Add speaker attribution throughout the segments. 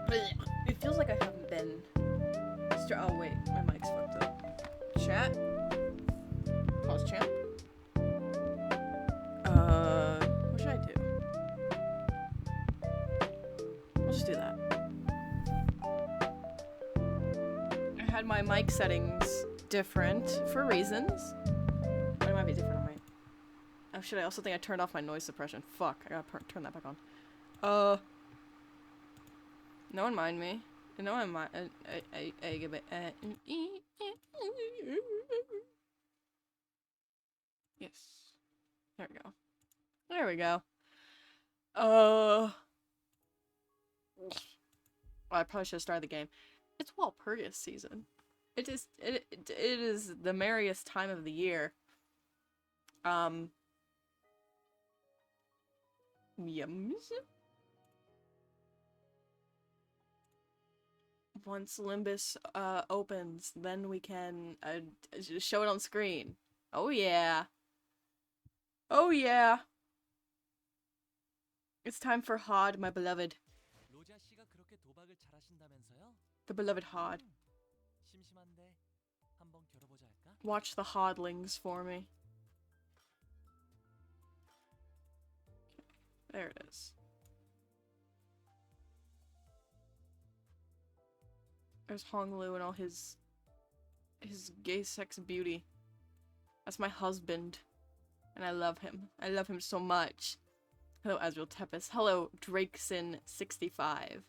Speaker 1: It feels like I haven't been. Oh wait, my mic's fucked up. Chat. Pause chat. What should I do? I'll just do that. I had my mic settings different for reasons. But it might be different on my. Oh shit! I also think I turned off my noise suppression. Fuck! I gotta turn that back on. No one mind me. No one mind. Yes. There we go. There we go. Well, I probably should have started the game. It's Walpurgis season. It is the merriest time of the year. Yums. Once Limbus opens, then we can show it on screen. Oh yeah. Oh yeah. It's time for Hod, my beloved. The beloved Hod. Watch the Hodlings for me. There it is. There's Honglu and all his gay sex beauty. That's my husband. And I love him. I love him so much. Hello, Azrael Tepes. Hello, Drakeson65.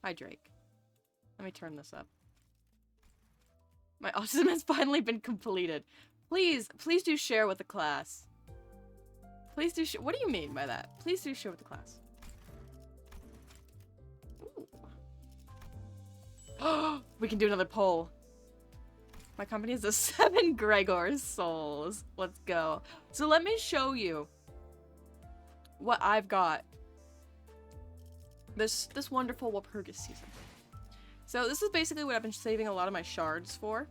Speaker 1: Hi, Drake. Let me turn this up. My autism has finally been completed. Please do share with the class. Please do what do you mean by that? Please do share with the class. Ooh. We can do another poll. My company is the 7 Gregor's souls. Let's go. So let me show you what I've got this wonderful Walpurgis season. So this is basically what I've been saving a lot of my shards for.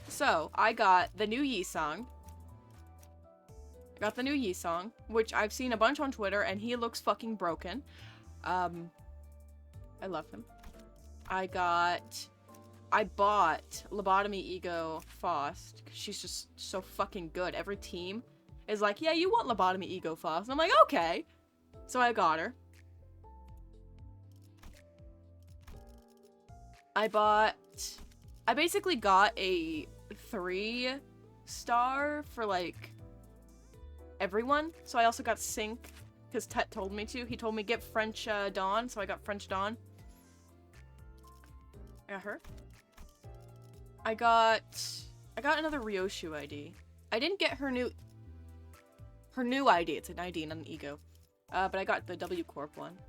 Speaker 1: So I got the new Yi song. Which I've seen a bunch on Twitter, and he looks fucking broken. I love him. I bought Lobotomy Ego Faust, because she's just so fucking good. Every team is like, yeah, you want Lobotomy Ego Faust. And I'm like, okay. So I got her. I basically got a 3-star for, like, everyone. So I also got Sync, because Tet told me to. He told me get French Dawn, so I got French Dawn. I got her. I got another Ryoshu ID. I didn't get her new ID. It's an ID, not an ego. But I got the W Corp one.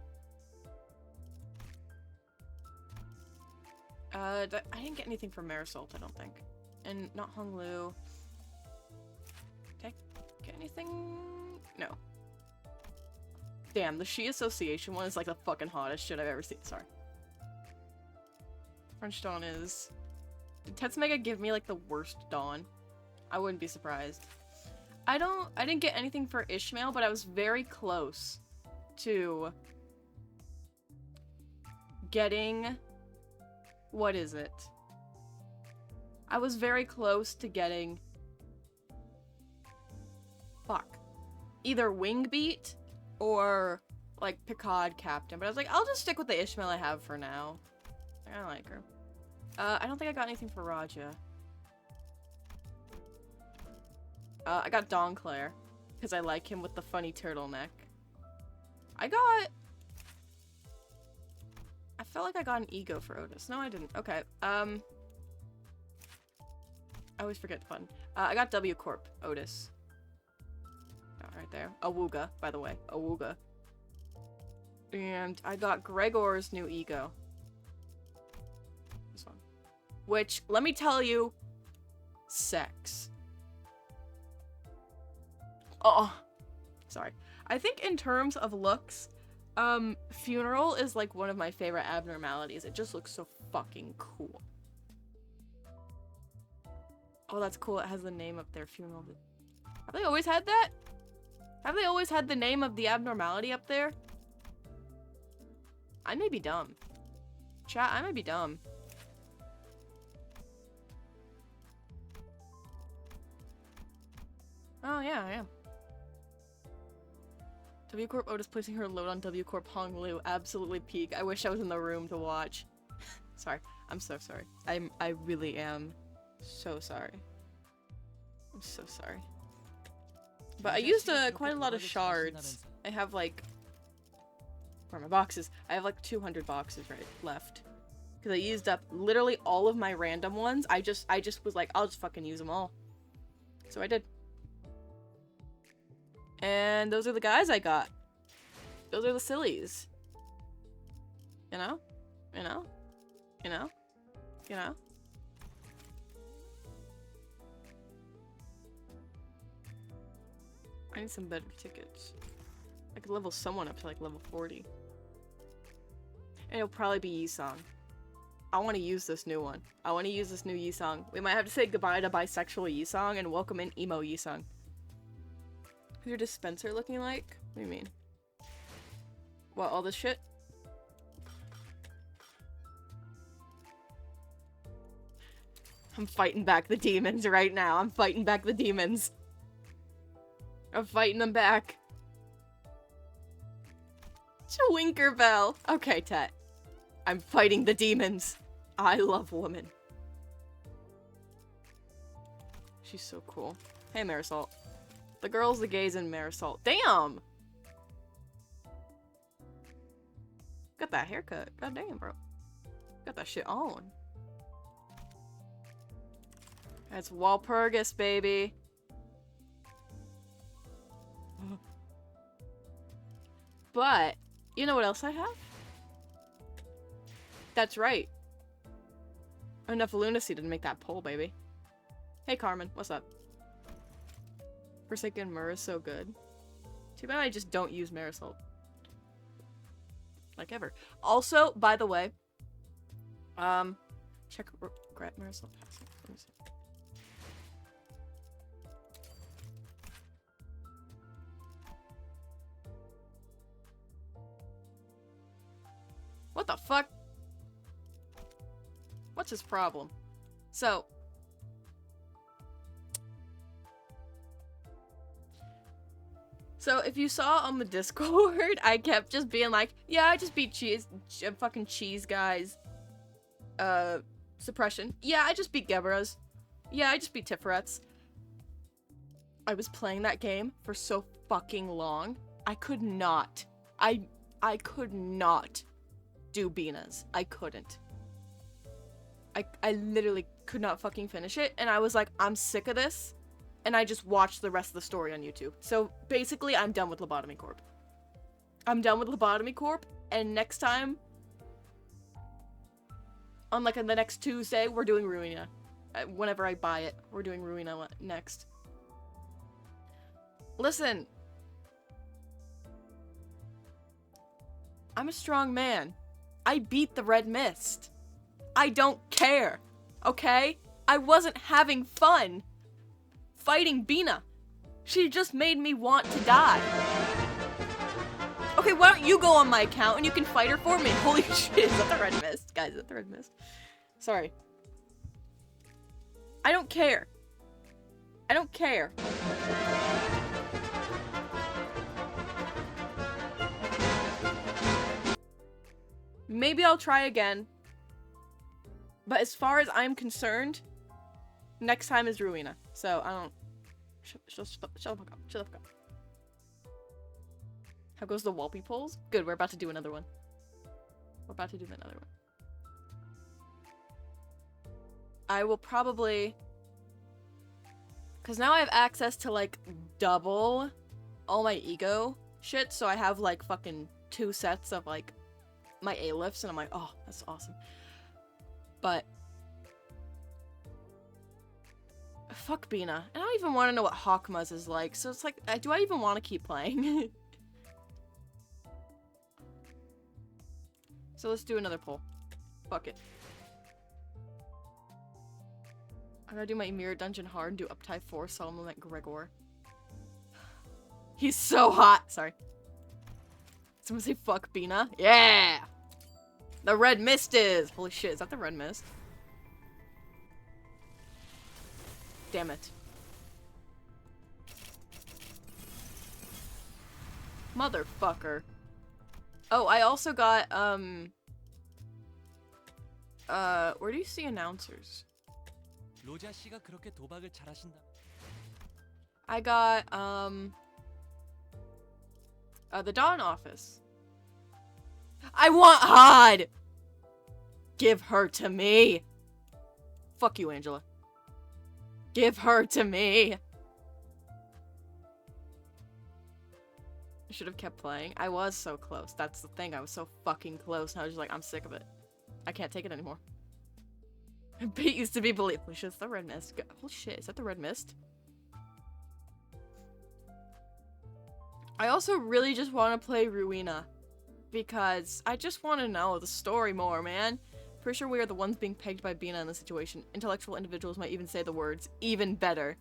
Speaker 1: I didn't get anything from Marisol, I don't think. And not Honglu. Did I get anything? No. Damn, the She Association one is like the fucking hottest shit I've ever seen. Sorry. French Dawn is... Did Tetsumega give me like the worst Dawn? I wouldn't be surprised. I didn't get anything for Ishmael, but I was very close to getting... What is it? I was very close to getting... Fuck. Either Wingbeat or, like, Picard Captain. But I was like, I'll just stick with the Ishmael I have for now. I like her. I don't think I got anything for Raja. I got Don Claire, because I like him with the funny turtleneck. I felt like I got an ego for Otis. No, I didn't. Okay, I always forget the button. I got W Corp Otis. Oh, right there. Awuga, by the way. Awuga. And I got Gregor's new ego. This one. Which, let me tell you, sex. Oh, sorry. I think in terms of looks, Funeral is like one of my favorite abnormalities. It just looks so fucking cool. Oh, that's cool. It has the name up there, Funeral. Have they always had that? Have they always had the name of the abnormality up there? I may be dumb. Chat, I might be dumb. Oh, yeah, I am. W Corp Otis placing her load on W Corp Hong Lu. Absolutely peak. I wish I was in the room to watch. Sorry. I'm so sorry. I really am so sorry. I'm so sorry. But I used quite a lot of shards. I have like... Where are my boxes? I have like 200 boxes left. Because I used up literally all of my random ones. I just was like, I'll just fucking use them all. So I did. And those are the guys I got. Those are the sillies. You know? You know? You know? You know? I need some better tickets. I could level someone up to like level 40. And it'll probably be Yi-Song. I want to use this new one. I want to use this new Yi-Song. We might have to say goodbye to bisexual Yi-Song and welcome in emo Yi-Song. What's your dispenser looking like? What do you mean? What, all this shit? I'm fighting back the demons right now. I'm fighting back the demons. I'm fighting them back. Winkerbell. Okay, Tet. I'm fighting the demons. I love women. She's so cool. Hey, Marisol. The girls, the gays, and Marisol. Damn! Got that haircut. God damn, bro. Got that shit on. That's Walpurgis, baby. But, you know what else I have? That's right. Enough lunacy to make that poll, baby. Hey, Carmen. What's up? Forsaken Myrrh is so good. Too bad I just don't use Marisol. Like ever. Also, by the way, check regret Marisol passing. Let me see. What the fuck? What's his problem? So if you saw on the Discord, I kept just being like, yeah, I just beat fucking cheese guys. Suppression. Yeah, I just beat Geberas. Yeah, I just beat Tifferets. I was playing that game for so fucking long. I could not. I could not do Binas. I couldn't. I literally could not fucking finish it, and I was like, I'm sick of this, and I just watched the rest of the story on YouTube. So basically, I'm done with Lobotomy Corp. I'm done with Lobotomy Corp, and next time, on like the next Tuesday, we're doing Ruina. Whenever I buy it, we're doing Ruina next. Listen. I'm a strong man. I beat the Red Mist. I don't care, okay? I wasn't having fun fighting Bina. She just made me want to die. Okay, why don't you go on my account and you can fight her for me? Holy shit, is that the Red Mist? Guys, is that the Red Mist? Sorry. I don't care. I don't care. Maybe I'll try again. But as far as I'm concerned, next time is Ruina. So, I don't... Shut the fuck up. Shut the fuck up. How goes the Walpy polls? Good, we're about to do another one. We're about to do another one. I will probably... Because now I have access to, like, double all my ego shit. So I have, like, fucking 2 sets of, like, my A-lifts. And I'm like, oh, that's awesome. But fuck Bina. I don't even want to know what Hawkmuz is like, so it's like, do I even want to keep playing? So let's do another poll. Fuck it. I'm gonna do my Mirror Dungeon hard and do Uptide 4 Solomon like Gregor. He's so hot! Sorry. Someone say fuck Bina? Yeah! The red mist is! Holy shit, is that the red mist? Damn it. Motherfucker. Oh, I also got, where do you see announcers? I got, the Dawn office. I want Hod! Give her to me! Fuck you, Angela. Give her to me! I should have kept playing. I was so close. That's the thing. I was so fucking close. And I was just like, I'm sick of it. I can't take it anymore. Beat used to be believable. Holy shit, it's the red mist. Holy shit, is that the red mist? I also really just want to play Ruina. Because I just want to know the story more, man. Pretty sure we are the ones being pegged by Bina in this situation. Intellectual individuals might even say the words, even better.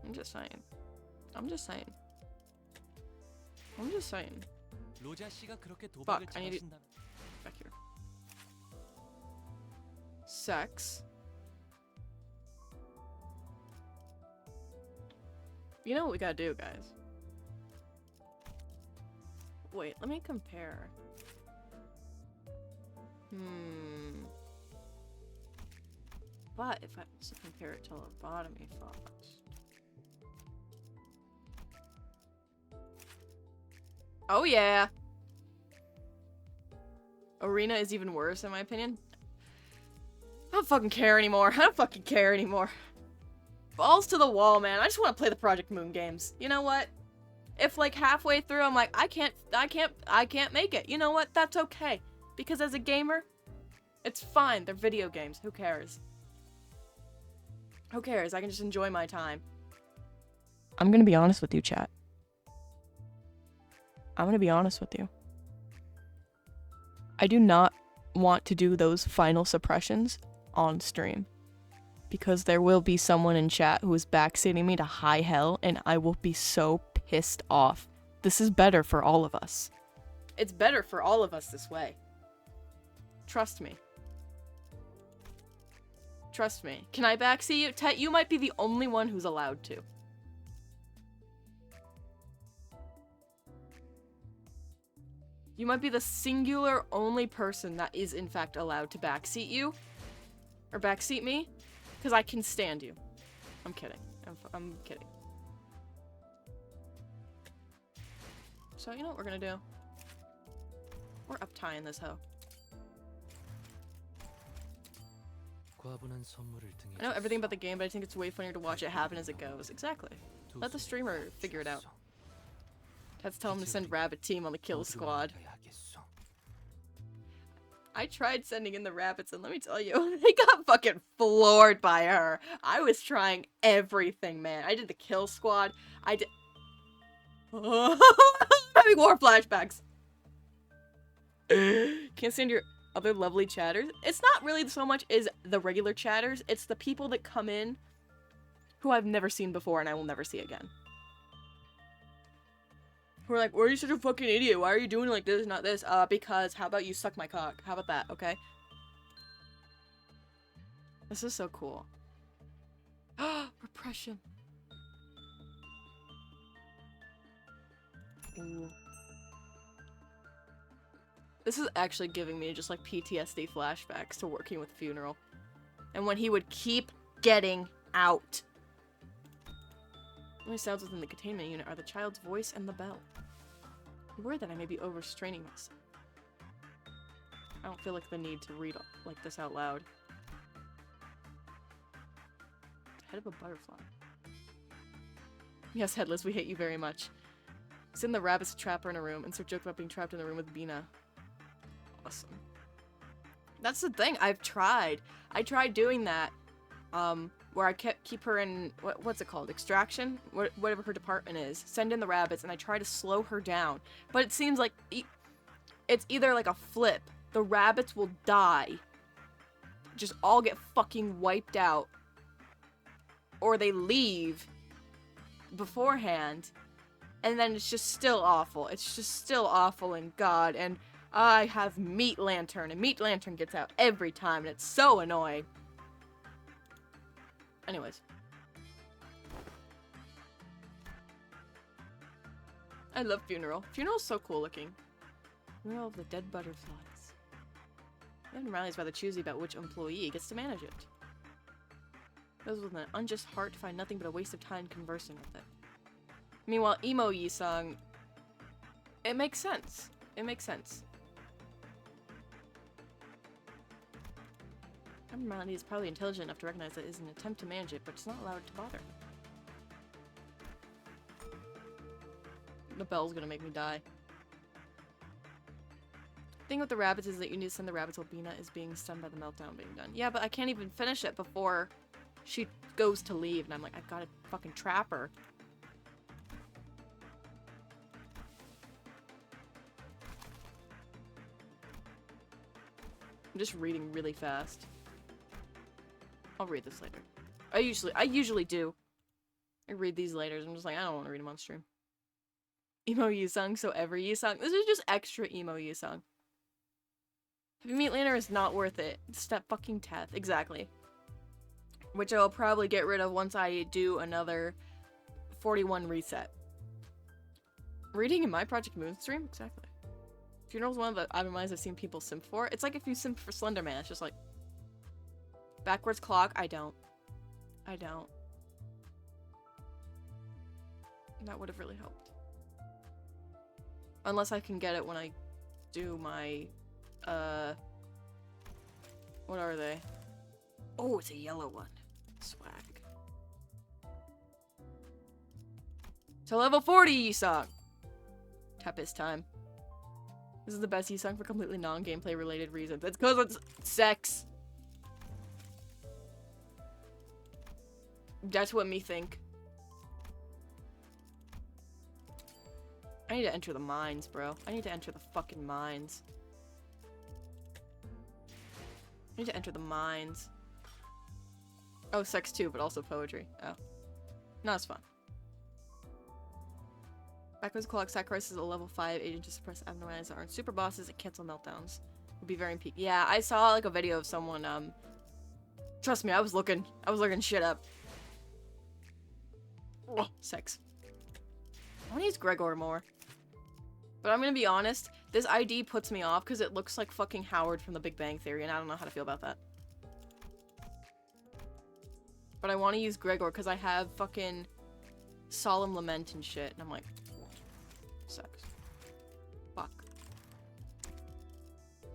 Speaker 1: I'm just saying. I'm just saying. I'm just saying. Fuck, I need to... Back here. Sex. You know what we gotta do, guys? Wait, let me compare. But if I also compare it to lobotomy thoughts. Oh yeah! Arena is even worse in my opinion. I don't fucking care anymore. I don't fucking care anymore. Balls to the wall, man. I just want to play the Project Moon games. You know what? If like halfway through I'm like, I can't make it. You know what? That's okay. Because as a gamer, it's fine. They're video games. Who cares? Who cares? I can just enjoy my time. I'm gonna be honest with you, chat. I'm gonna be honest with you. I do not want to do those final suppressions on stream. Because there will be someone in chat who is backseating me to high hell, and I will be so pissed off. This is better for all of us. It's better for all of us this way. Trust me. Trust me. Can I backseat you? Tet, you might be the only one who's allowed to. You might be the singular only person that is in fact allowed to backseat you. Or backseat me. Because I can stand you. I'm kidding. I'm kidding. So, you know what we're gonna do? We're up-tying this hoe. I know everything about the game, but I think it's way funnier to watch it happen as it goes. Exactly. Let the streamer figure it out. Let's tell him to send Rabbit Team on the kill squad. I tried sending in the rabbits, and let me tell you, they got fucking floored by her. I was trying everything, man. I did the kill squad. I did... I'm having war flashbacks. Can't stand your other lovely chatters. It's not really so much as the regular chatters. It's the people that come in who I've never seen before and I will never see again. We're like, why are you such a fucking idiot? Why are you doing like this, not this? Because how about you suck my cock? How about that, okay? This is so cool. Repression. Ooh. This is actually giving me just like PTSD flashbacks to working with Funeral. And when he would keep getting out. The only sounds within the containment unit are the child's voice and the bell. I'm worried that I may be overstraining myself. I don't feel like the need to read like this out loud. Head of a butterfly. Yes, Headless, we hate you very much. Send the rabbits to trap her in a room and start joking about being trapped in the room with Bina. Awesome. That's the thing, I've tried. I tried doing that. Where I keep her in, what's it called? Extraction? Whatever her department is. Send in the rabbits, and I try to slow her down. But it seems like it's either like a flip. The rabbits will die. Just all get fucking wiped out. Or they leave beforehand. And then it's just still awful. It's just still awful, and God. And I have Meat Lantern, and Meat Lantern gets out every time, and it's so annoying. Anyways. I love Funeral. Funeral's so cool looking. Funeral of the Dead Butterflies. Evan Riley is rather choosy about which employee gets to manage it. Those with an unjust heart find nothing but a waste of time conversing with it. Meanwhile, Emo Yi-sung... It makes sense. It makes sense. Evan Riley is probably intelligent enough to recognize that it is an attempt to manage it, but it's not allowed to bother him. The bell's gonna make me die. The thing with the rabbits is that you need to send the rabbits while Bina is being stunned by the meltdown being done. Yeah, but I can't even finish it before she goes to leave, and I'm like, I gotta fucking trap her. I'm just reading really fast. I'll read this later. I usually do. I read these later. I'm just like, I don't want to read them on stream. Emo Yi-sung, so every Yi-sung. This is just extra emo Yi-sung. Heavy Meat Lantern is not worth it. It's that fucking Teth. Exactly. Which I'll probably get rid of once I do another 41 reset. Reading in my Project Moon stream? Exactly. Funeral's one of the anime I've seen people simp for. It's like if you simp for Slenderman, it's just like... Backwards clock? I don't. I don't. That would have really helped. Unless I can get it when I do my, what are they? Oh, it's a yellow one. Swag. To level 40 Yi-sung! Tepis time. This is the best Yi-sung for completely non-gameplay related reasons. It's because it's sex. That's what me think. I need to enter the mines, bro. I need to enter the fucking mines. I need to enter the mines. Oh, sex too, but also poetry. Oh. No, it's fun. Backwards clock sacrifices a level 5 agent to suppress abnormalities that aren't super bosses and cancel meltdowns. Would be very peak. Yeah, I saw like a video of someone, trust me, I was looking shit up. Oh, sex. I want to use Gregor more. But I'm gonna be honest, this ID puts me off because it looks like fucking Howard from The Big Bang Theory, and I don't know how to feel about that. But I want to use Gregor because I have fucking Solemn Lament and shit, and I'm like, sex. Fuck.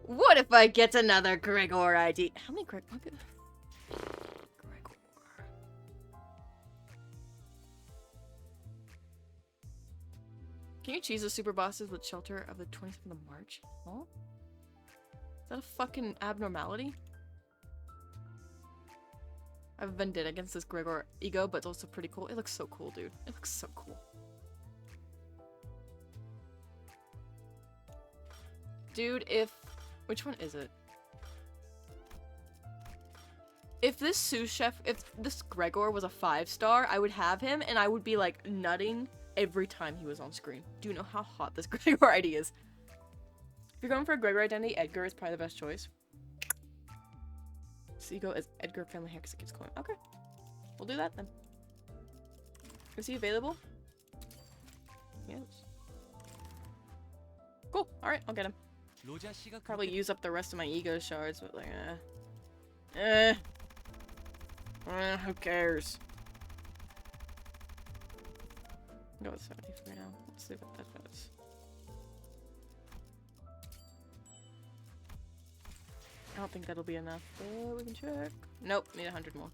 Speaker 1: What if I get another Gregor ID? How many Gregor? Can you cheese the super bosses with Shelter of the 27th of March? Huh? Is that a fucking abnormality? I have a vendetta against this Gregor ego, but it's also pretty cool. It looks so cool, dude. It looks so cool. Dude, if... Which one is it? If this sous chef... If this Gregor was a 5-star, I would have him, and I would be, like, nutting every time he was on screen. Do you know how hot this Gregor ID is? If you're going for a Gregor identity, Edgar is probably the best choice. So you go as Edgar family hair because it keeps going. Okay. We'll do that then. Is he available? Yes. Cool. Alright, I'll get him. Probably use up the rest of my ego shards, but like, who cares? Go with 70 for now. Let's see what that does. I don't think that'll be enough, but we can check. Nope, need 100 more.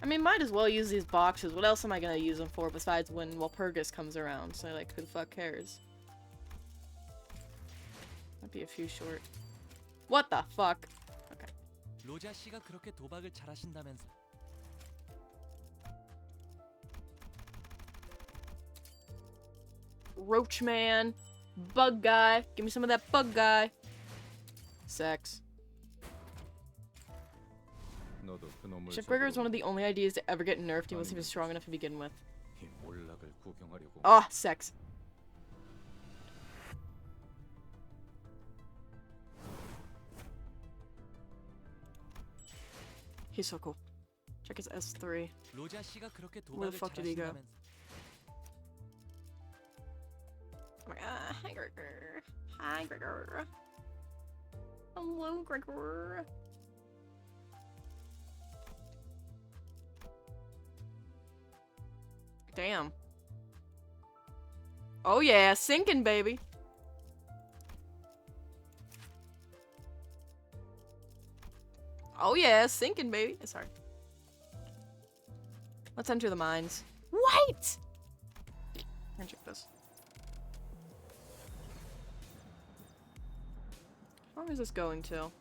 Speaker 1: I mean, might as well use these boxes. What else am I gonna use them for besides when Walpurgis comes around? So, like, who the fuck cares? Might be a few short. What the fuck? Okay. Roach man. Bug guy. Give me some of that bug guy. Sex. Chef Gregor is one of the only ideas to ever get nerfed. He wasn't even strong enough to begin with. Oh, sex. He's so cool. Check his S3. Where the fuck did he go? Hi, Gregor. Hi, Gregor. Hello, Gregor. Damn. Oh yeah, sinking, baby. Oh yeah, sinking, baby. Sorry. Let's enter the mines. Wait! I'm gonna check this. How long is this going till?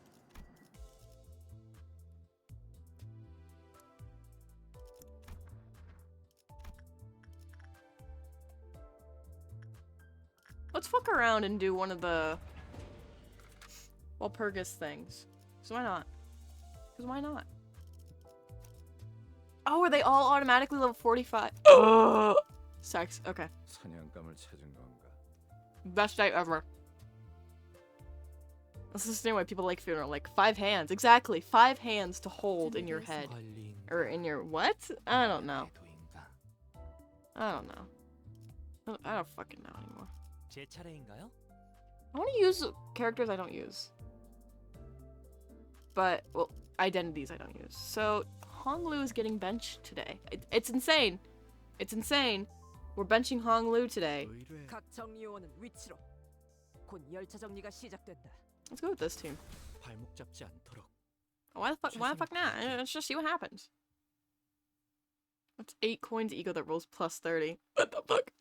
Speaker 1: Let's fuck around and do one of the Walpurgis things. So why not? Because why not? Oh, are they all automatically level 45? Sex. Okay. Best day ever. This is the same way people like funeral. Like 5 hands. Exactly. 5 hands to hold in your head. Or in your what? I don't know. I don't know. I don't fucking know anymore. I want to use characters I don't use. But, well, identities I don't use. So, Honglu is getting benched today. It's insane. It's insane. We're benching Honglu today. Let's go with this team. Why the fuck not? Let's just see what happens. That's 8 coins ego that rolls plus 30. What the fuck?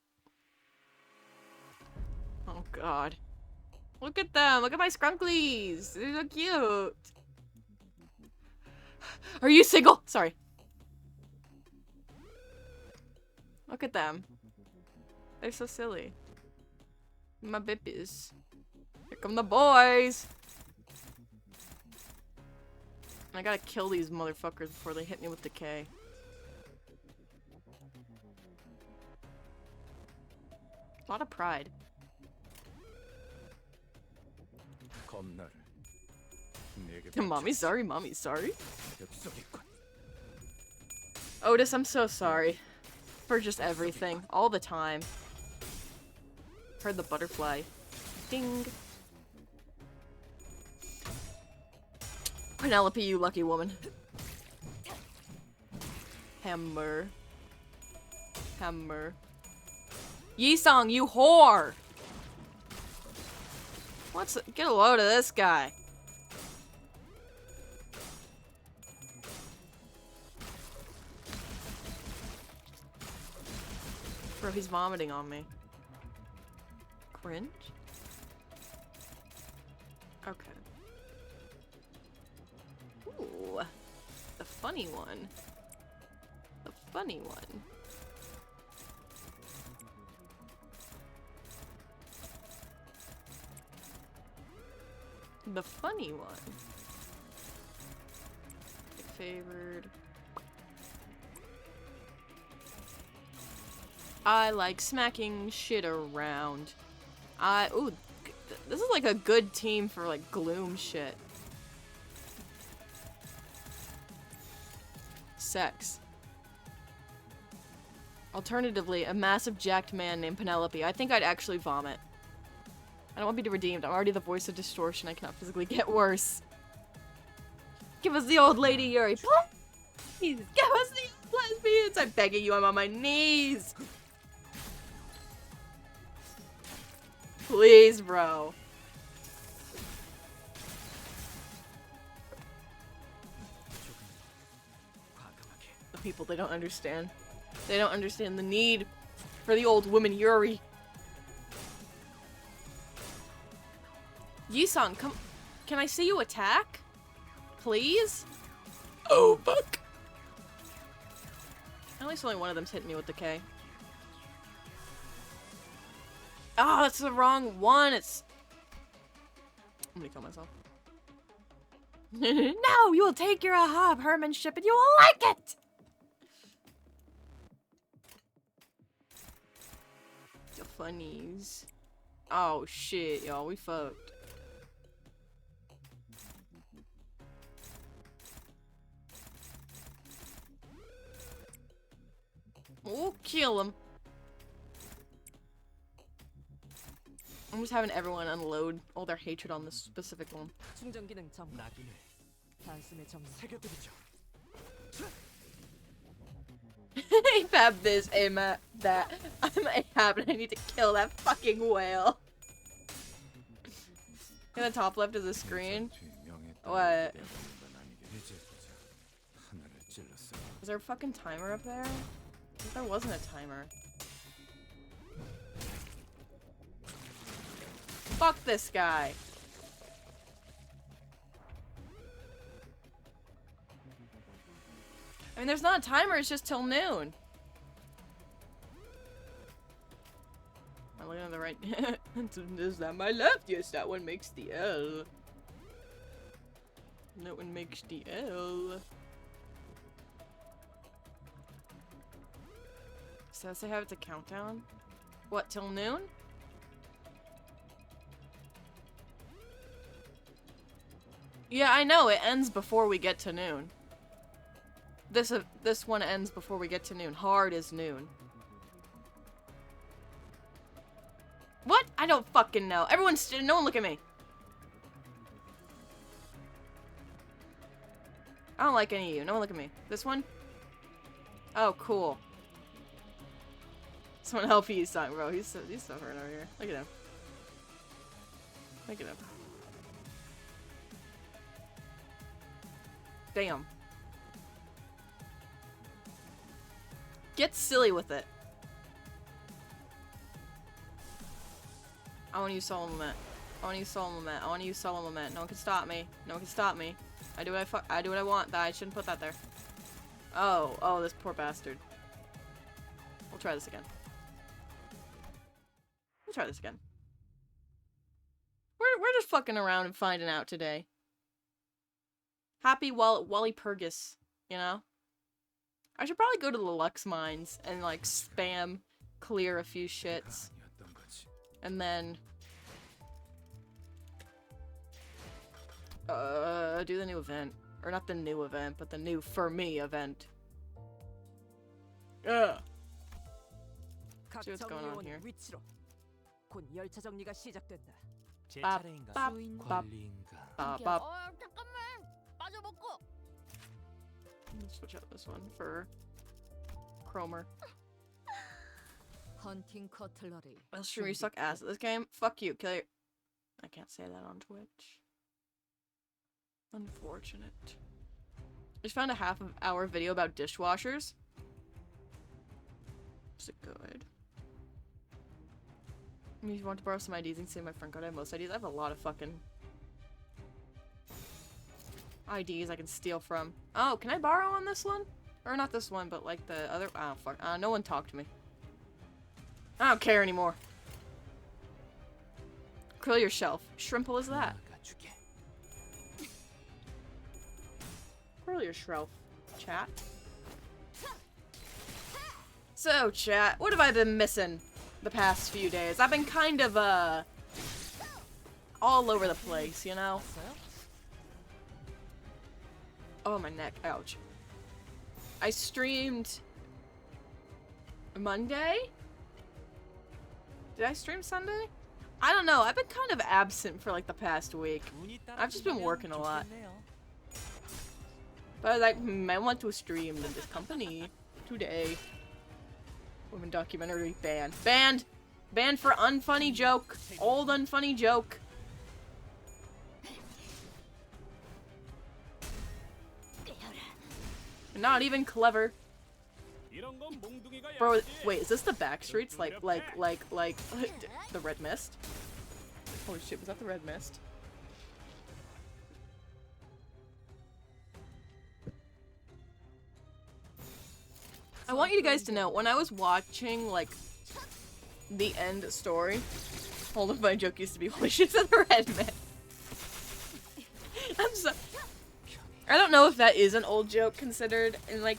Speaker 1: Oh god. Look at them! Look at my scrunklies! They're so cute! Are you single? Sorry. Look at them. They're so silly. My bippies. Here come the boys! I gotta kill these motherfuckers before they hit me with decay. A lot of pride. Mommy sorry, mommy sorry. Otis, I'm so sorry. For just everything. All the time. Heard the butterfly. Ding. Penelope, you lucky woman. Hammer. Hammer. Yisong, you whore! Get a load of this guy. Bro, he's vomiting on me. Cringe? Okay. Ooh. The funny one. The funny one. The funny one. Favored. I like smacking shit around. Ooh, this is like a good team for like gloom shit. Sex. Alternatively, a massive jacked man named Penelope. I think I'd actually vomit. I don't want to be redeemed. I'm already the voice of distortion. I cannot physically get worse. Give us the old lady, Yuri. Please, give us the lesbians. I'm begging you. I'm on my knees. Please, bro. The people, they don't understand. They don't understand the need for the old woman Yuri. Yisong, come. Can I see you attack? Please? Oh, fuck. At least only one of them's hitting me with the K. Oh, that's the wrong one. It's. I'm gonna kill myself. No, you will take your aha Hermanship and you will like it! funnies. Oh shit, y'all, we fucked. We'll kill him. I'm just having everyone unload all their hatred on this specific one. Fab this, aim at that. I'm AHAB and I need to kill that fucking whale. In the top left of the screen. What? Is there a fucking timer up there? I think there wasn't a timer. Fuck this guy. I mean, there's not a timer, it's just till noon. I'm looking on the right. Is that my left? Yes, that one makes the L. That one makes the L. Says they have it to countdown. What, till noon? Yeah, I know, it ends before we get to noon. This one ends before we get to noon. Hard is noon. What? I don't fucking know. Everyone's no one look at me. I don't like any of you. No one look at me. This one? Oh, cool. Someone help he's talking, bro. He's suffering over here. Look at him. Look at him. Damn. Get silly with it. I want to use Solemn Lament. I want to use Solemn Lament. I want to use Solemn Lament. No one can stop me. No one can stop me. I do what I want. I shouldn't put that there. Oh, this poor bastard. We'll try this again. We'll try this again. We're just fucking around and finding out today. Happy Wally Purgis, you know? I should probably go to the Lux Mines and, like, spam clear a few shits. And then... do the new event. Or not the new event, but the new for me event. Ugh. See what's going on here. Bop, bop, bop. Bop. Let's switch out this one for Chromer. I'll stream you suck ass at this game. Fuck you, kill your... I can't say that on Twitch. Unfortunate. I just found a half-hour video about dishwashers. Is it good? I mean, if you want to borrow some IDs and say my friend code, I have most IDs. I have a lot of fucking IDs I can steal from. Oh, can I borrow on this one? Or not this one, but like the other... Oh, fuck. No one talked to me. I don't care anymore. Clear your shelf. Shrimple is that? Clear your shelf. Chat. So, chat, what have I been missing the past few days? I've been kind of, all over the place, you know? Oh, my neck. Ouch. I streamed Monday? Did I stream Sunday? I don't know. I've been kind of absent for like the past week. I've just been working a lot. But I was like, I want to stream in this company today. Women documentary banned. Banned! Banned for unfunny joke. Old unfunny joke. Not even clever. Bro, wait, is this the Backstreets? Like, the Red Mist? Holy shit, was that the Red Mist? I want you guys to know, when I was watching, like, the end story, hold on, my joke used to be, holy shit, is that the Red Mist? I'm so... I don't know if that is an old joke considered in, like,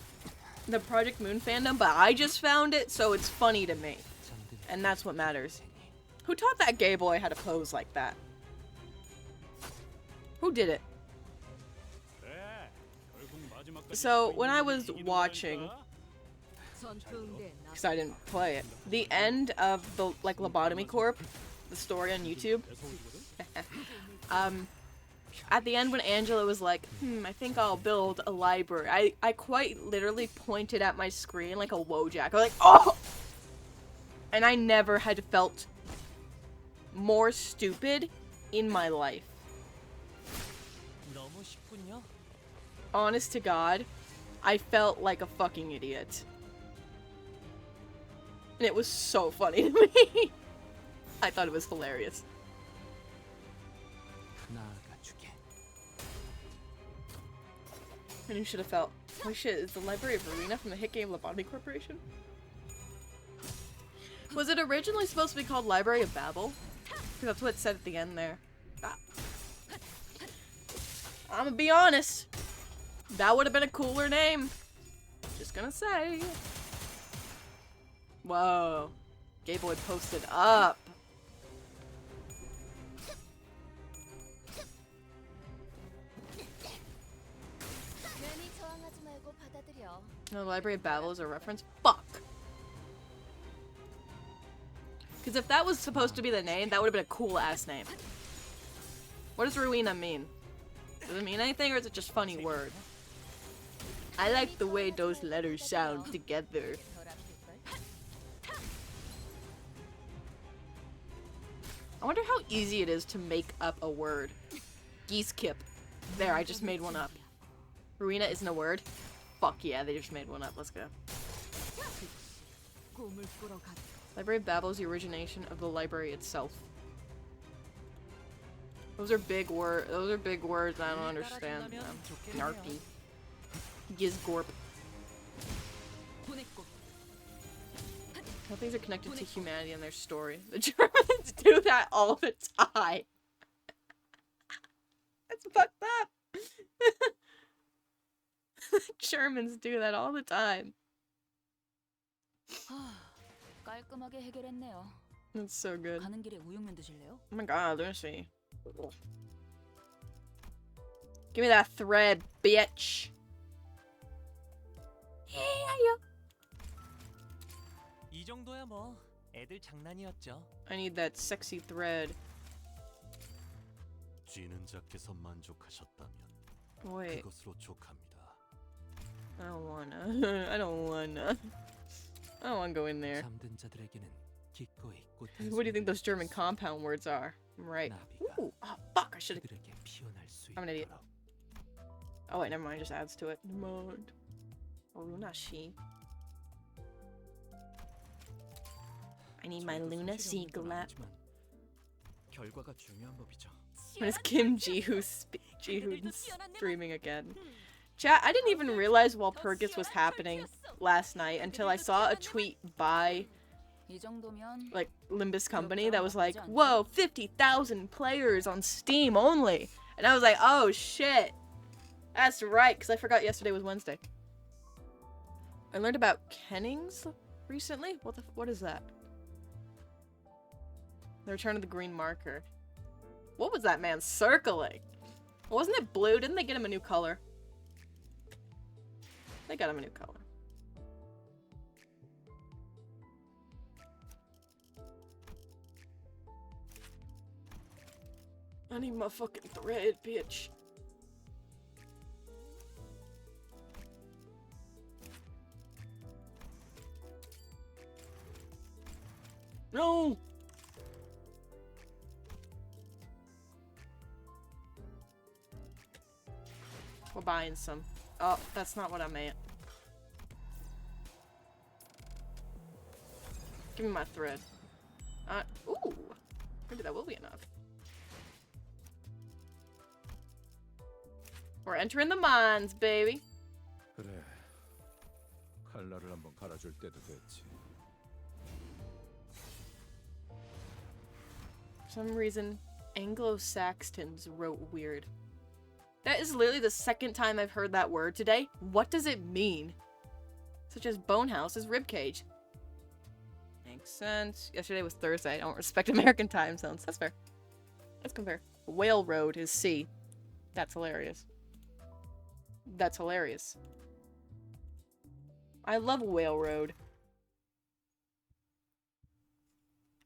Speaker 1: the Project Moon fandom, but I just found it, so it's funny to me. And that's what matters. Who taught that gay boy how to pose like that? Who did it? So, when I was watching, because I didn't play it, the end of the, like, Lobotomy Corp, the story on YouTube, at the end when Angela was like, I think I'll build a library, I quite literally pointed at my screen like a Wojak. I was like, oh! And I never had felt more stupid in my life. Honest to God, I felt like a fucking idiot. And it was so funny to me. I thought it was hilarious. And you should have felt, oh shit, is the Library of Arena from the hit game Lobotomy Corporation? Was it originally supposed to be called Library of Babel? Because that's what it said at the end there. I'm gonna be honest. That would have been a cooler name. Just gonna say. Whoa. Gay boy posted up. No, the Library of Babel is a reference? Fuck. Because if that was supposed to be the name, that would have been a cool ass name. What does Ruina mean? Does it mean anything, or is it just funny word? I like the way those letters sound together. I wonder how easy it is to make up a word. Geesekip. There, I just made one up. Ruina isn't a word? Fuck yeah, they just made one up. Let's go. Library of Babel is the origination of the library itself. Those are big words. Those are big words. I don't understand them. Narky. Gizgorp. How things are connected to humanity and their story. The Germans do that all the time. That's fucked up. The Germans do that all the time. That's so good. Oh my god, let me see. Give me that thread, bitch. I need that sexy thread. Wait. I don't wanna. I don't wanna go in there. What do you think those German compound words are? I'm right. Ooh, oh fuck, I should've. I'm an idiot. Oh wait, never mind, it just adds to it. Never mind. Lunashi. I need my Luna Seaglap. When is Kim Ji-hoon's streaming again? Chat, I didn't even realize while Purgus was happening last night until I saw a tweet by like Limbus company that was like, whoa, 50,000 players on Steam only. And I was like, oh shit. That's right, because I forgot yesterday was Wednesday. I learned about kennings recently. What is that? The return of the green marker. What was that man circling? Wasn't it blue? Didn't they get him a new color? They got him a new color. I need my fucking thread, bitch. No! We're buying some. Oh, that's not what I meant. Give me my thread. Ooh! Maybe that will be enough. We're entering the mines, baby.
Speaker 2: 그래. 칼날을 한번 갈아줄 때도 됐지.
Speaker 1: For some reason, Anglo-Saxons wrote weird. That is literally the second time I've heard that word today. What does it mean? Such as bone house is ribcage. Makes sense. Yesterday was Thursday. I don't respect American time zones. That's fair. Let's compare. Whale Road is C. That's hilarious. That's hilarious. I love Whale Road.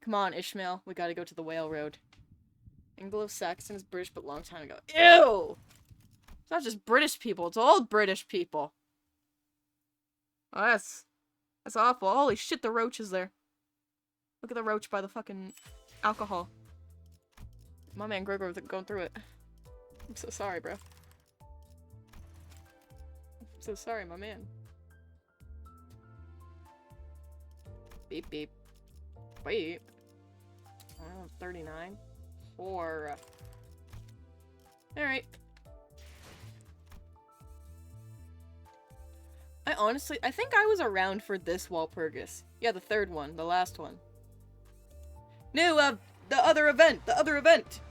Speaker 1: Come on, Ishmael. We gotta go to the Whale Road. Anglo-Saxon is British, but long time ago. Ew! It's not just British people. It's all British people. Oh, that's awful. Holy shit, the roach is there. Look at the roach by the fucking alcohol. My man Gregor was going through it. I'm so sorry, bro. I'm so sorry, my man. Beep, beep. Beep. 39. 4. Alright. I think I was around for this Walpurgis. Yeah, the third one. The last one. No, the other event! The other event!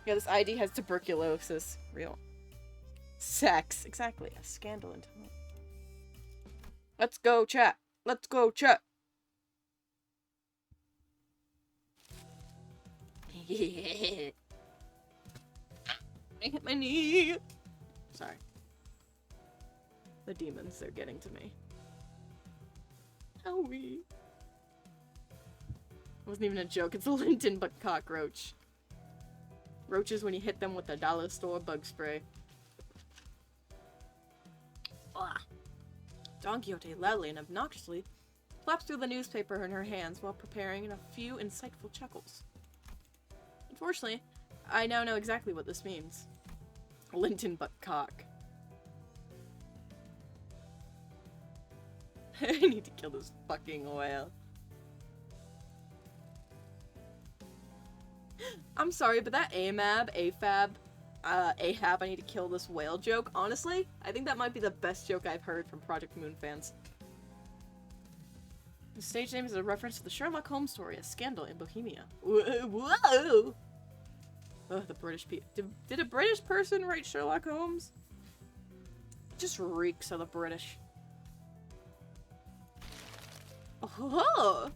Speaker 1: Yeah, this ID has tuberculosis. Real. Sex. Exactly. A scandal in time. Let's go, chat. Let's go, chat. I hit my knee. Sorry. The demons, they're getting to me. Owie. It wasn't even a joke. It's a Linton but cockroach. Roaches when you hit them with the dollar store bug spray. Ugh. Don Quixote loudly and obnoxiously flaps through the newspaper in her hands while preparing a few insightful chuckles. Unfortunately, I now know exactly what this means. Linton but cock. I need to kill this fucking whale. I'm sorry, but that Ahab, I need to kill this whale joke, honestly, I think that might be the best joke I've heard from Project Moon fans. The stage name is a reference to the Sherlock Holmes story, A Scandal in Bohemia. Whoa! Ugh, the British people. Did a British person write Sherlock Holmes? It just reeks of the British. Oh!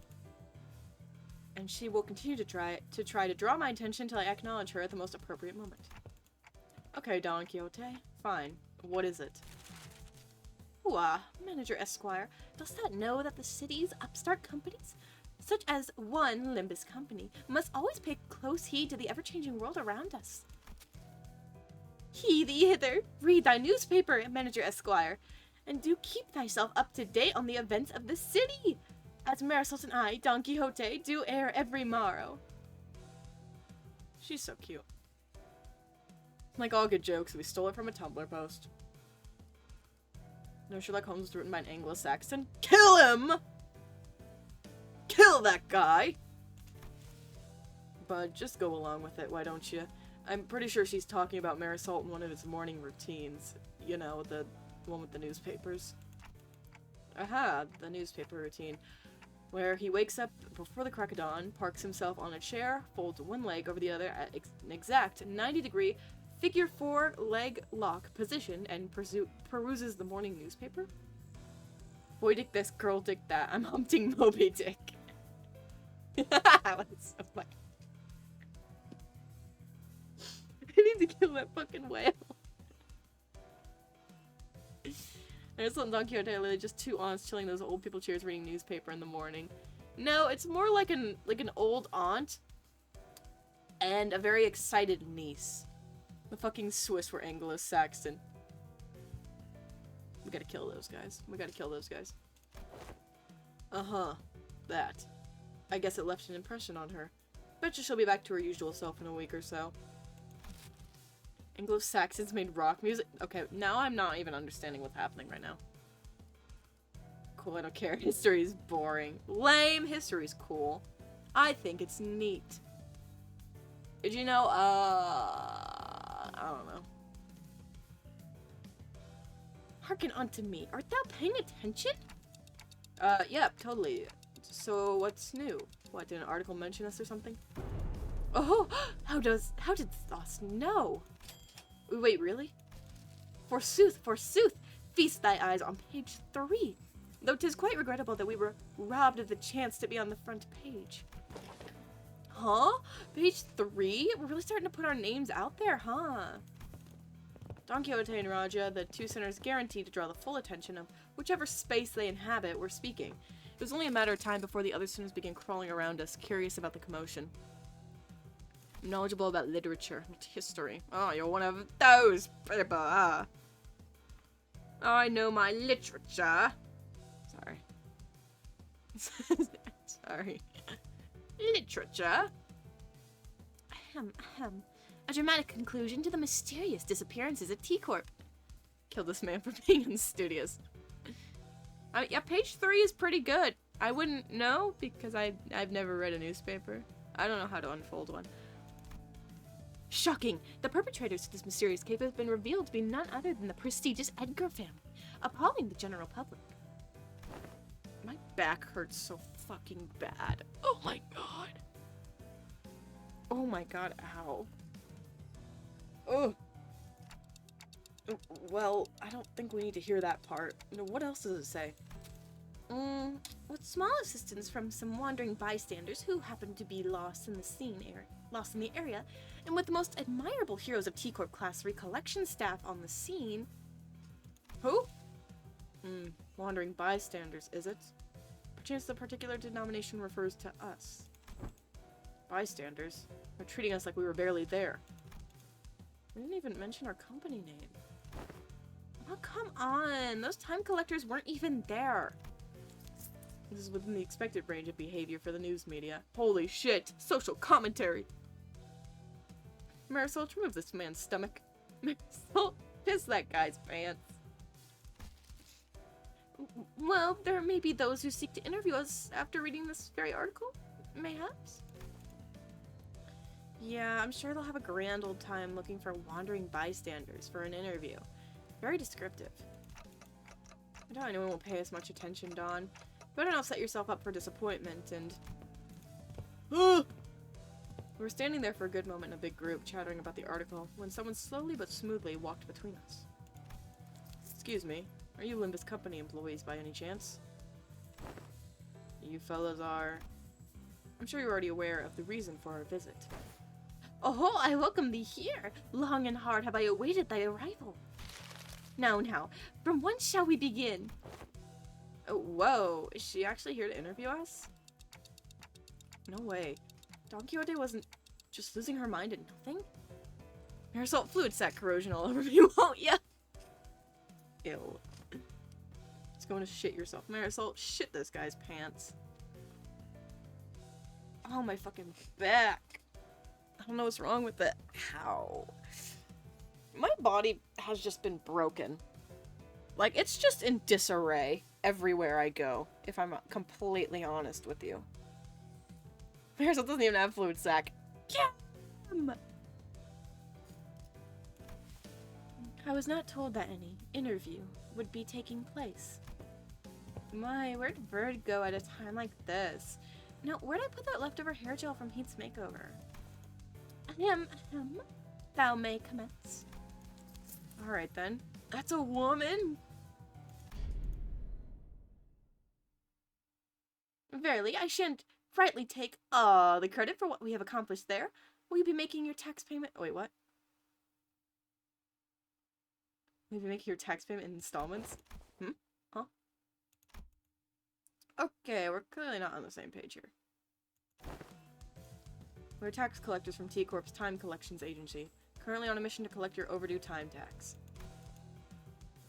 Speaker 1: And she will continue to try to draw my attention until I acknowledge her at the most appropriate moment. Okay, Don Quixote. Fine. What is it? Hooah, Manager Esquire. Dost thou know that the city's upstart companies, such as one Limbus company, must always pay close heed to the ever-changing world around us? Hie thee hither, read thy newspaper, Manager Esquire, and do keep thyself up to date on the events of the city, as Marisol and I, Don Quixote, do air every morrow. She's so cute. Like all good jokes, we stole it from a Tumblr post. No, Sherlock Holmes was written by an Anglo-Saxon. Kill him! Kill that guy! But just go along with it, why don't you? I'm pretty sure she's talking about Marisol in one of his morning routines. You know, the one with the newspapers. Aha, the newspaper routine. Where he wakes up before the crack of dawn, parks himself on a chair, folds one leg over the other at an exact 90-degree figure 4 leg lock position, and peruses the morning newspaper. Boy dick this, girl dick that. I'm hunting Moby Dick. That's so funny. I need to kill that fucking whale. There's some Don Quixote literally just two aunts chilling those old people chairs reading newspaper in the morning. No, it's more like an old aunt and a very excited niece. The fucking Swiss were Anglo-Saxon. We gotta kill those guys. We gotta kill those guys. Uh-huh. That. I guess it left an impression on her. Betcha she'll be back to her usual self in a week or so. Anglo-Saxons made rock music? Okay, now I'm not even understanding what's happening right now. Cool, I don't care. History is boring. Lame. History's cool. I think it's neat. Did you know, I don't know. Hearken unto me. Art thou paying attention? Yeah, totally. So, what's new? What, did an article mention us or something? Oh, how did thou know? Wait, really? Forsooth, feast thy eyes on page 3. Though 'tis quite regrettable that we were robbed of the chance to be on the front page. Huh? Page 3? We're really starting to put our names out there, huh? Don Quixote and Raja, the two sinners guaranteed to draw the full attention of whichever space they inhabit, were speaking. It was only a matter of time before the other sinners began crawling around us, curious about the commotion. Knowledgeable about literature, not history. Oh, you're one of those people, huh? I know my literature. Sorry. Sorry. Literature? Ahem, ahem. A dramatic conclusion to the mysterious disappearances at T-Corp. Kill this man for being unstudious. Yeah, page 3 is pretty good. I wouldn't know because I've never read a newspaper. I don't know how to unfold one. Shocking! The perpetrators of this mysterious case have been revealed to be none other than the prestigious Edgar family, appalling the general public. My back hurts so fucking bad. Oh my god. Oh my god, ow. Ugh. Well, I don't think we need to hear that part. What else does it say? With small assistance from some wandering bystanders who happened to be lost in the area, and with the most admirable heroes of T-Corp class recollection staff on the scene. Who? Wandering bystanders, is it? Perchance the particular denomination refers to us. Bystanders? They're treating us like we were barely there. We didn't even mention our company name. Oh, come on! Those time collectors weren't even there. This is within the expected range of behavior for the news media. Holy shit! Social commentary! Marisol, remove this man's stomach. Marisol, piss that guy's pants. Well, there may be those who seek to interview us after reading this very article. Mayhaps? Yeah, I'm sure they'll have a grand old time looking for wandering bystanders for an interview. Very descriptive. I doubt anyone will pay us much attention, Dawn. Better not set yourself up for disappointment and... We were standing there for a good moment in a big group, chattering about the article, when someone slowly but smoothly walked between us. Excuse me, are you Limbus Company employees by any chance? You fellas are... I'm sure you're already aware of the reason for our visit. Oh, I welcome thee here! Long and hard have I awaited thy arrival. Now, from whence shall we begin? Oh, whoa, is she actually here to interview us? No way. Don Quixote wasn't just losing her mind and nothing? Marisol, fluid sac corrosion all over me, won't ya? Ew. It's going to shit yourself. Marisol, shit this guy's pants. Oh, my fucking back. I don't know what's wrong with it. How? My body has just been broken. Like, it's just in disarray everywhere I go, if I'm completely honest with you. Marisol doesn't even have fluid sac. Damn! I was not told that any interview would be taking place. My, where'd Bird go at a time like this? Now, where'd I put that leftover hair gel from Heat's makeover? Thou may commence. Alright then. That's a woman! Verily, I shan't rightly take the credit for what we have accomplished there. Will you be making your tax payment? Oh, wait, what? Will you be making your tax payment in installments? Huh? Okay, we're clearly not on the same page here. We're tax collectors from T-Corp's Time Collections Agency, currently on a mission to collect your overdue time tax.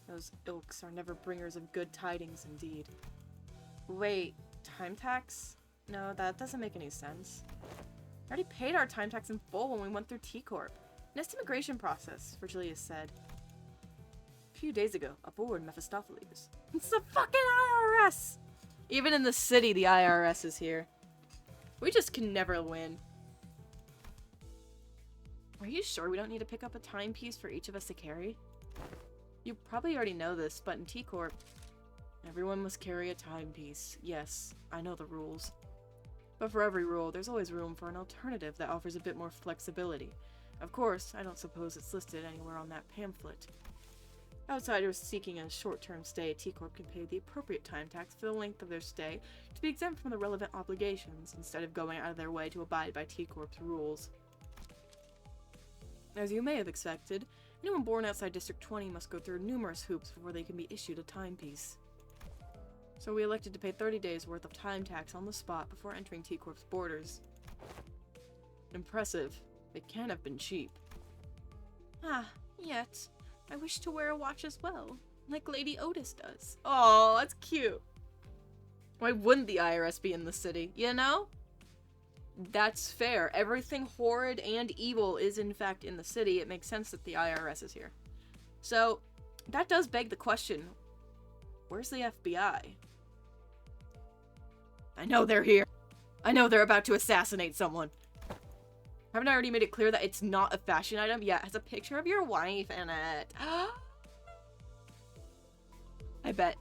Speaker 1: Those ilks are never bringers of good tidings indeed. Wait, time tax? No, that doesn't make any sense. We already paid our time tax in full when we went through T-Corp. Next immigration process, Virgilius said. A few days ago, aboard Mephistopheles. It's the fucking IRS! Even in the city, the IRS is here. We just can never win. Are you sure we don't need to pick up a timepiece for each of us to carry? You probably already know this, but in T-Corp, everyone must carry a timepiece. Yes, I know the rules. But for every rule, there's always room for an alternative that offers a bit more flexibility. Of course, I don't suppose it's listed anywhere on that pamphlet. Outsiders seeking a short-term stay at T-Corp can pay the appropriate time tax for the length of their stay to be exempt from the relevant obligations, instead of going out of their way to abide by T-Corp's rules. As you may have expected, anyone born outside District 20 must go through numerous hoops before they can be issued a timepiece. So we elected to pay 30 days worth of time tax on the spot before entering T-Corp's borders. Impressive. It can't have been cheap. Ah, yet. I wish to wear a watch as well, like Lady Otis does. Oh, that's cute. Why wouldn't the IRS be in the city, you know? That's fair. Everything horrid and evil is in fact in the city. It makes sense that the IRS is here. So, that does beg the question, where's the FBI? I know they're here. I know they're about to assassinate someone. Haven't I already made it clear that it's not a fashion item? Yeah, it has a picture of your wife in it. I bet.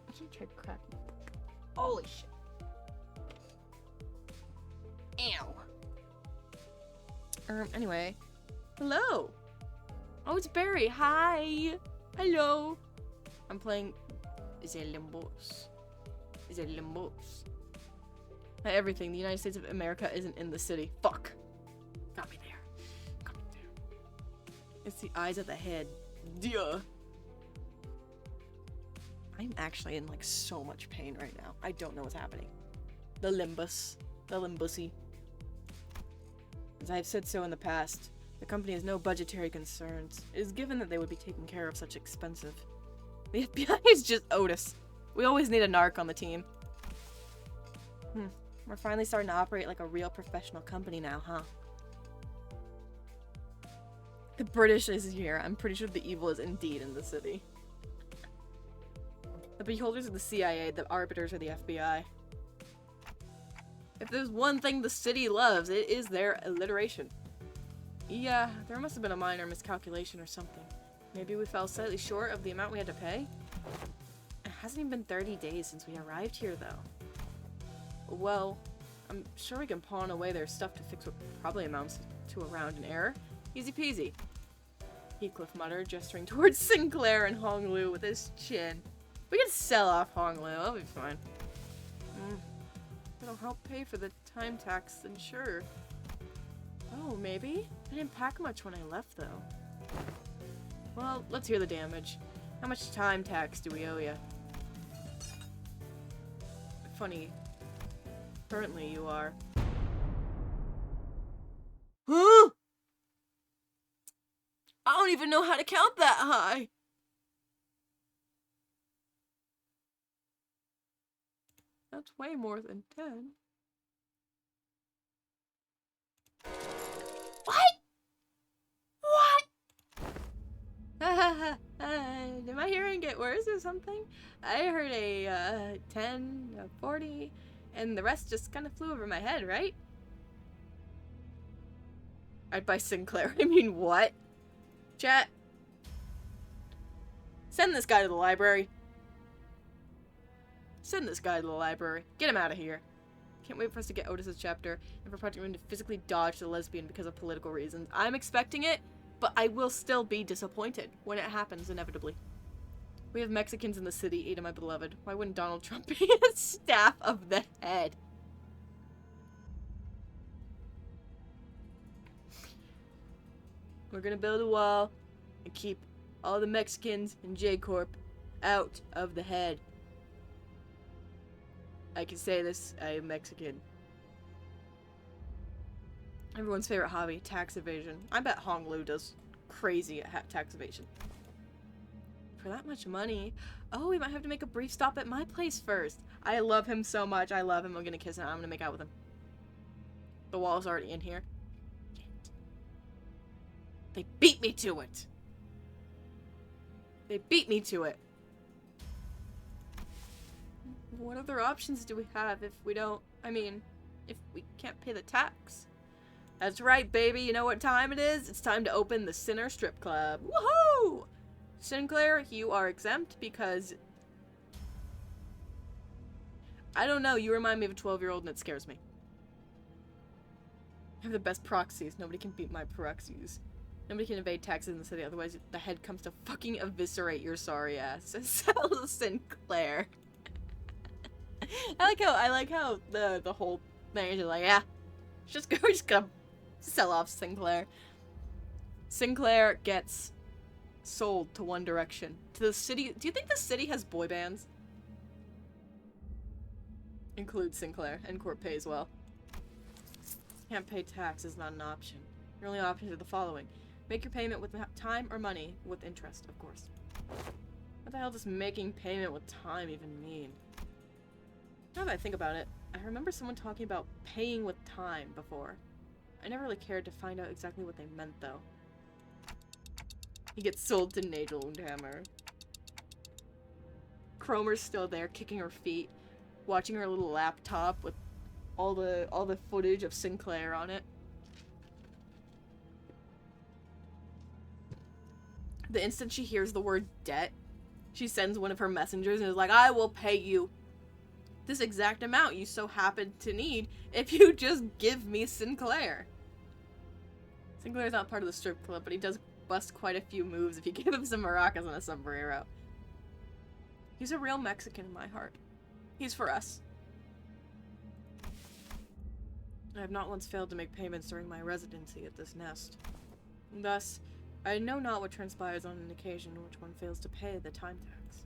Speaker 1: I should try to crack. Holy shit. Ew. Anyway. Hello. Oh, it's Barry. Hi. Hello. I'm playing... Is it Limbus? Is it Limbus? Everything. The United States of America isn't in the city. Fuck. Got me there. Got me there. It's the eyes of the head. Duh. I'm actually in like so much pain right now. I don't know what's happening. The Limbus. The Limbusy. As I've said so in the past, the company has no budgetary concerns. It is given that they would be taking care of such expensive. The FBI is just Otis. We always need a narc on the team. We're finally starting to operate like a real professional company now, huh? The British is here. I'm pretty sure the evil is indeed in the city. The beholders are the CIA, the arbiters are the FBI. If there's one thing the city loves, it is their alliteration. Yeah, there must have been a minor miscalculation or something. Maybe we fell slightly short of the amount we had to pay? It hasn't even been 30 days since we arrived here, though. Well, I'm sure we can pawn away their stuff to fix what probably amounts to a round in error. Easy peasy. Heathcliff muttered, gesturing towards Sinclair and Honglu with his chin. We can sell off Honglu, that'll be fine. It'll help pay for the time tax, then sure. Oh, maybe? I didn't pack much when I left, though. Well, let's hear the damage. How much time tax do we owe you? Funny. Currently, you are. Huh? I don't even know how to count that high. That's way more than 10. What? What? Did my hearing get worse or something? I heard a 10, a 40, and the rest just kind of flew over my head, right? I'd buy Sinclair. I mean, what? Chat. Send this guy to the library. Send this guy to the library. Get him out of here. Can't wait for us to get Otis's chapter and for Project Moon to physically dodge the lesbian because of political reasons. I'm expecting it, but I will still be disappointed when it happens, inevitably. We have Mexicans in the city, Ada my beloved. Why wouldn't Donald Trump be a staff of the head? We're gonna build a wall and keep all the Mexicans in J-Corp out of the head. I can say this, I am Mexican. Everyone's favorite hobby, tax evasion. I bet Honglu does crazy at tax evasion. For that much money. Oh, we might have to make a brief stop at my place first. I love him so much. I love him. I'm gonna kiss him. I'm gonna make out with him. The wall's already in here. They beat me to it. They beat me to it. What other options do we have if we don't, if we can't pay the tax? That's right, baby. You know what time it is? It's time to open the Sinner Strip Club. Woohoo! Sinclair, you are exempt because... I don't know, you remind me of a 12-year-old and it scares me. I have the best proxies. Nobody can beat my proxies. Nobody can evade taxes in the city, otherwise the head comes to fucking eviscerate your sorry ass. Sell Sinclair. I like how the whole thing is like, yeah, we're just gonna sell off Sinclair. Sinclair gets sold to One Direction. To the city. Do you think the city has boy bands? Include Sinclair, and Corp pay as well. Can't pay tax is not an option. Your only options are the following. Make your payment with time or money, with interest, of course. What the hell does making payment with time even mean? Now that I think about it, I remember someone talking about paying with time before. I never really cared to find out exactly what they meant, though. He gets sold to Nagelundhammer. Cromer's still there, kicking her feet, watching her little laptop with all the footage of Sinclair on it. The instant she hears the word debt, she sends one of her messengers and is like, I will pay you this exact amount you so happen to need if you just give me Sinclair. Sinclair's not part of the strip club, but he does bust quite a few moves if you give him some maracas and a sombrero. He's a real Mexican in my heart. He's for us. I have not once failed to make payments during my residency at this nest. Thus, I know not what transpires on an occasion in which one fails to pay the time tax.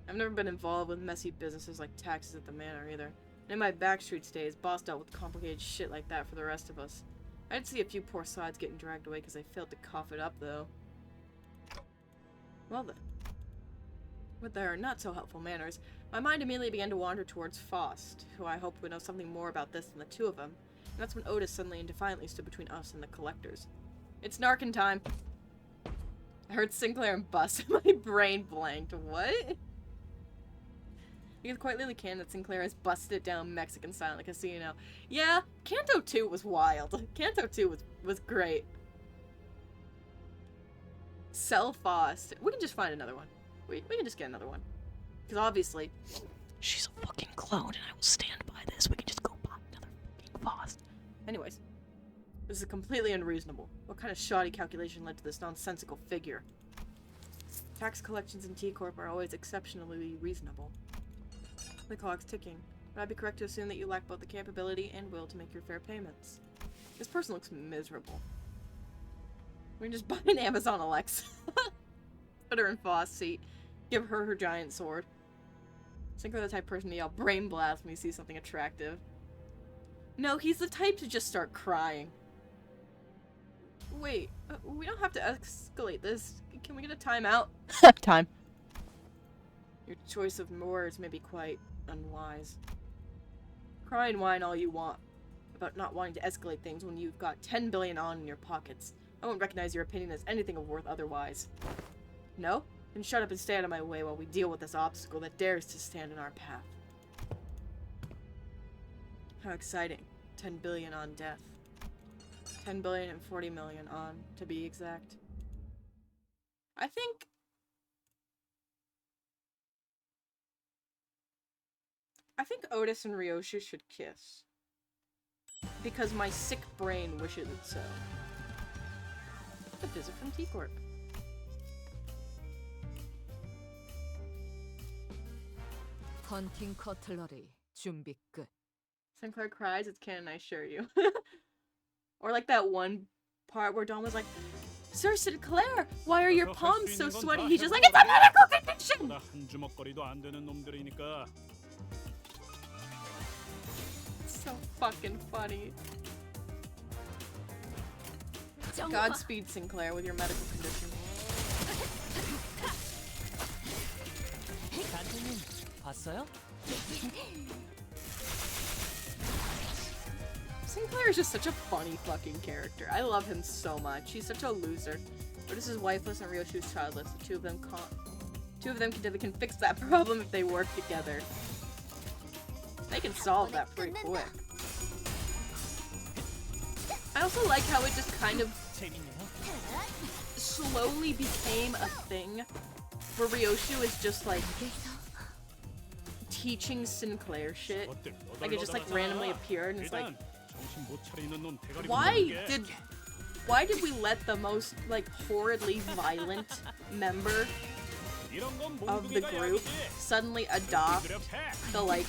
Speaker 1: I've never been involved with messy businesses like taxes at the manor either. And in my backstreet days, boss dealt with complicated shit like that for the rest of us. I did see a few poor sides getting dragged away because they failed to cough it up, though. Well then. With their not-so-helpful manners, my mind immediately began to wander towards Faust, who I hoped would know something more about this than the two of them, and that's when Otis suddenly and defiantly stood between us and the collectors. It's narkin time! I heard Sinclair and bust, and my brain blanked. What? It's quite literally canon that Sinclair has busted it down Mexican style in the casino. Yeah, Canto 2 was wild. Canto 2 was great. Sell Faust. We can just find another one. We can just get another one. Because obviously, she's a fucking clone and I will stand by this. We can just go buy another fucking Faust. Anyways, this is completely unreasonable. What kind of shoddy calculation led to this nonsensical figure? Tax collections in T-Corp are always exceptionally reasonable. The clock's ticking. Would I be correct to assume that you lack both the capability and will to make your fair payments? This person looks miserable. We can just buy an Amazon Alexa. Put her in Faust's seat. Give her her giant sword. Sinclair's the type of person to yell brain blast when he sees something attractive. No, he's the type to just start crying. Wait, we don't have to escalate this. Can we get a timeout? Time. Your choice of words may be quite unwise. Cry and whine all you want about not wanting to escalate things when you've got 10 billion on in your pockets. I won't recognize your opinion as anything of worth otherwise. No? Then shut up and stay out of my way while we deal with this obstacle that dares to stand in our path. How exciting. 10 billion on death. 10 billion and 40 million on, to be exact. I think Otis and Ryoshu should kiss. Because my sick brain wishes it so. A visit from T-Corp.
Speaker 3: 헌팅 커틀러리 준비 끝.
Speaker 1: Sinclair cries, it's canon, I assure you. Or like that one part where Dawn was like, Sir Sinclair, why are your palms so sweaty? He's just like, it's a medical condition!
Speaker 4: 한 주먹거리도 안 되는 놈들이니까.
Speaker 1: So fucking funny. Godspeed, Sinclair, with your medical condition.
Speaker 3: 단장님 봤어요?
Speaker 1: Sinclair is just such a funny fucking character. I love him so much. He's such a loser. Otis is wifeless and Ryoshu's childless. The two of them can fix that problem if they work together. They can solve that pretty quick. I also like how it just kind of slowly became a thing where Ryoshu is just like teaching Sinclair shit. Like it just like randomly appeared and it's like,
Speaker 4: 정신 못 차리는 놈 대가리
Speaker 1: Why did we let the most, like, horridly violent member of the group suddenly adopt the, like,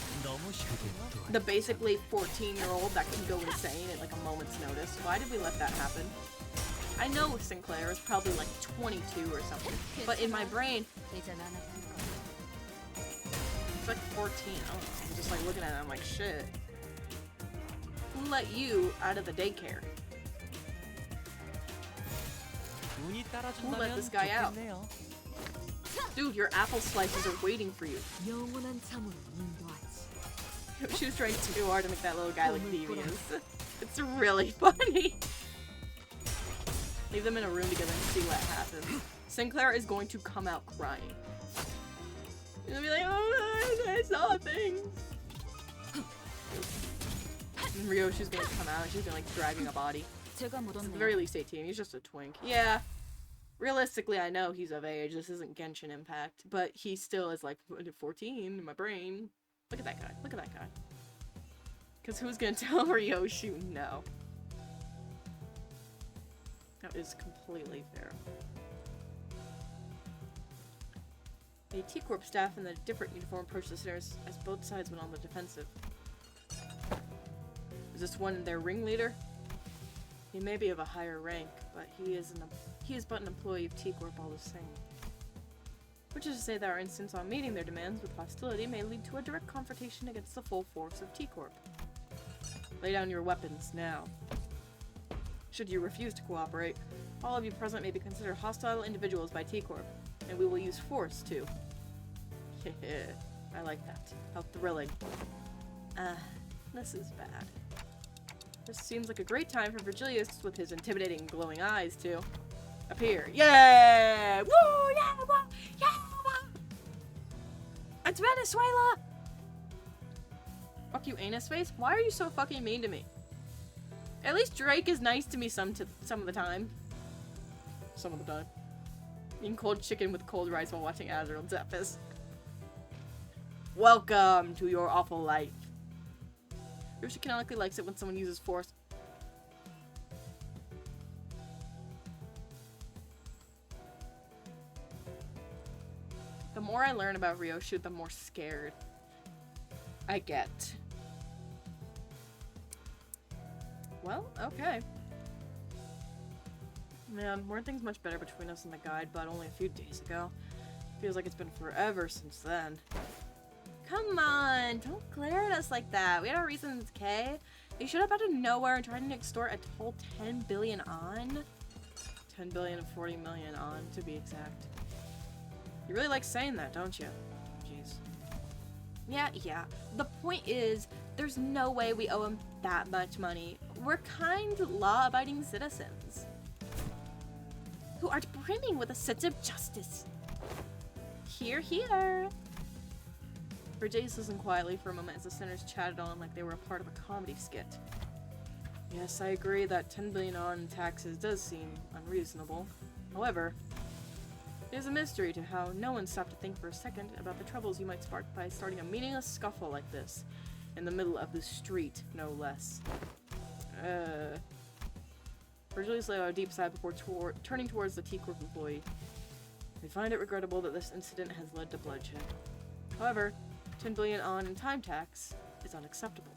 Speaker 1: the basically 14-year-old that can go insane at, like, a moment's notice? Why did we let that happen? I know Sinclair is probably, like, 22 or something, but in my brain, it's like 14. I don't know. I'm just, like, looking at it, I'm like, shit. Who let you out of the daycare? Who let this guy out? Dude, your apple slices are waiting for you. She was trying too hard to make that little guy look devious. It's really funny. Leave them in a room together and see what happens. Sinclair is going to come out crying. He's gonna be like, oh, I saw things. And Ryoshu's gonna come out and she's gonna, like, dragging a body. At the very least 18. He's just a twink. Yeah. Realistically, I know he's of age. This isn't Genshin Impact. But he still is, like, 14 in my brain. Look at that guy. Look at that guy. Because who's gonna tell Ryoshu no? That is completely fair. A T-Corp staff in a different uniform approached the sinners as both sides went on the defensive. Is this one their ringleader? He may be of a higher rank, but he is but an employee of T-Corp all the same. Which is to say that our instance on meeting their demands with hostility may lead to a direct confrontation against the full force of T-Corp. Lay down your weapons, now. Should you refuse to cooperate, all of you present may be considered hostile individuals by T-Corp, and we will use force, too. I like that. How thrilling. This is bad. This seems like a great time for Virgilius, with his intimidating glowing eyes, to appear. Yeah! Woo! Yeah! Woo! Yeah! Woo! It's Venezuela! Fuck you, anus face. Why are you so fucking mean to me? At least Drake is nice to me some of the time. Some of the time. Eating cold chicken with cold rice while watching Azrael and Zephys. Welcome to your awful life. Ryoshu canonically likes it when someone uses force. The more I learn about Ryoshu, the more scared I get. Well, okay. Man, weren't things much better between us and the guide, but only a few days ago. Feels like it's been forever since then. Come on, don't glare at us like that. We had our reasons, okay? You showed up out of nowhere and tried to extort a whole 10 billion on? 10 billion and 40 million on, to be exact. You really like saying that, don't you? Jeez. Yeah. The point is, there's no way we owe him that much money. We're kind, law-abiding citizens who are brimming with a sense of justice. Hear, hear. Virgilius listened quietly for a moment as the sinners chatted on like they were a part of a comedy skit. Yes, I agree that 10 billion on taxes does seem unreasonable. However, it is a mystery to how no one stopped to think for a second about the troubles you might spark by starting a meaningless scuffle like this, in the middle of the street, no less. Virgilius let out a deep sigh before turning towards the T-Corp employee. We find it regrettable that this incident has led to bloodshed. However, 10 billion on in time tax is unacceptable.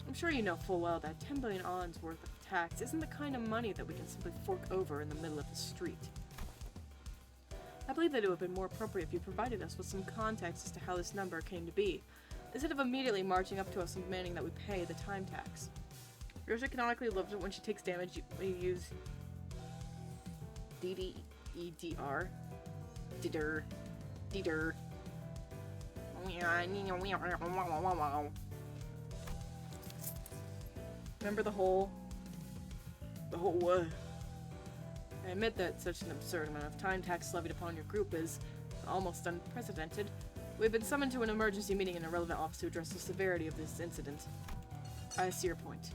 Speaker 1: I'm sure you know full well that 10 billion on's worth of tax isn't the kind of money that we can simply fork over in the middle of the street. I believe that it would have been more appropriate if you provided us with some context as to how this number came to be, instead of immediately marching up to us and demanding that we pay the time tax. Ryoshu canonically loves it when she takes damage when you use DDEDR. Deder. Remember the whole I admit that such an absurd amount of time tax levied upon your group is almost unprecedented. We've been summoned to an emergency meeting in a relevant office to address the severity of this incident. I see your point.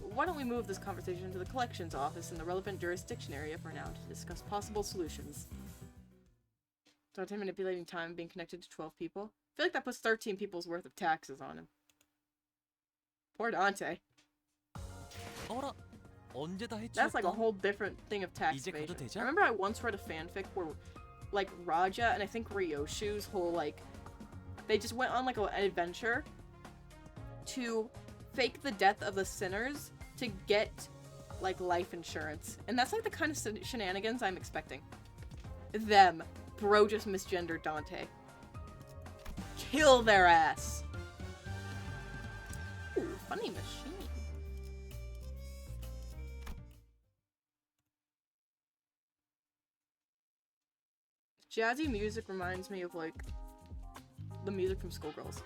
Speaker 1: Why don't we move this conversation to the collections office in the relevant jurisdiction area for now to discuss possible solutions. Dante manipulating time being connected to 12 people? I feel like that puts 13 people's worth of taxes on him. Poor Dante.
Speaker 3: 어라, 언제 다
Speaker 1: That's like a
Speaker 3: 해치웠다?
Speaker 1: whole different thing of tax
Speaker 3: 이제 가도
Speaker 1: evasion.
Speaker 3: 되죠?
Speaker 1: I remember I once read a fanfic where, like, Raja and I think Ryoshu's whole, like, they just went on, like, an adventure to fake the death of the sinners to get, like, life insurance. And that's, like, the kind of shenanigans I'm expecting. Them. Bro just misgendered Dante. Kill their ass. Ooh, funny machine. Jazzy music reminds me of, like, the music from Skullgirls.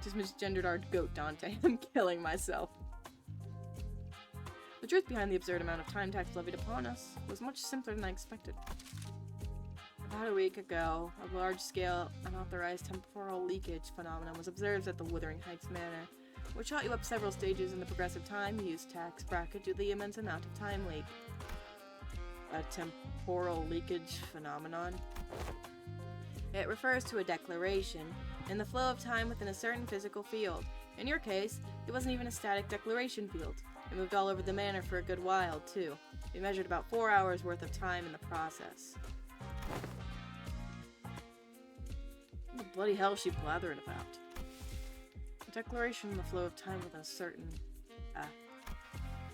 Speaker 1: Just misgendered our goat Dante. I'm killing myself. The truth behind the absurd amount of time tax levied upon us was much simpler than I expected. About a week ago, a large-scale, unauthorized temporal leakage phenomenon was observed at the Wuthering Heights Manor, which shot you up several stages in the progressive time use tax bracket due to the immense amount of time leak. A temporal leakage phenomenon? It refers to a declaration in the flow of time within a certain physical field. In your case, it wasn't even a static declaration field. It moved all over the manor for a good while, too. We measured about 4 hours worth of time in the process. What the bloody hell is she blathering about? A declaration in the flow of time with a certain...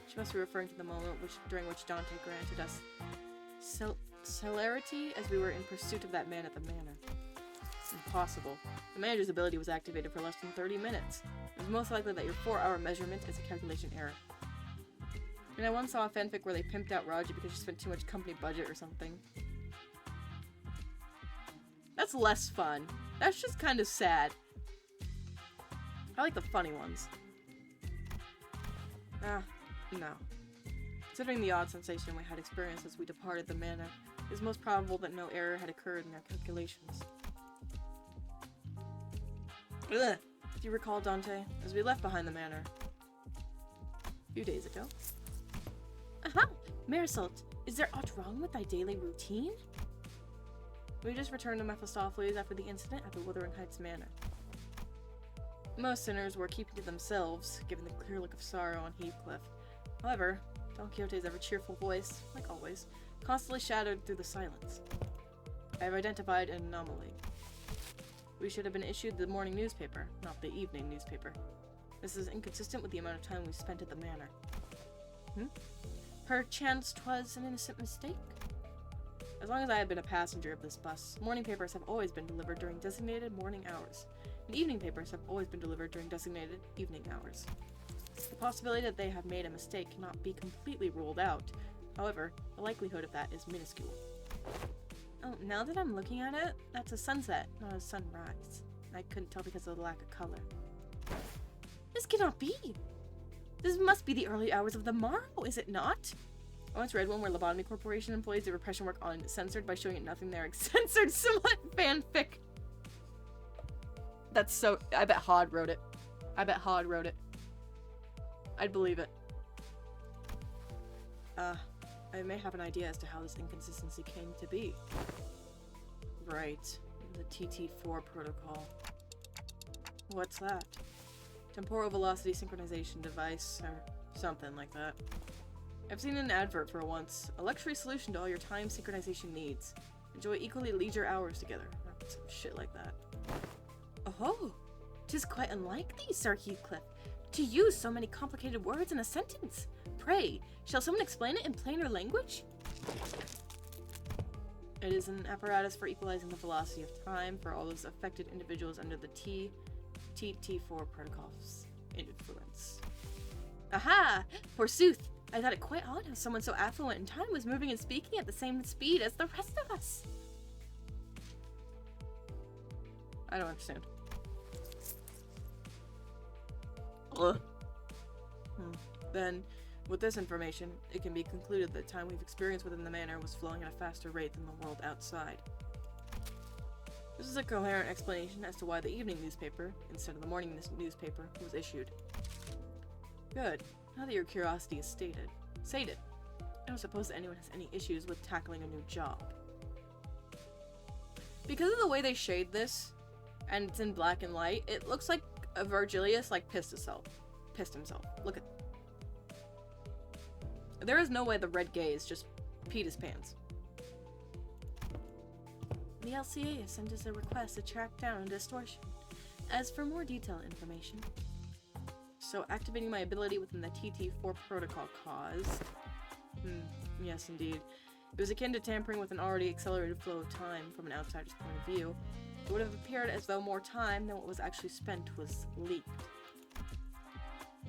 Speaker 1: She must be referring to the moment during which Dante granted us celerity as we were in pursuit of that man at the manor. Impossible. The manager's ability was activated for less than 30 minutes. It was most likely that your 4-hour measurement is a calculation error. I mean, I once saw a fanfic where they pimped out Raja because she spent too much company budget or something. That's less fun. That's just kind of sad. I like the funny ones. No. Considering the odd sensation we had experienced as we departed the manor, it is most probable that no error had occurred in our calculations. Ugh. Do you recall, Dante, as we left behind the manor a few days ago? Aha! Marisol, is there aught wrong with thy daily routine? We just returned to Mephistopheles after the incident at the Wuthering Heights Manor. Most sinners were keeping to themselves, given the clear look of sorrow on Heathcliff. However, Don Quixote's ever-cheerful voice, like always, constantly shadowed through the silence. I have identified an anomaly. We should have been issued the morning newspaper, not the evening newspaper. This is inconsistent with the amount of time we spent at the manor. Perchance 'twas an innocent mistake? As long as I have been a passenger of this bus, morning papers have always been delivered during designated morning hours, and evening papers have always been delivered during designated evening hours. The possibility that they have made a mistake cannot be completely ruled out. However, the likelihood of that is minuscule. Oh, now that I'm looking at it, that's a sunset, not a sunrise. I couldn't tell because of the lack of color. This cannot be! This must be the early hours of the morrow, is it not? I once read one where Lobotomy Corporation employees did repression work on Censored by showing it nothing there. Censored Smut fanfic! That's so... I bet Hod wrote it. I'd believe it. I may have an idea as to how this inconsistency came to be. Right. The TT4 protocol. What's that? Temporal velocity synchronization device, or something like that. I've seen an advert for once. A luxury solution to all your time synchronization needs. Enjoy equally leisure hours together. Some shit like that. Oh! 'Tis quite unlike thee, Sir Heathcliff, to use so many complicated words in a sentence. Pray, shall someone explain it in plainer language? It is an apparatus for equalizing the velocity of time for all those affected individuals under the TT4 protocol's influence. Aha! Forsooth! I thought it quite odd how someone so affluent in time was moving and speaking at the same speed as the rest of us. I don't understand. Ugh. Then, with this information, it can be concluded that time we've experienced within the manor was flowing at a faster rate than the world outside. This is a coherent explanation as to why the evening newspaper, instead of the morning newspaper, was issued. Good. Now that your curiosity is sated, I don't suppose that anyone has any issues with tackling a new job. Because of the way they shade this, and it's in black and white, it looks like Virgilius, like, pissed himself. Look at... There is no way the red gaze just peed his pants. The LCA has sent us a request to track down distortion. As for more detailed information... So, activating my ability within the TT4 protocol caused... yes indeed. It was akin to tampering with an already accelerated flow of time from an outsider's point of view. It would have appeared as though more time than what was actually spent was leaked.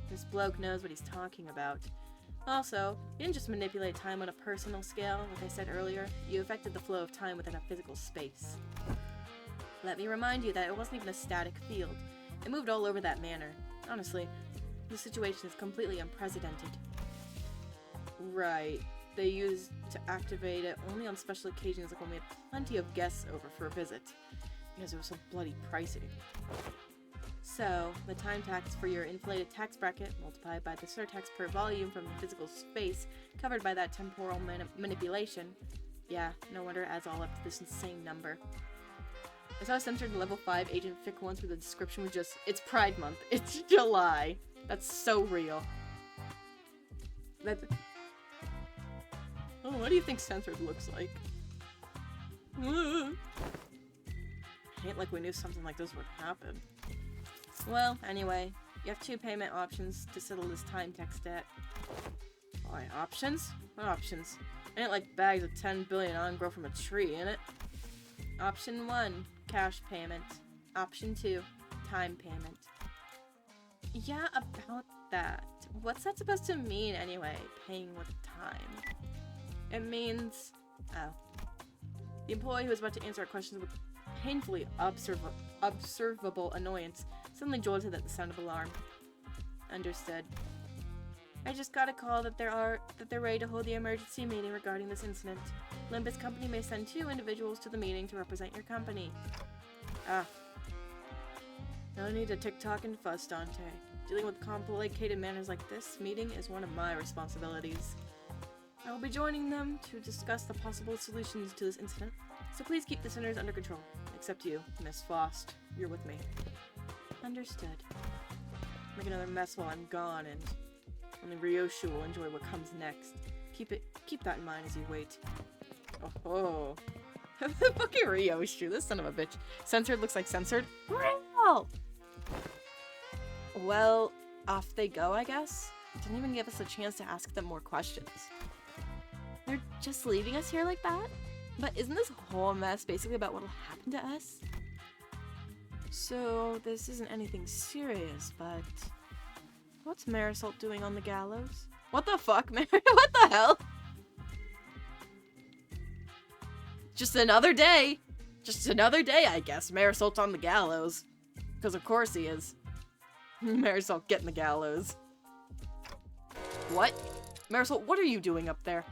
Speaker 1: This bloke knows what he's talking about. Also, you didn't just manipulate time on a personal scale, like I said earlier, you affected the flow of time within a physical space. Let me remind you that it wasn't even a static field. It moved all over that manor. Honestly, the situation is completely unprecedented. Right. They used to activate it only on special occasions, like when we had plenty of guests over for a visit, because it was so bloody pricey. So, the time tax for your inflated tax bracket multiplied by the surtax per volume from the physical space covered by that temporal manipulation. Yeah, no wonder it adds all up to this insane number. I saw a censored level 5 Agent Fic once where the description was just, it's Pride Month, it's July. That's so real. Oh, what do you think censored looks like? Ain't like we knew something like this would happen. Well, anyway, you have 2 payment options to settle this time tax debt. Boy, options? What options? Ain't like bags of 10 billion on grow from a tree, innit? Option 1, cash payment. Option 2, time payment. Yeah, about that. What's that supposed to mean anyway, paying with time? It means... oh. The employee who was about to answer our questions with painfully observable annoyance suddenly jolted at the sound of alarm. Understood. I just got a call that they're ready to hold the emergency meeting regarding this incident. Limbus Company may send 2 individuals to the meeting to represent your company. Ah. No need to tick-tock and fuss, Dante. Dealing with complicated matters like this meeting is one of my responsibilities. I will be joining them to discuss the possible solutions to this incident, so please keep the sinners under control. Except you, Miss Fost. You're with me. Understood. Make another mess while I'm gone, and only Ryoshu will enjoy what comes next. Keep that in mind as you wait. Oh. Fucking Ryoshu, this son of a bitch. Censored looks like censored. Real! Well, off they go, I guess. Didn't even give us a chance to ask them more questions. They're just leaving us here like that? But isn't this whole mess basically about what'll happen to us? So, this isn't anything serious, but... what's Marisol doing on the gallows? What the fuck, Mary? What the hell? Just another day. Just another day, I guess. Marisol's on the gallows. Because of course he is. Marisol, get in the gallows. What? Marisol, what are you doing up there?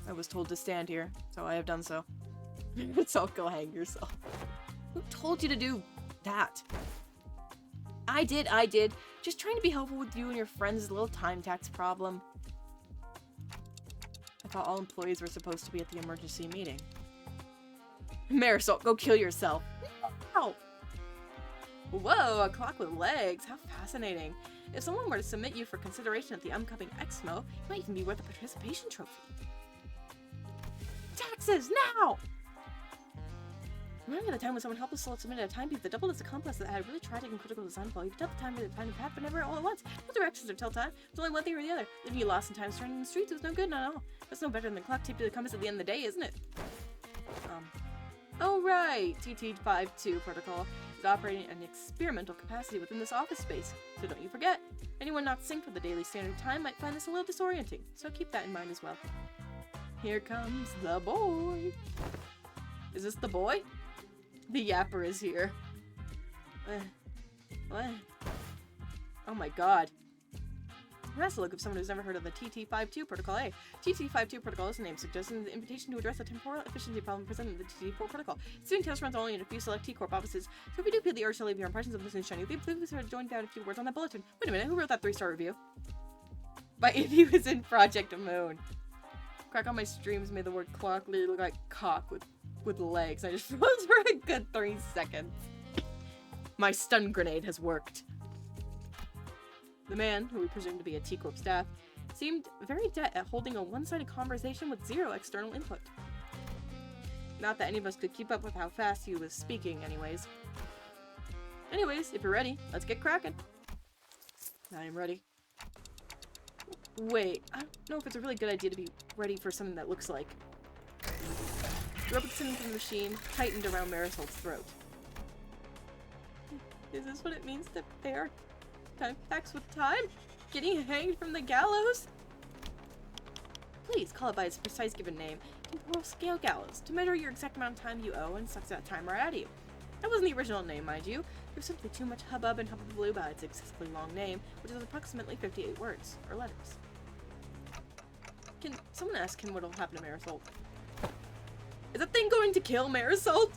Speaker 1: I was told to stand here, so I have done so. Marisol, go hang yourself. Who told you to do that? I did. Just trying to be helpful with you and your friends' little time tax problem. I thought all employees were supposed to be at the emergency meeting. Marisol, go kill yourself. No! Whoa, a clock with legs. How fascinating. If someone were to submit you for consideration at the upcoming Exmo, you might even be worth a participation trophy. Taxes, now! Remember the time when someone helpless submitted a timepiece that doubled as a complex that had a really tragic and critical design flaw? You could tell the time to find the path, but never all at once. No directions or tell time. There's only one thing or the other. Leaving you lost in time, stranded in the streets was no good, not at all. That's no better than the clock taped to the compass at the end of the day, isn't it? Oh right! TT52 protocol is operating at an experimental capacity within this office space. So don't you forget. Anyone not synced with the daily standard time might find this a little disorienting, so keep that in mind as well. Here comes the boy. Is this the boy? The yapper is here. What? Oh my god. That's the look of someone who's never heard of the TT52 protocol. Hey, TT52 protocol, as the name suggests, is an invitation to address the temporal efficiency problem presented in the TT4 protocol. Student test runs only in a few select T-Corp offices, so if you do feel the urge to leave your impressions of this new shiny, please join down a few words on that bulletin. Wait a minute, who wrote that 3-star review? By if he was in Project Moon. Crack on my streams made the word clock literally look like cock with legs. I just froze for a good 3 seconds. My stun grenade has worked. The man, who we presume to be a T-Corp staff, seemed very adept at holding a one-sided conversation with zero external input. Not that any of us could keep up with how fast he was speaking, anyways. Anyways, if you're ready, let's get cracking. I am ready. Wait, I don't know if it's a really good idea to be ready for something that looks like... The rope descending from the machine tightened around Marisol's throat. Is this what it means to pair time packs with time? Getting hanged from the gallows? Please call it by its precise given name, temporal scale gallows, to measure your exact amount of time you owe and sucks that time right out of you. That wasn't the original name, mind you. There's simply too much hubbub and hullabaloo about its excessively long name, which is approximately 58 words, or letters. Can someone ask him what'll happen to Marisol? Is that thing going to kill Marisol?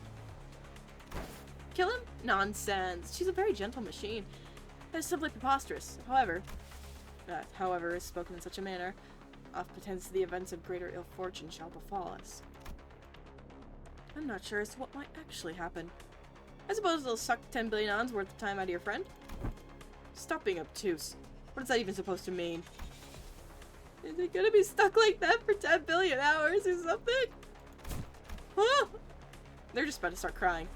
Speaker 1: Kill him? Nonsense. She's a very gentle machine. That is simply preposterous. However, that, however, is spoken in such a manner, oft pretends the events of greater ill fortune shall befall us. I'm not sure as to what might actually happen. I suppose they'll suck 10 billion ons worth of time out of your friend? Stop being obtuse. What is that even supposed to mean? Is it gonna be stuck like that for 10 billion hours or something? Huh? They're just about to start crying.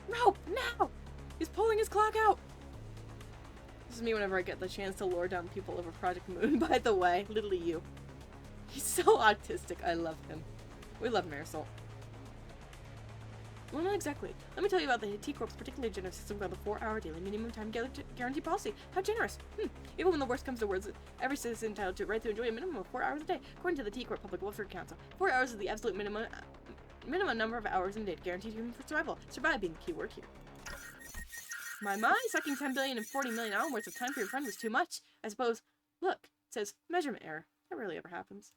Speaker 1: No! Now! He's pulling his clock out! This is me whenever I get the chance to lure down people over Project Moon, by the way. Literally you. He's so autistic. I love him. We love Marisol. Well, not exactly. Let me tell you about the T-Corp's particularly generous system called the 4-hour daily minimum time guarantee policy. How generous! Even when the worst comes to worst, every citizen is entitled to right to enjoy a minimum of 4 hours a day. According to the T-Corp Public Welfare Council, 4 hours is the absolute minimum number of hours in a day guaranteed human survival. Survive being the key word here. My, sucking 10 billion and 40 million onwards of time for your friend was too much. I suppose. Look, it says measurement error. That rarely ever happens.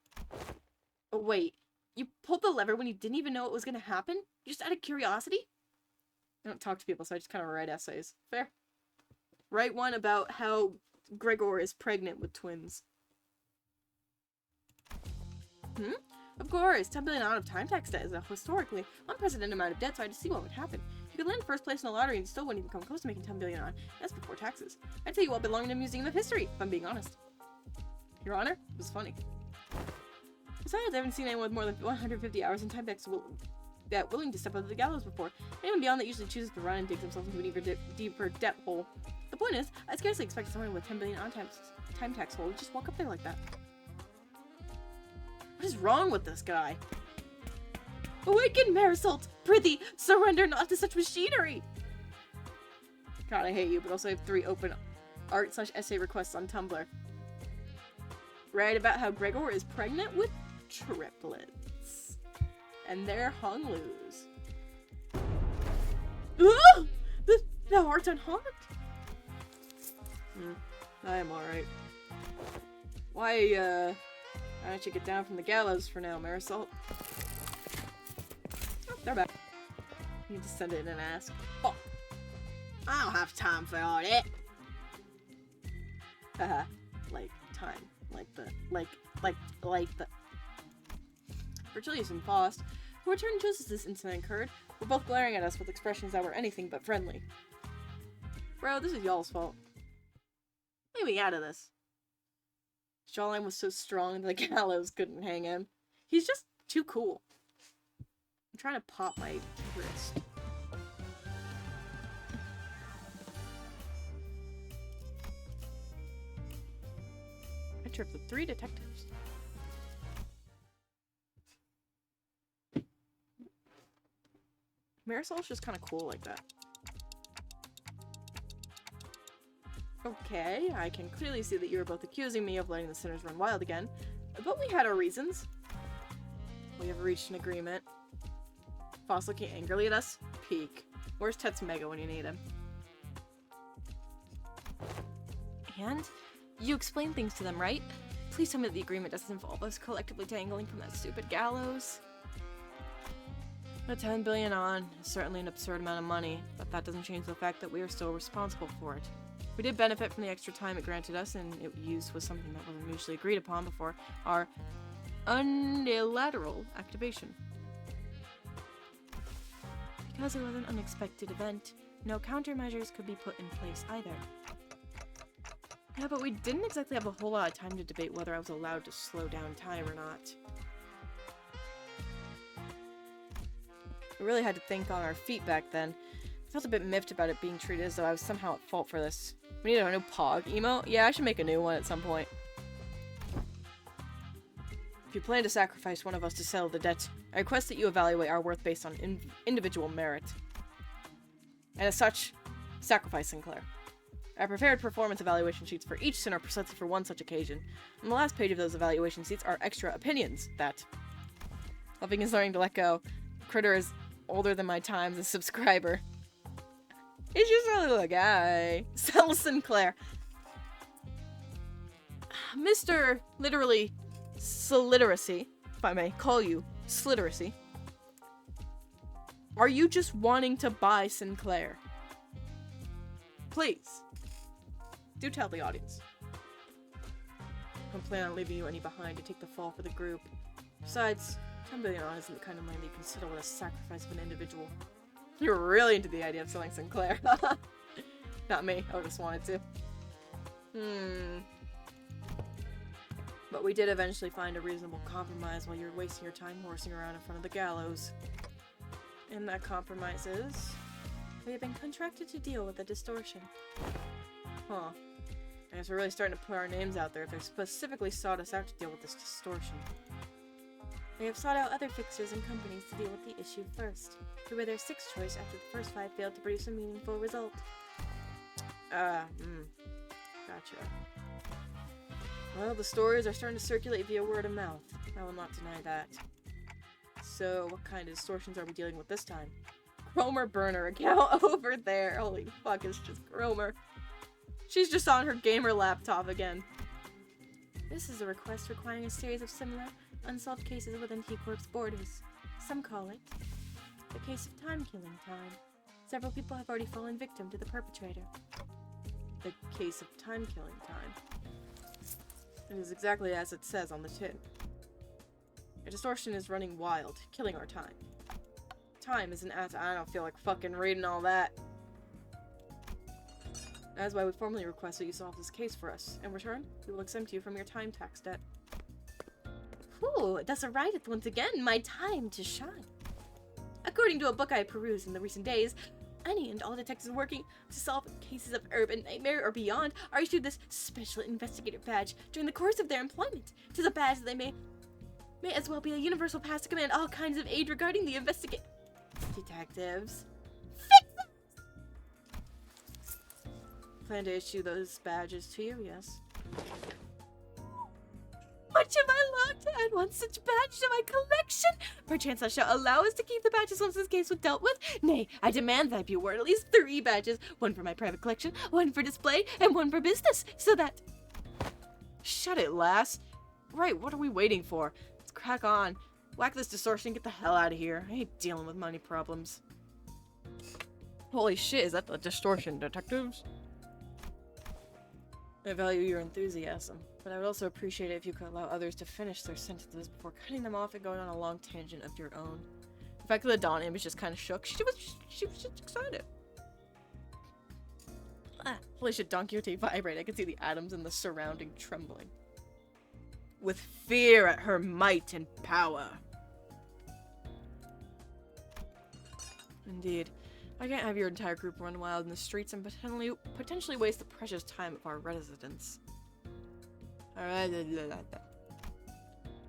Speaker 1: Oh, wait. You pulled the lever when you didn't even know it was going to happen? Just out of curiosity? I don't talk to people, so I just kind of write essays. Fair. Write one about how Gregor is pregnant with twins. Of course, 10 billion out of time tax debt is a historically unprecedented amount of debt, so I had to see what would happen. You could land first place in the lottery and you still wouldn't even come close to making 10 billion on. That's before taxes. I'd say you all belong in a museum of history, if I'm being honest. Your Honor? It was funny. Besides, I haven't seen anyone with more than 150 hours in time tax that willing to step up to the gallows before. Anyone beyond that usually chooses to run and dig themselves into an even deeper debt hole. The point is, I scarcely expect someone with 10 billion on time tax hole to just walk up there like that. What is wrong with this guy? Awaken, Marisol! Prithee, surrender not to such machinery! God, I hate you, but also I have 3 open art/essay requests on Tumblr. Write about how Gregor is pregnant with triplets. And they're Honglus. Ah! Thou art unharmed? I am alright. Why don't you get down from the gallows for now, Marisol? Oh, they're back. You just send it in and ask. Oh, I don't have time for all that. Haha, like time. Like the... Virgilius and Faust, who returned just as this incident occurred, were both glaring at us with expressions that were anything but friendly. Bro, this is y'all's fault. Leave me out of this. His jawline was so strong that the gallows couldn't hang him. He's just too cool. I'm trying to pop my wrist. I tripped with 3 detectives. Marisol's just kind of cool like that. Okay, I can clearly see that you are both accusing me of letting the sinners run wild again, but we had our reasons. We have reached an agreement. Foss looking angrily at us? Peak. Where's Tet's Mega when you need him? And? You explained things to them, right? Please tell me that the agreement doesn't involve us collectively dangling from that stupid gallows. The 10 billion on is certainly an absurd amount of money, but that doesn't change the fact that we are still responsible for it. We did benefit from the extra time it granted us, and it used was something that wasn't mutually agreed upon before our unilateral activation. Because it was an unexpected event, no countermeasures could be put in place either. Yeah, but we didn't exactly have a whole lot of time to debate whether I was allowed to slow down time or not. We really had to think on our feet back then. I felt a bit miffed about it being treated as though I was somehow at fault for this. We need a new Pog emote? Yeah, I should make a new one at some point. If you plan to sacrifice one of us to settle the debt, I request that you evaluate our worth based on individual merit. And as such, sacrifice Sinclair. I prepared performance evaluation sheets for each sinner precisely for one such occasion. On the last page of those evaluation sheets are extra opinions that loving is learning to let go. Critter is older than my time as a subscriber. He's just a little guy. Sell Sinclair. Mr. Literally Sliteracy, if I may call you Sliteracy. Are you just wanting to buy Sinclair? Please. Do tell the audience. I don't plan on leaving you any behind to take the fall for the group. Besides, 10 billion on isn't the kind of money that you consider with a sacrifice of an individual. You're really into the idea of selling Sinclair. Not me. I just wanted to. But we did eventually find a reasonable compromise while you're wasting your time horsing around in front of the gallows. And that compromise is... we have been contracted to deal with the distortion. Huh. I guess we're really starting to put our names out there if they specifically sought us out to deal with this distortion. They have sought out other fixers and companies to deal with the issue first. We were their sixth choice after the first 5 failed to produce a meaningful result. Gotcha. Well, the stories are starting to circulate via word of mouth. I will not deny that. So, what kind of distortions are we dealing with this time? Cromer burner account over there. Holy fuck, it's just Cromer. She's just on her gamer laptop again. This is a request requiring a series of similar, unsolved cases within T-Corp's borders. Some call it the case of time-killing time. Several people have already fallen victim to the perpetrator. The case of time-killing time. It is exactly as it says on the tin. A distortion is running wild, killing our time. Time is an asset. I don't feel like fucking reading all that. That is why we formally request that you solve this case for us. In return, we will exempt you from your time tax debt. Ooh, thus arriveth once again my time to shine. According to a book I perused in the recent days, any and all detectives working to solve cases of urban nightmare or beyond are issued this special investigator badge during the course of their employment. 'Tis a badge that they may as well be a universal pass to command all kinds of aid regarding the detectives. Plan to issue those badges to you, yes? Much am I allowed to add one such badge to my collection? Perchance thou shalt allow us to keep the badges once this case was dealt with? Nay, I demand that I be awarded at least 3 badges, one for my private collection, one for display, and one for business, so that... Shut it, lass. Right, what are we waiting for? Let's crack on. Whack this distortion, get the hell out of here. I hate dealing with money problems. Holy shit, is that the distortion detectives? I value your enthusiasm, but I would also appreciate it if you could allow others to finish their sentences before cutting them off and going on a long tangent of your own. The fact that the Dawn image just kind of shook, she was just excited. Holy shit, Don Quixote vibrate. I could see the atoms in the surrounding trembling. With fear at her might and power. Indeed. I can't have your entire group run wild in the streets and potentially waste the precious time of our residents.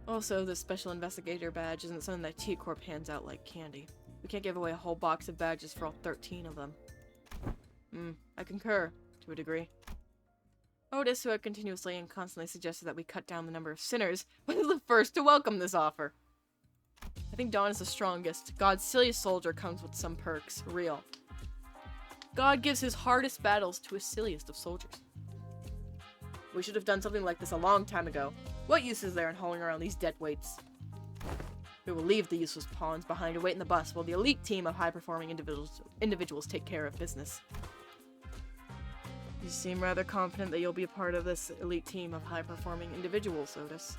Speaker 1: Also, the special investigator badge isn't something that T-Corp hands out like candy. We can't give away a whole box of badges for all 13 of them. I concur, to a degree. Otis, who had continuously and constantly suggested that we cut down the number of sinners, was the first to welcome this offer. I think Dawn is the strongest. God's silliest soldier comes with some perks. Real. God gives his hardest battles to his silliest of soldiers. We should have done something like this a long time ago. What use is there in hauling around these dead weights? We will leave the useless pawns behind to wait in the bus while the elite team of high-performing individuals take care of business. You seem rather confident that you'll be a part of this elite team of high-performing individuals, Otis.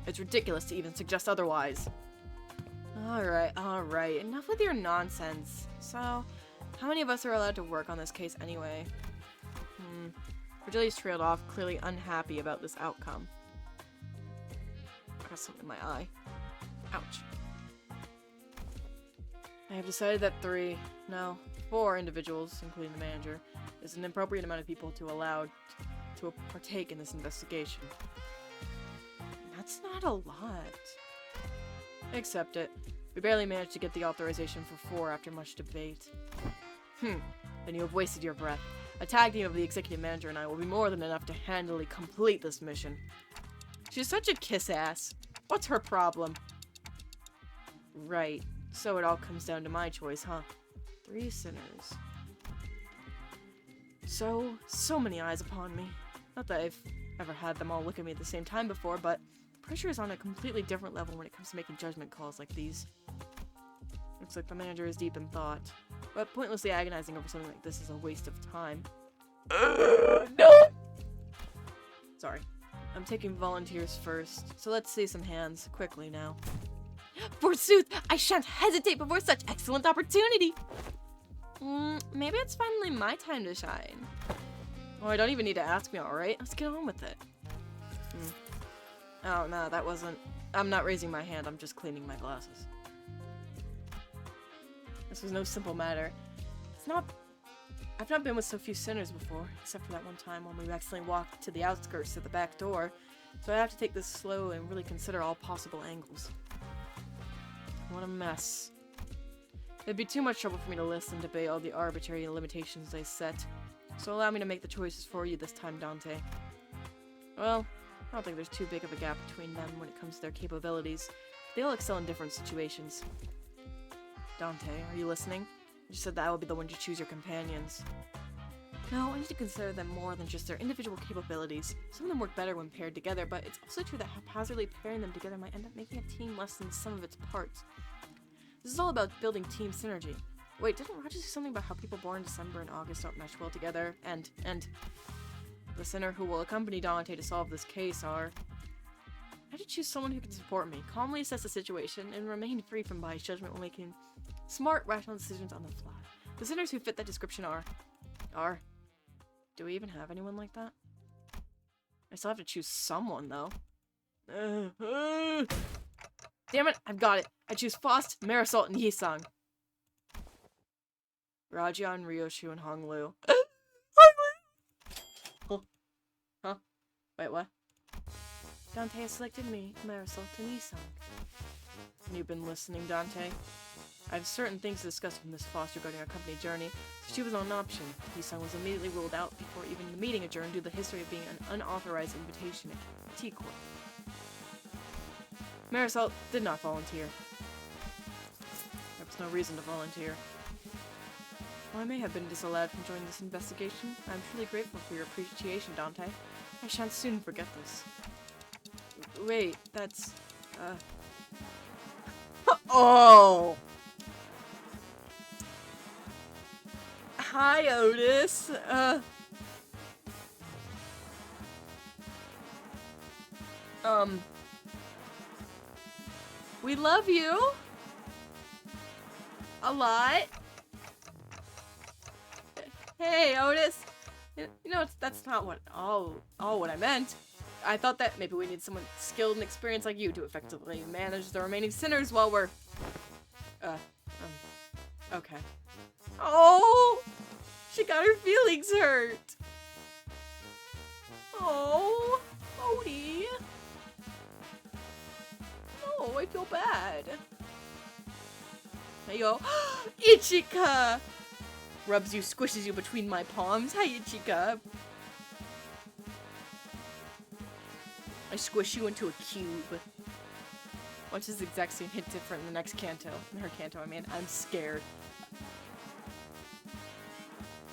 Speaker 1: It's ridiculous to even suggest otherwise. Alright. Enough with your nonsense. So, how many of us are allowed to work on this case anyway? Cordelia trailed off, clearly unhappy about this outcome. I got something in my eye. Ouch. I have decided that 4 individuals, including the manager, is an appropriate amount of people to allow to partake in this investigation. That's not a lot. Accept it. We barely managed to get the authorization for 4 after much debate. Then you have wasted your breath. A tag team of the executive manager and I will be more than enough to handily complete this mission. She's such a kiss-ass. What's her problem? Right. So it all comes down to my choice, huh? 3 sinners. So many eyes upon me. Not that I've ever had them all look at me at the same time before, but the pressure is on a completely different level when it comes to making judgment calls like these. Looks like the manager is deep in thought. But pointlessly agonizing over something like this is a waste of time. No! Sorry. I'm taking volunteers first, so let's see some hands, quickly now. Forsooth, I shan't hesitate before such excellent opportunity! Maybe it's finally my time to shine. Oh, I don't even need to ask me, alright? Let's get on with it. Oh, no, that wasn't... I'm not raising my hand, I'm just cleaning my glasses. This was no simple matter. I've not been with so few sinners before, except for that one time when we accidentally walked to the outskirts of the back door, so I have to take this slow and really consider all possible angles. What a mess. It'd be too much trouble for me to list and debate all the arbitrary limitations they set, so allow me to make the choices for you this time, Dante. Well, I don't think there's too big of a gap between them when it comes to their capabilities. They all excel in different situations. Dante, are you listening? You said that I will be the one to choose your companions. No, I need to consider them more than just their individual capabilities. Some of them work better when paired together, but it's also true that haphazardly pairing them together might end up making a team less than the sum of its parts. This is all about building team synergy. Wait, didn't Roger say something about how people born in December and August don't mesh well together? And the sinner who will accompany Dante to solve this case are... I had to choose someone who can support me, calmly assess the situation, and remain free from biased judgment while making smart, rational decisions on the fly. The sinners who fit that description are... Do we even have anyone like that? I still have to choose someone, though. Damn it, I've got it. I choose Faust, Marisol, and Yisang. Rajian, Ryoshu, and Honglu. Huh? Wait, what? Dante has selected me, Marisol, and Yisang. You've been listening, Dante? I have certain things to discuss with Miss Faust regarding our company journey, so she was not an option. Yisang was immediately ruled out before even the meeting adjourned due to the history of being an unauthorized invitation at T-Corp. Marisol did not volunteer. There was no reason to volunteer. While I may have been disallowed from joining this investigation, I am truly grateful for your appreciation, Dante. I shan't soon forget this. Wait, that's... Oh! Hi, Otis. We love you. A lot. Hey, Otis. You know, that's not all what I meant. I thought that maybe we need someone skilled and experienced like you to effectively manage the remaining sinners while we're... Okay. Oh! She got her feelings hurt! Oh! Odie! No, I feel bad. There you go. Ichika! Rubs you, squishes you between my palms. Hi, Ichika. I squish you into a cube. Watch this exact scene hit different in the next canto. In her canto, I mean. I'm scared.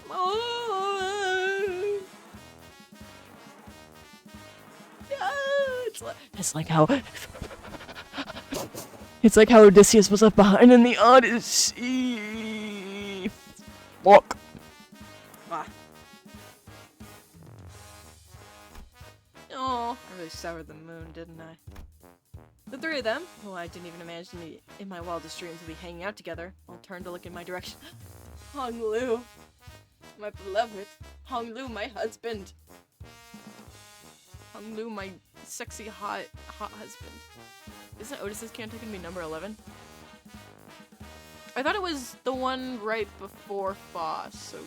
Speaker 1: Oh! Yeah, it's like how... It's like how Odysseus was left behind in the Odyssey. Fuck. Ah. Oh, I really soured the moon, didn't I? The 3 of them, who I didn't even imagine in my wildest dreams would be hanging out together, all turned to look in my direction. Honglu. My beloved. Honglu, my husband. Honglu, my sexy hot husband. Isn't Otis's canto gonna be number 11? I thought it was the one right before Foss, so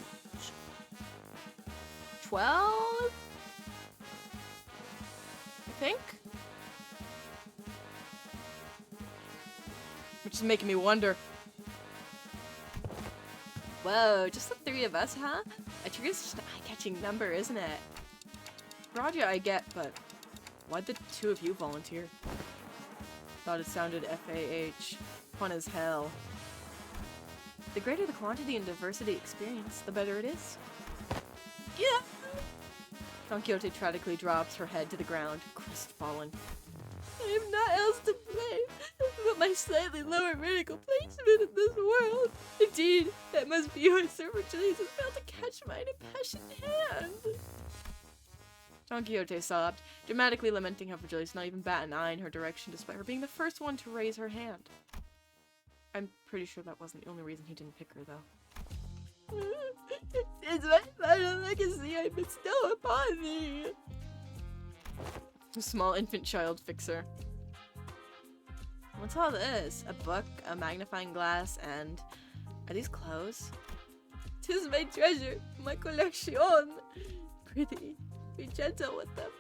Speaker 1: 12? I think? Which is making me wonder. Whoa, just the 3 of us, huh? A trigger's just an eye-catching number, isn't it? Raja I get, but why'd the 2 of you volunteer? Thought it sounded FAH. Fun as hell. The greater the quantity and diversity experience, the better it is. Yeah! Don Quixote tragically drops her head to the ground, crestfallen. I am not else to blame but my slightly lower vertical placement in this world. Indeed, that must be why Sir Virgilius has failed to catch mine impassioned hand. Don Quixote sobbed, dramatically lamenting how Virgilius not even bat an eye in her direction despite her being the first one to raise her hand. I'm pretty sure that wasn't the only reason he didn't pick her, though. It's my final legacy I bestow upon thee. A small infant child fixer. What's all this? A book, a magnifying glass, and... Are these clothes? 'Tis my treasure, my collection. Pretty. Be gentle with them.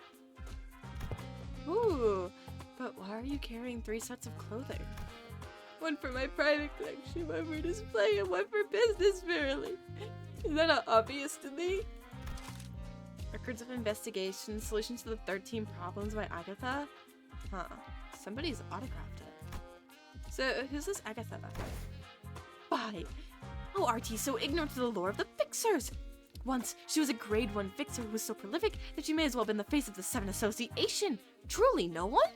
Speaker 1: Ooh, but why are you carrying 3 sets of clothing? One for my private collection, one for display, and one for business, verily. Is that not obvious to thee? Records of investigation, solutions to the 13 problems by Agatha? Huh. Somebody's autographed it. So, who's this Agatha? Why? Oh, RT's so ignorant of the lore of the Fixers! Once, she was a grade 1 Fixer who was so prolific that she may as well have been the face of the 7 Association. Truly, no one?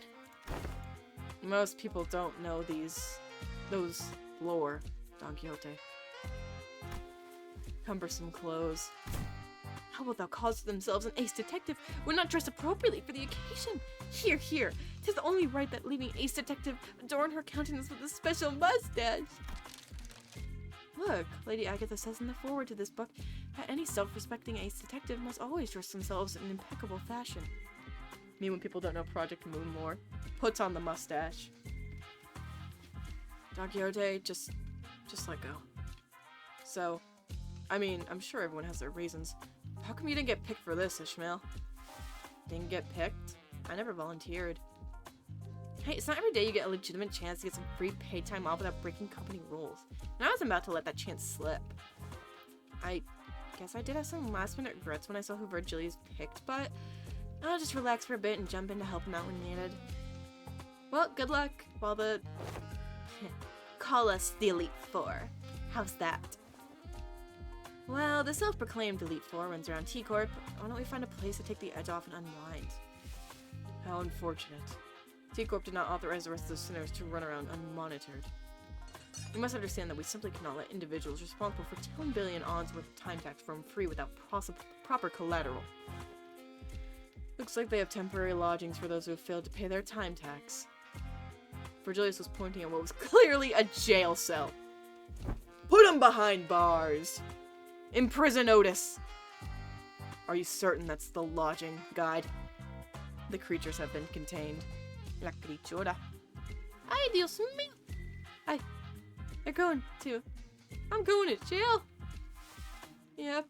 Speaker 1: Most people don't know those lore, Don Quixote. Cumbersome clothes. How wilt thou cause themselves an ace detective when not dressed appropriately for the occasion? Here, here, 'tis only right that leaving ace detective adorn her countenance with a special mustache. Look, Lady Agatha says in the foreword to this book that any self-respecting ace detective must always dress themselves in impeccable fashion. Me, when people don't know Project Moon lore, puts on the mustache. Don Quixote, just let go. So, I mean, I'm sure everyone has their reasons. How come you didn't get picked for this, Ishmael? Didn't get picked? I never volunteered. Hey, it's not every day you get a legitimate chance to get some free paid time off without breaking company rules. And I was about to let that chance slip. I guess I did have some last-minute regrets when I saw who Virgilius picked, but I'll just relax for a bit and jump in to help him out when needed. Well, good luck while the... Call us the Elite Four. How's that? Well, the self-proclaimed Elite Four runs around T-Corp. Why don't we find a place to take the edge off and unwind? How unfortunate. T-Corp did not authorize the rest of the sinners to run around unmonitored. You must understand that we simply cannot let individuals responsible for 10 billion odds worth of time tax roam free without proper collateral. Looks like they have temporary lodgings for those who have failed to pay their time tax. Virgilius was pointing at what was clearly a jail cell. Put him behind bars! Imprison Otis! Are you certain that's the lodging guide? The creatures have been contained. La criatura. Ay, Dios mío! I'm going to jail! Yep.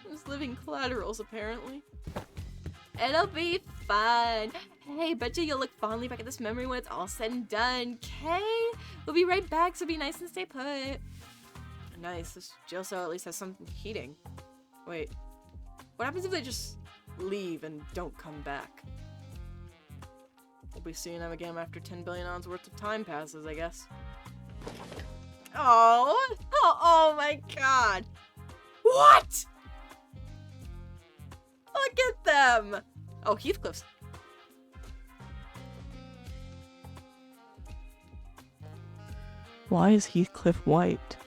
Speaker 1: Just living collaterals, apparently. It'll be fun! Hey, betcha you'll look fondly back at this memory when it's all said and done, okay? We'll be right back, so be nice and stay put. Nice, this jail cell at least has some heating. Wait, what happens if they just leave and don't come back? We'll be seeing them again after 10 billion odds worth of time passes, I guess. Oh my god! What?! Look at them! Oh, Heathcliff's. Why is Heathcliff white?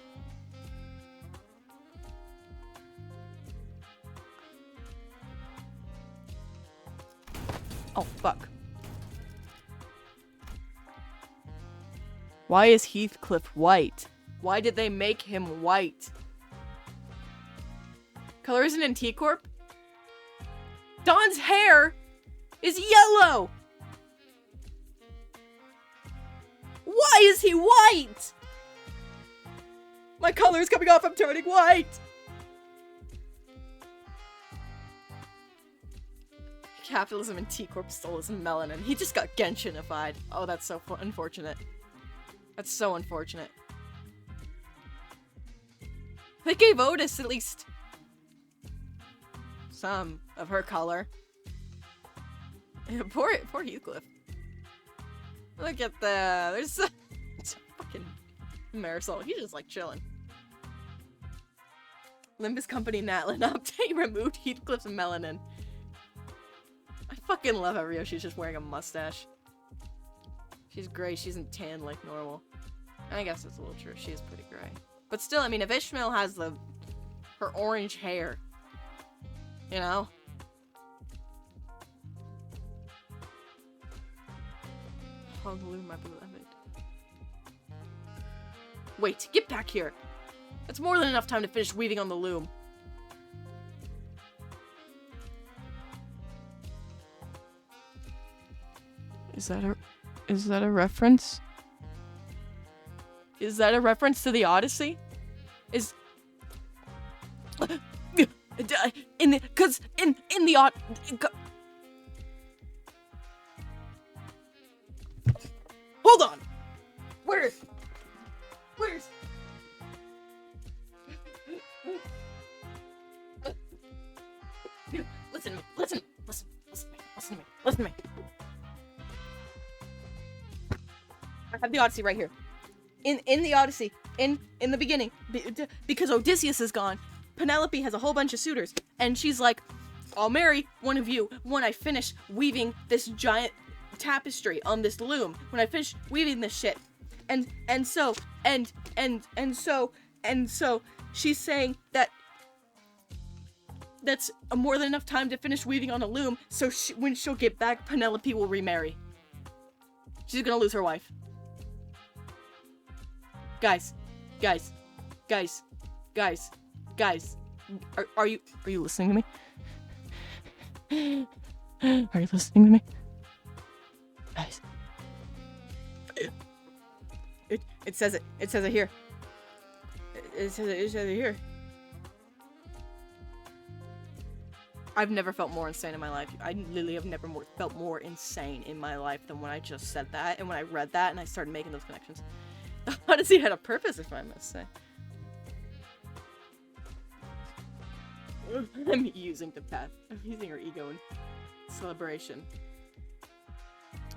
Speaker 1: Oh, fuck. Why is Heathcliff white? Why did they make him white? Color isn't in T-Corp? Don's hair is yellow! Why is he white? My color is coming off, I'm turning white! Capitalism and T-Corp stole his melanin. He just got Genshinified. Oh, that's so unfortunate. That's so unfortunate. They gave Otis at least some of her color. Poor Heathcliff. Look at that. There's fucking Marisol. He's just like chilling. Limbus Company Natlin update removed Heathcliff's melanin. I fucking love how Ryoshu's just wearing a mustache. She's gray. She isn't tan like normal. I guess that's a little true. She is pretty gray. But still, I mean, if Ishmael has her orange hair, you know? Honolulu, my beloved. Wait, get back here! That's more than enough time to finish weaving on the loom. Is that a reference? Is that a reference to the Odyssey? In the hold on! Where's... Listen to me. I have the Odyssey right here. In the Odyssey, in the beginning, because Odysseus is gone, Penelope has a whole bunch of suitors, and she's like, I'll marry one of you when I finish weaving this giant tapestry on this loom, when I finish weaving this shit. And so she's saying that that's more than enough time to finish weaving on a loom, so when she'll get back, Penelope will remarry. She's gonna lose her wife. Guys. Are you listening to me? Are you listening to me? Guys. It says it. It says it here. It says it here. I've never felt more insane in my life. I literally have never felt more insane in my life than when I just said that, and when I read that and I started making those connections. The Odyssey had a purpose, if I must say. I'm using the path. I'm using her ego in celebration.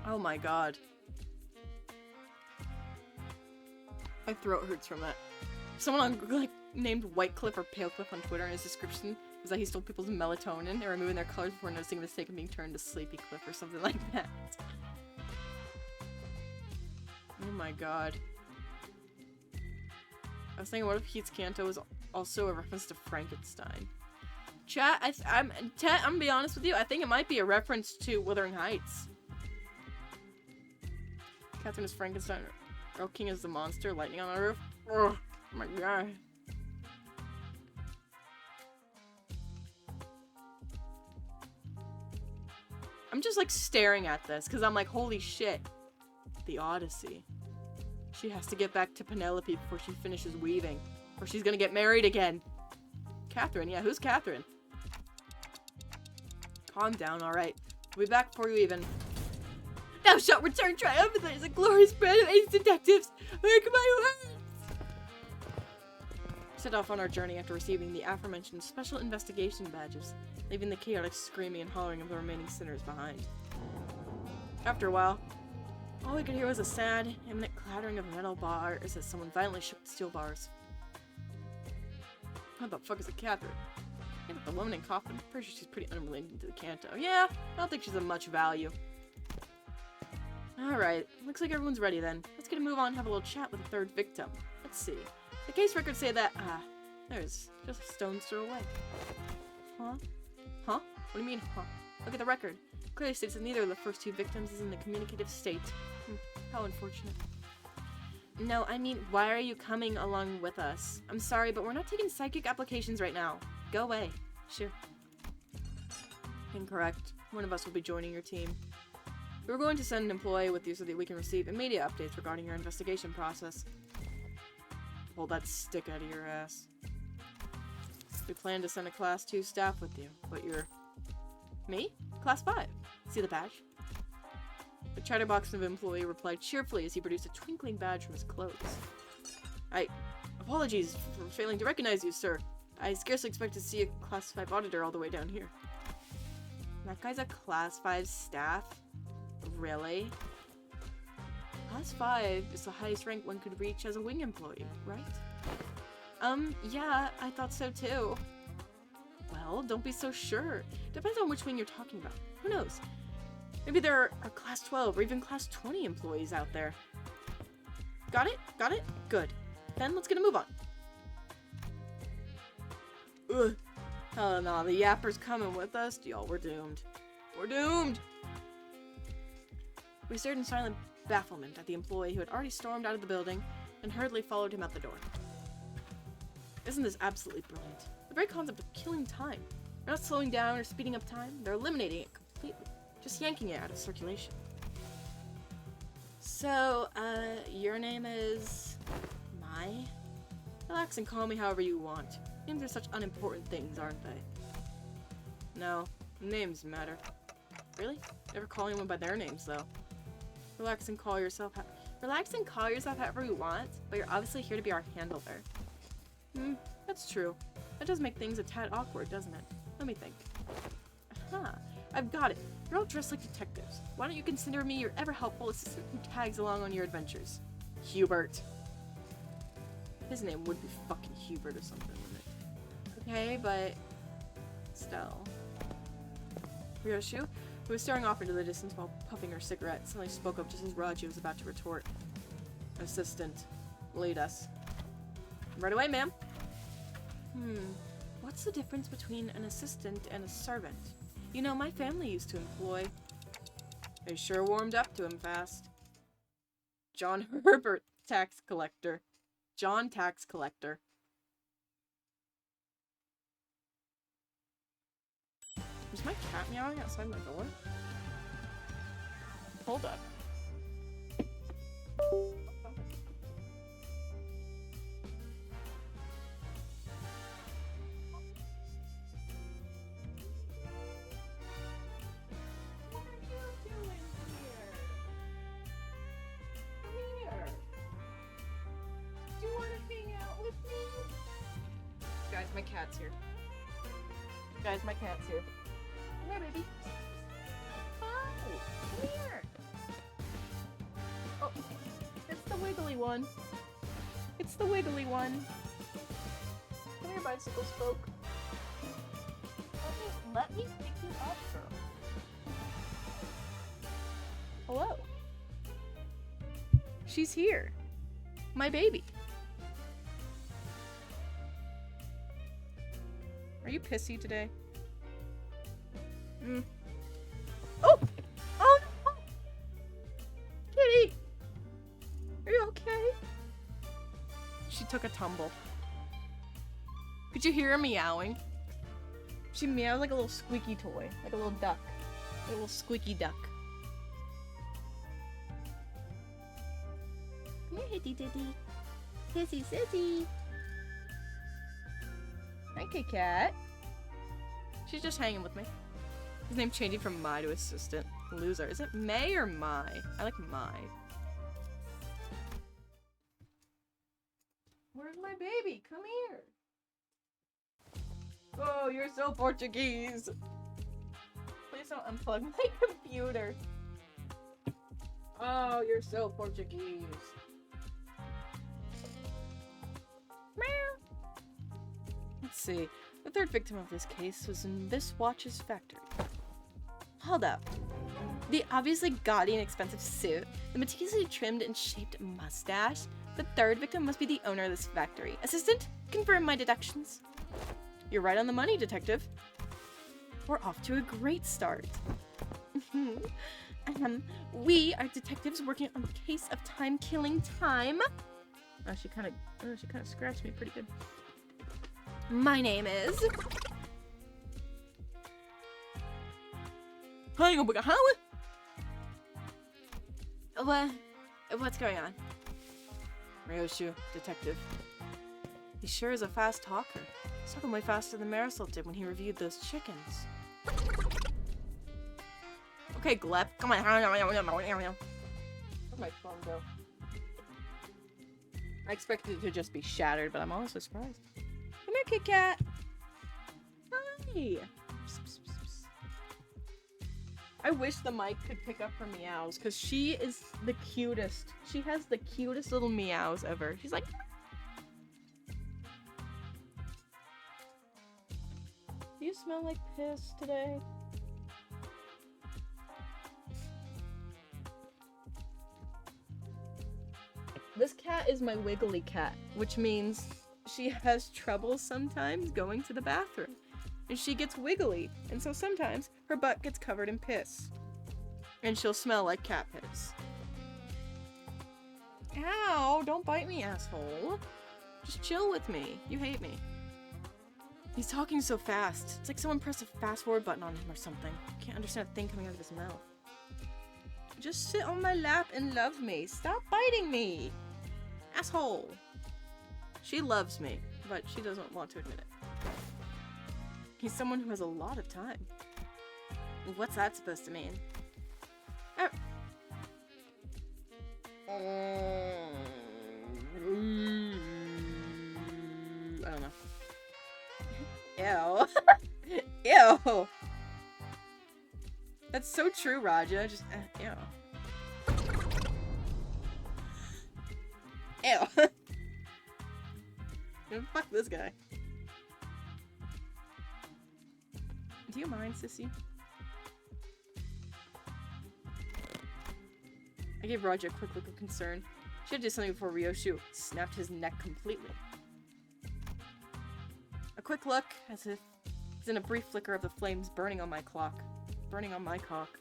Speaker 1: Oh my god. My throat hurts from that. Someone on, named Whitecliff or Palecliff on Twitter in his description was that he stole people's melatonin and removing their colors before noticing the mistake of being turned to Sleepy Cliff or something like that. Oh my god. I was thinking, what if Heath's Canto is also a reference to Frankenstein? Chat, I'm gonna be honest with you, I think it might be a reference to Wuthering Heights. Catherine is Frankenstein. Earl King is the monster, lightning on the roof. Oh my god. I'm just staring at this because I'm like, holy shit. The Odyssey. She has to get back to Penelope before she finishes weaving, or she's gonna get married again. Catherine, yeah, who's Catherine? Calm down, alright. We'll be back before you even. Thou shalt return triumphantly as a glorious brand of ace detectives! Mark my words! Set off on our journey after receiving the aforementioned special investigation badges, leaving the chaotic screaming and hollering of the remaining sinners behind. After a while, all we could hear was a sad, imminent clattering of metal bars as someone violently shook the steel bars. What the fuck is a Catherine? Yeah, but the woman in coffin, pretty sure she's pretty unrelated to the Canto. Yeah, I don't think she's of much value. Alright, looks like everyone's ready then. Let's get a move on and have a little chat with the third victim. Let's see. The case records say that, there's just a stone's throw away. Huh? Huh? What do you mean, huh? Look at the record. Clearly states that neither of the first two victims is in the communicative state. How unfortunate. No, I mean, why are you coming along with us? I'm sorry, but we're not taking psychic applications right now. Go away. Sure. Incorrect. One of us will be joining your team. We're going to send an employee with you so that we can receive immediate updates regarding your investigation process. Pull that stick out of your ass. We plan to send a Class 2 staff with you, but you're... Me? Class 5. See the badge? The chatterbox of employee replied cheerfully as he produced a twinkling badge from his clothes. Apologies for failing to recognize you, sir. I scarcely expect to see a Class 5 auditor all the way down here. That guy's a Class 5 staff? Really? Class 5 is the highest rank one could reach as a wing employee, right? Yeah, I thought so too. Well, don't be so sure. Depends on which wing you're talking about. Who knows? Maybe there are Class 12 or even Class 20 employees out there. Got it? Got it? Good. Then let's get a move on. Ugh. Oh no, the yapper's coming with us. Y'all, we're doomed. We're doomed! We stared in silent bafflement at the employee who had already stormed out of the building and hurriedly followed him out the door. Isn't this absolutely brilliant? The very concept of killing time. They're not slowing down or speeding up time, they're eliminating it completely. Just yanking it out of circulation. So, your name is... Mai? Relax and call me however you want. Names are such unimportant things, aren't they? No, names matter. Really? Never call anyone by their names, though. Relax and call yourself however you want, but you're obviously here to be our handler. That's true. That does make things a tad awkward, doesn't it? Let me think. Aha, I've got it. You're all dressed like detectives. Why don't you consider me your ever-helpful assistant who tags along on your adventures? Hubert. His name would be fucking Hubert or something, wouldn't it? Okay, but... still. Ryoshu, who was staring off into the distance while puffing her cigarette, suddenly spoke up just as Raju was about to retort. Assistant, lead us. Right away, ma'am. What's the difference between an assistant and a servant? You know, my family used to employ... They sure warmed up to him fast. John Herbert, tax collector. John tax collector. Is my cat meowing outside my door? Hold up. Guys, my cat's here. Guys, my cat's here. Come here, baby. Hi! Come here! Oh, it's the wiggly one. It's the wiggly one. Come here, bicycle spoke. Let me pick you up, girl. Hello. She's here. My baby. Are you pissy today? Oh! Oh no! Kitty! Are you okay? She took a tumble. Could you hear her meowing? She meows like a little squeaky toy. Like a little duck. A little squeaky duck. Come here, hitty ditty. Hissy sissy. Okay, cat. She's just hanging with me. His name changing from Mai to assistant. Loser. Is it May or Mai? I like Mai. Where's my baby? Come here. Oh, you're so Portuguese. Please don't unplug my computer. Oh, you're so Portuguese. Let's see. The third victim of this case was in this watch's factory. Hold up. The obviously gaudy and expensive suit, the meticulously trimmed and shaped mustache. The third victim must be the owner of this factory. Assistant, confirm my deductions. You're right on the money, detective. We're off to a great start. We are detectives working on a case of time-killing time. Oh, she kind of scratched me pretty good. My name is... What's going on? Ryoshu, detective. He sure is a fast talker. He's talking way faster than Marisol did when he reviewed those chickens. Okay, Glep, come on. Where'd my phone go? I expected it to just be shattered, but I'm honestly surprised. Come here, Kit Kat. Hi. I wish the mic could pick up her meows, because she is the cutest. She has the cutest little meows ever. She's like... Do you smell like piss today? This cat is my wiggly cat, which means she has trouble sometimes going to the bathroom. And she gets wiggly, and so sometimes her butt gets covered in piss. And she'll smell like cat piss. Ow, don't bite me, asshole. Just chill with me. You hate me. He's talking so fast. It's like someone pressed a fast forward button on him or something. I can't understand a thing coming out of his mouth. Just sit on my lap and love me. Stop biting me. Asshole. She loves me, but she doesn't want to admit it. He's someone who has a lot of time. What's that supposed to mean? I don't know. Ew. Ew. That's so true, Raja. Just, ew. Ew. Fuck this guy. Do you mind, sissy? I gave Roger a quick look of concern. She had to do something before Ryoshu snapped his neck completely. A quick look, as if it's in a brief flicker of the flames burning on my clock. Burning on my cock.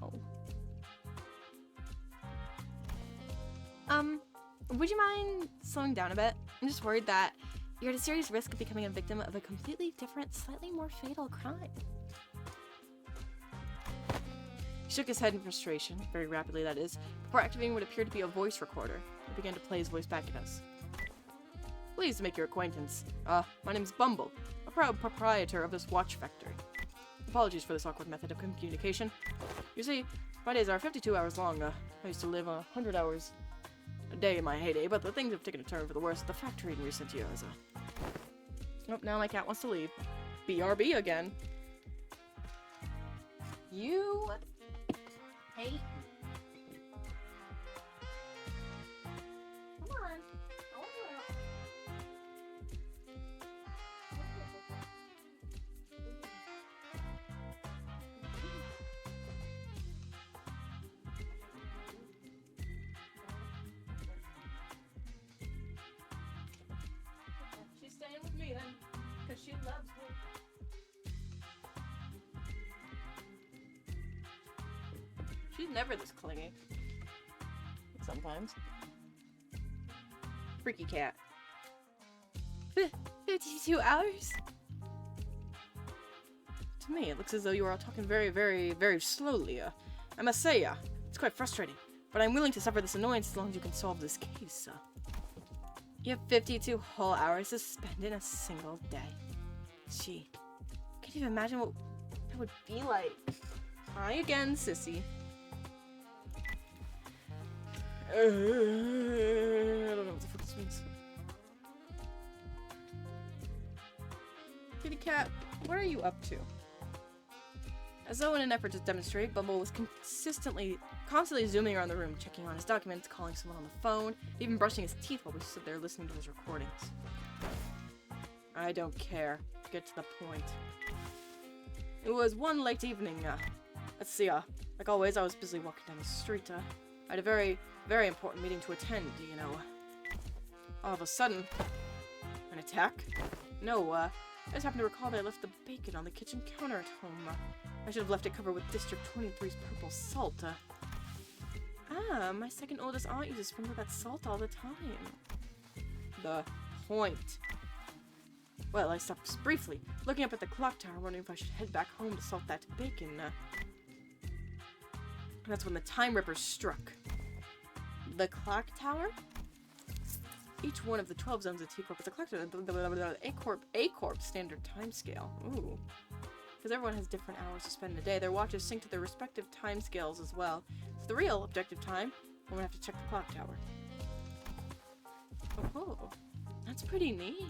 Speaker 1: Ow. Would you mind slowing down a bit? I'm just worried that you're at a serious risk of becoming a victim of a completely different, slightly more fatal crime. He shook his head in frustration, very rapidly that is, before activating what appeared to be a voice recorder. He began to play his voice back at us. Pleased to make your acquaintance. My name's Bumble, a proud proprietor of this watch factory. Apologies for this awkward method of communication. You see, my days are 52 hours long. I used to live 100 hours a day in my heyday, but the things have taken a turn for the worse at the factory in recent years. Oh, now my cat wants to leave. BRB again. You hate me. Come on. I want you out. She's staying with me then, because she loves me. She's never this clingy. Sometimes. Freaky cat. 52 hours? To me, it looks as though you are all talking very, very, very slowly. I must say, it's quite frustrating, but I'm willing to suffer this annoyance as long as you can solve this case. You have 52 whole hours to spend in a single day. Gee, can't even imagine what that would be like. Hi again, sissy. I don't know what the fuck this means. Kitty cat, what are you up to? As though in an effort to demonstrate, Bumble was constantly zooming around the room, checking on his documents, calling someone on the phone, even brushing his teeth while we stood there listening to his recordings. I don't care. Get to the point. It was one late evening. Let's see, like always, I was busy walking down the street. I had a very, very important meeting to attend, you know. All of a sudden, an attack? No, I just happened to recall that I left the bacon on the kitchen counter at home. I should have left it covered with District 23's purple salt. My second oldest aunt uses sprinkle that salt all the time. The point. Well, I stopped just briefly, looking up at the clock tower, wondering if I should head back home to salt that bacon. That's when the Time Ripper struck. The clock tower? Each one of the 12 zones of T-Corp is a clock tower. A-Corp standard time scale. Ooh. Because everyone has different hours to spend in a day. Their watches sync to their respective time scales as well. So the real objective time, I'm gonna have to check the clock tower. Oh, that's pretty neat.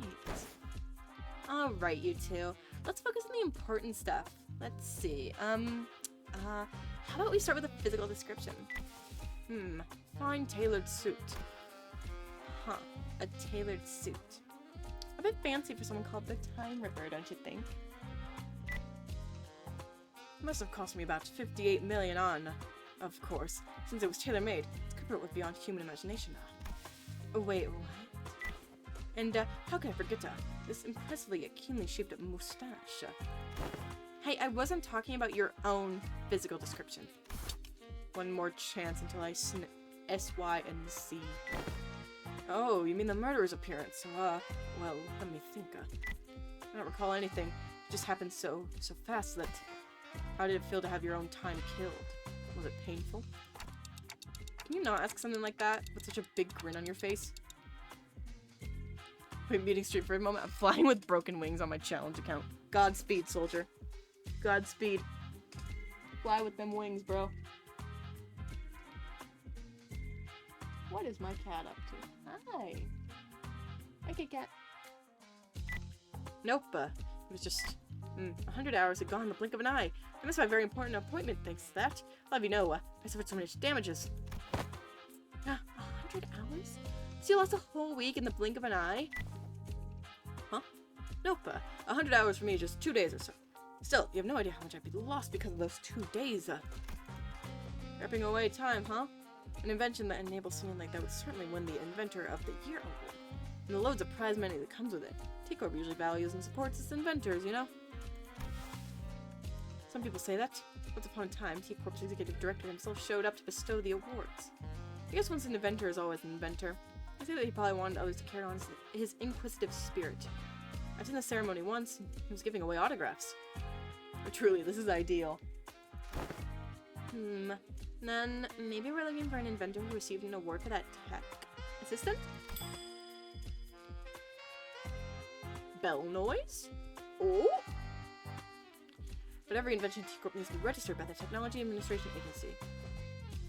Speaker 1: Alright, you two. Let's focus on the important stuff. Let's see. How about we start with a physical description? Fine tailored suit. Huh. A tailored suit. A bit fancy for someone called the Time Ripper, don't you think? Must have cost me about 58 million on, of course, since it was tailor-made. Its comfort was beyond human imagination. Wait, what? And, how can I forget this impressively keenly shaped mustache? Hey, I wasn't talking about your own physical description. One more chance until I S-Y and C. Oh, you mean the murderer's appearance? Well, let me think. I don't recall anything. It just happened so fast that... How did it feel to have your own time killed? Was it painful? Can you not ask something like that with such a big grin on your face? Wait, meeting straight for a moment. I'm flying with broken wings on my challenge account. Godspeed, soldier. Godspeed. Fly with them wings, bro. What is my cat up to? Hi. Okay, cat. Nope, it was just... 100 hours had gone in the blink of an eye. I missed my very important appointment thanks to that. I'll have you know, I suffered so much damages. 100 hours? So you lost a whole week in the blink of an eye? Huh? Nope, 100 hours for me is just 2 days or so. Still, you have no idea how much I'd be lost because of those 2 days. Ripping away time, huh? An invention that enables something like that would certainly win the Inventor of the Year award. And the loads of prize money that comes with it. T-Corp usually values and supports its inventors, you know? Some people say that. Once upon a time, T-Corp's executive director himself showed up to bestow the awards. I guess once an inventor is always an inventor. I say that he probably wanted others to carry on his inquisitive spirit. I attended the ceremony once, and he was giving away autographs. But truly, this is ideal. Then maybe we're looking for an inventor who received an award for that tech assistant? Bell noise? Oh? But every invention T-Corp needs to be registered by the Technology Administration Agency.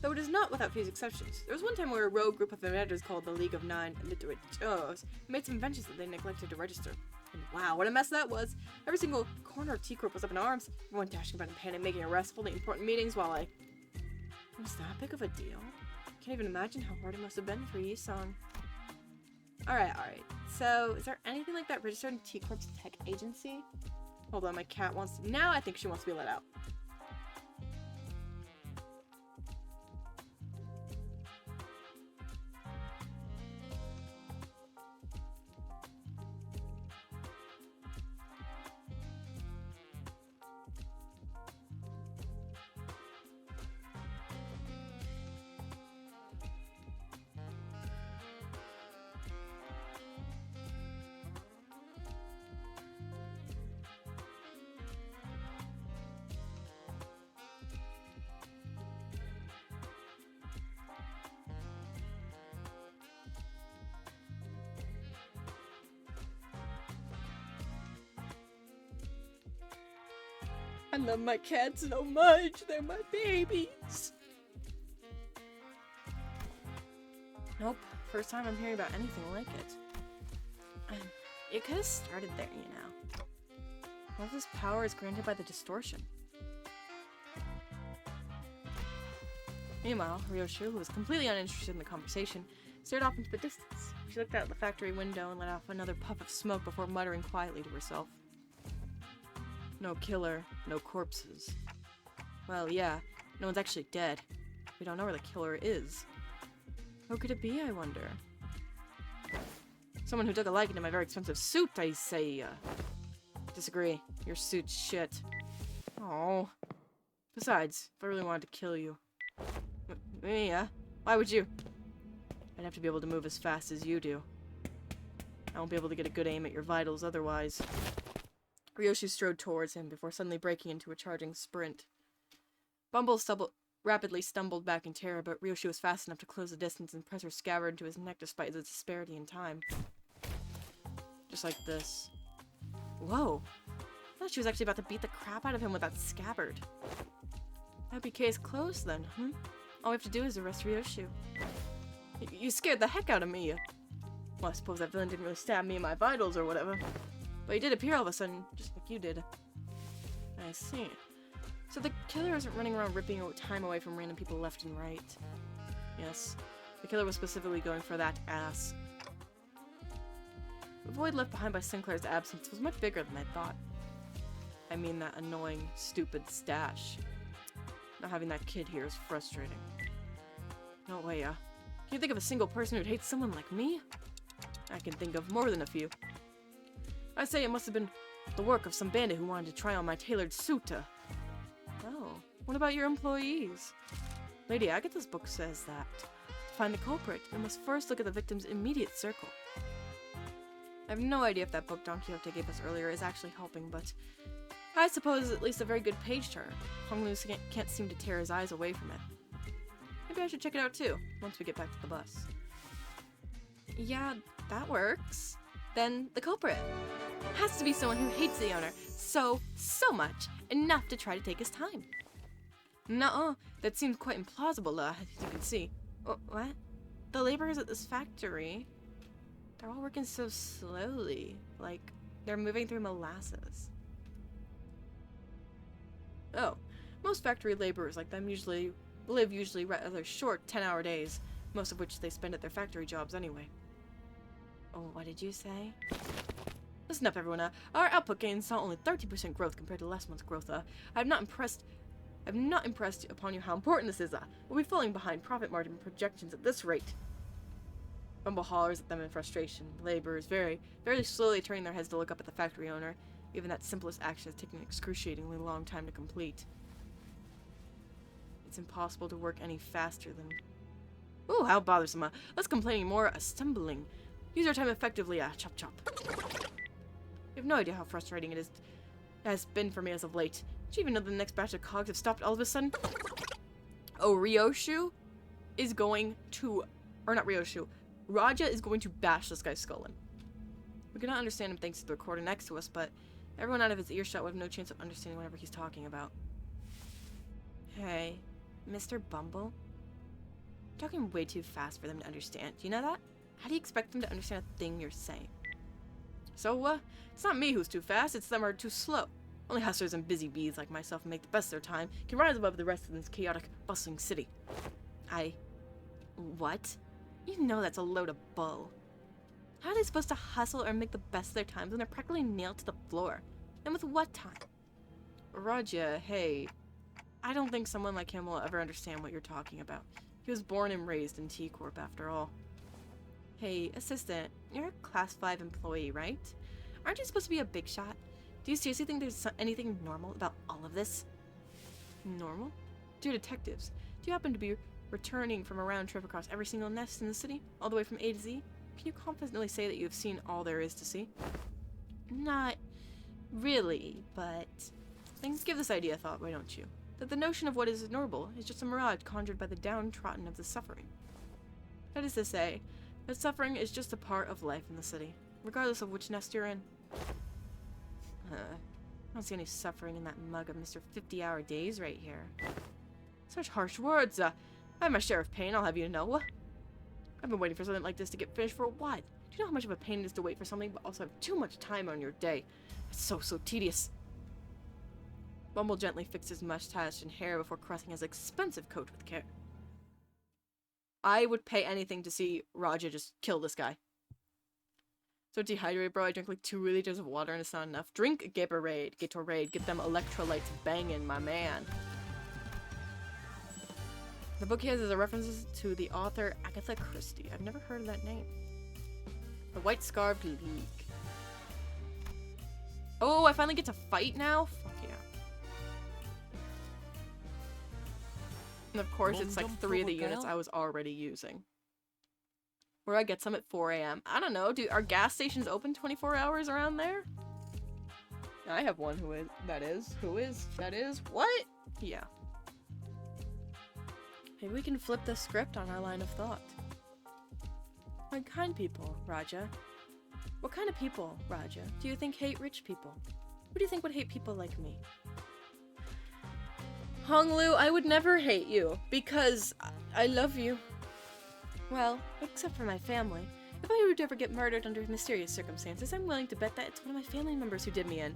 Speaker 1: Though it is not without few exceptions. There was one time where a rogue group of inventors called the League of Nine Illiteros made some inventions that they neglected to register. And wow, what a mess that was! Every single corner of T-Corp was up in arms, everyone dashing about in panic, making arrests, holding important meetings while I... Was that big of a deal? Can't even imagine how hard it must have been for Yi-sung. Alright. So, is there anything like that registered in T-Corp's tech agency? Hold on, my cat wants to... Now I think she wants to be let out. I love my cats so much. They're my babies. Nope. First time I'm hearing about anything like it. It could have started there, you know. What if this power is granted by the distortion? Meanwhile, Ryoshu, who was completely uninterested in the conversation, stared off into the distance. She looked out the factory window and let off another puff of smoke before muttering quietly to herself. No killer, no corpses. Well, yeah, no one's actually dead. We don't know where the killer is. Who could it be, I wonder? Someone who took a liking to my very expensive suit, I say. Disagree. Your suit's shit. Oh. Besides, if I really wanted to kill you... Yeah? Why would you? I'd have to be able to move as fast as you do. I won't be able to get a good aim at your vitals otherwise. Ryoshu strode towards him before suddenly breaking into a charging sprint. Bumble rapidly stumbled back in terror, but Ryoshu was fast enough to close the distance and press her scabbard into his neck despite the disparity in time. Just like this. Whoa! I thought she was actually about to beat the crap out of him with that scabbard. That would be case closed then, hmm? All we have to do is arrest Ryoshu. You scared the heck out of me. Well, I suppose that villain didn't really stab me in my vitals or whatever. But he did appear all of a sudden, just like you did. I see. So the killer isn't running around ripping time away from random people left and right. Yes, the killer was specifically going for that ass. The void left behind by Sinclair's absence was much bigger than I thought. I mean that annoying, stupid stash. Not having that kid here is frustrating. No way, Can you think of a single person who'd hate someone like me? I can think of more than a few. I'd say it must have been the work of some bandit who wanted to try on my tailored suit. Oh, what about your employees? Lady Agatha's book says that. To find the culprit, we must first look at the victim's immediate circle. I have no idea if that book Don Quixote gave us earlier is actually helping, but I suppose it's at least a very good page turner. Honglu can't seem to tear his eyes away from it. Maybe I should check it out too, once we get back to the bus. Yeah, that works. Then the culprit has to be someone who hates the owner so much, enough to try to take his time. Nuh-uh, that seems quite implausible, as you can see. What? The laborers at this factory, they're all working so slowly, like they're moving through molasses. Oh, most factory laborers like them live rather short 10-hour days, most of which they spend at their factory jobs anyway. Oh, what did you say? Listen up, everyone. Our output gains saw only 30% growth compared to last month's growth. I'm not impressed upon you how important this is. We'll be falling behind profit margin projections at this rate. Bumble hollers at them in frustration. Laborers very slowly turning their heads to look up at the factory owner. Even that simplest action is taking an excruciatingly long time to complete. It's impossible to work any faster than... Ooh, how bothersome. Less complaining, more stumbling. Use our time effectively, chop chop. You have no idea how frustrating it has been for me as of late. Did you even know the next batch of cogs have stopped all of a sudden? Oh, Ryoshu is going to... Or not Ryoshu. Raja is going to bash this guy's skull in. We cannot understand him thanks to the recorder next to us, but everyone out of his earshot would have no chance of understanding whatever he's talking about. Hey, Mr. Bumble? You're talking way too fast for them to understand. Do you know that? How do you expect them to understand a thing you're saying? So, it's not me who's too fast, it's them who are too slow. Only hustlers and busy bees like myself who make the best of their time can rise above the rest of this chaotic, bustling city. What? You know that's a load of bull. How are they supposed to hustle or make the best of their times when they're practically nailed to the floor? And with what time? Raja, hey. I don't think someone like him will ever understand what you're talking about. He was born and raised in T-Corp after all. Hey, assistant, you're a Class 5 employee, right? Aren't you supposed to be a big shot? Do you seriously think there's anything normal about all of this? Normal? Dear detectives, do you happen to be returning from a round trip across every single nest in the city, all the way from A to Z? Can you confidently say that you have seen all there is to see? Not really, but... Then give this idea a thought, why don't you? That the notion of what is normal is just a mirage conjured by the downtrodden of the suffering. That is to say, that suffering is just a part of life in the city, regardless of which nest you're in. I don't see any suffering in that mug of Mr. 50-hour days right here. Such harsh words. I have my share of pain, I'll have you know. I've been waiting for something like this to get finished for a while. Do you know how much of a pain it is to wait for something but also have too much time on your day? It's so tedious. Bumble gently fixed his mustache and hair before caressing his expensive coat with care. I would pay anything to see Raja just kill this guy. So dehydrated, bro. I drank like 2 liters of water and it's not enough. Drink Gatorade. Get them electrolytes banging, my man. The book he has is a reference to the author Agatha Christie. I've never heard of that name. The White Scarved League. Oh, I finally get to fight now? Fuck yeah. And of course, it's like 3 of the units I was already using. Where do I get some at 4 a.m.? I don't know. Are gas stations open 24 hours around there? I have one who is. That is. What? Yeah. Maybe we can flip the script on our line of thought. What kind people, Raja? What kind of people, Raja, do you think hate rich people? Who do you think would hate people like me? Honglu, I would never hate you, because I love you. Well, except for my family. If I were to ever get murdered under mysterious circumstances, I'm willing to bet that it's one of my family members who did me in.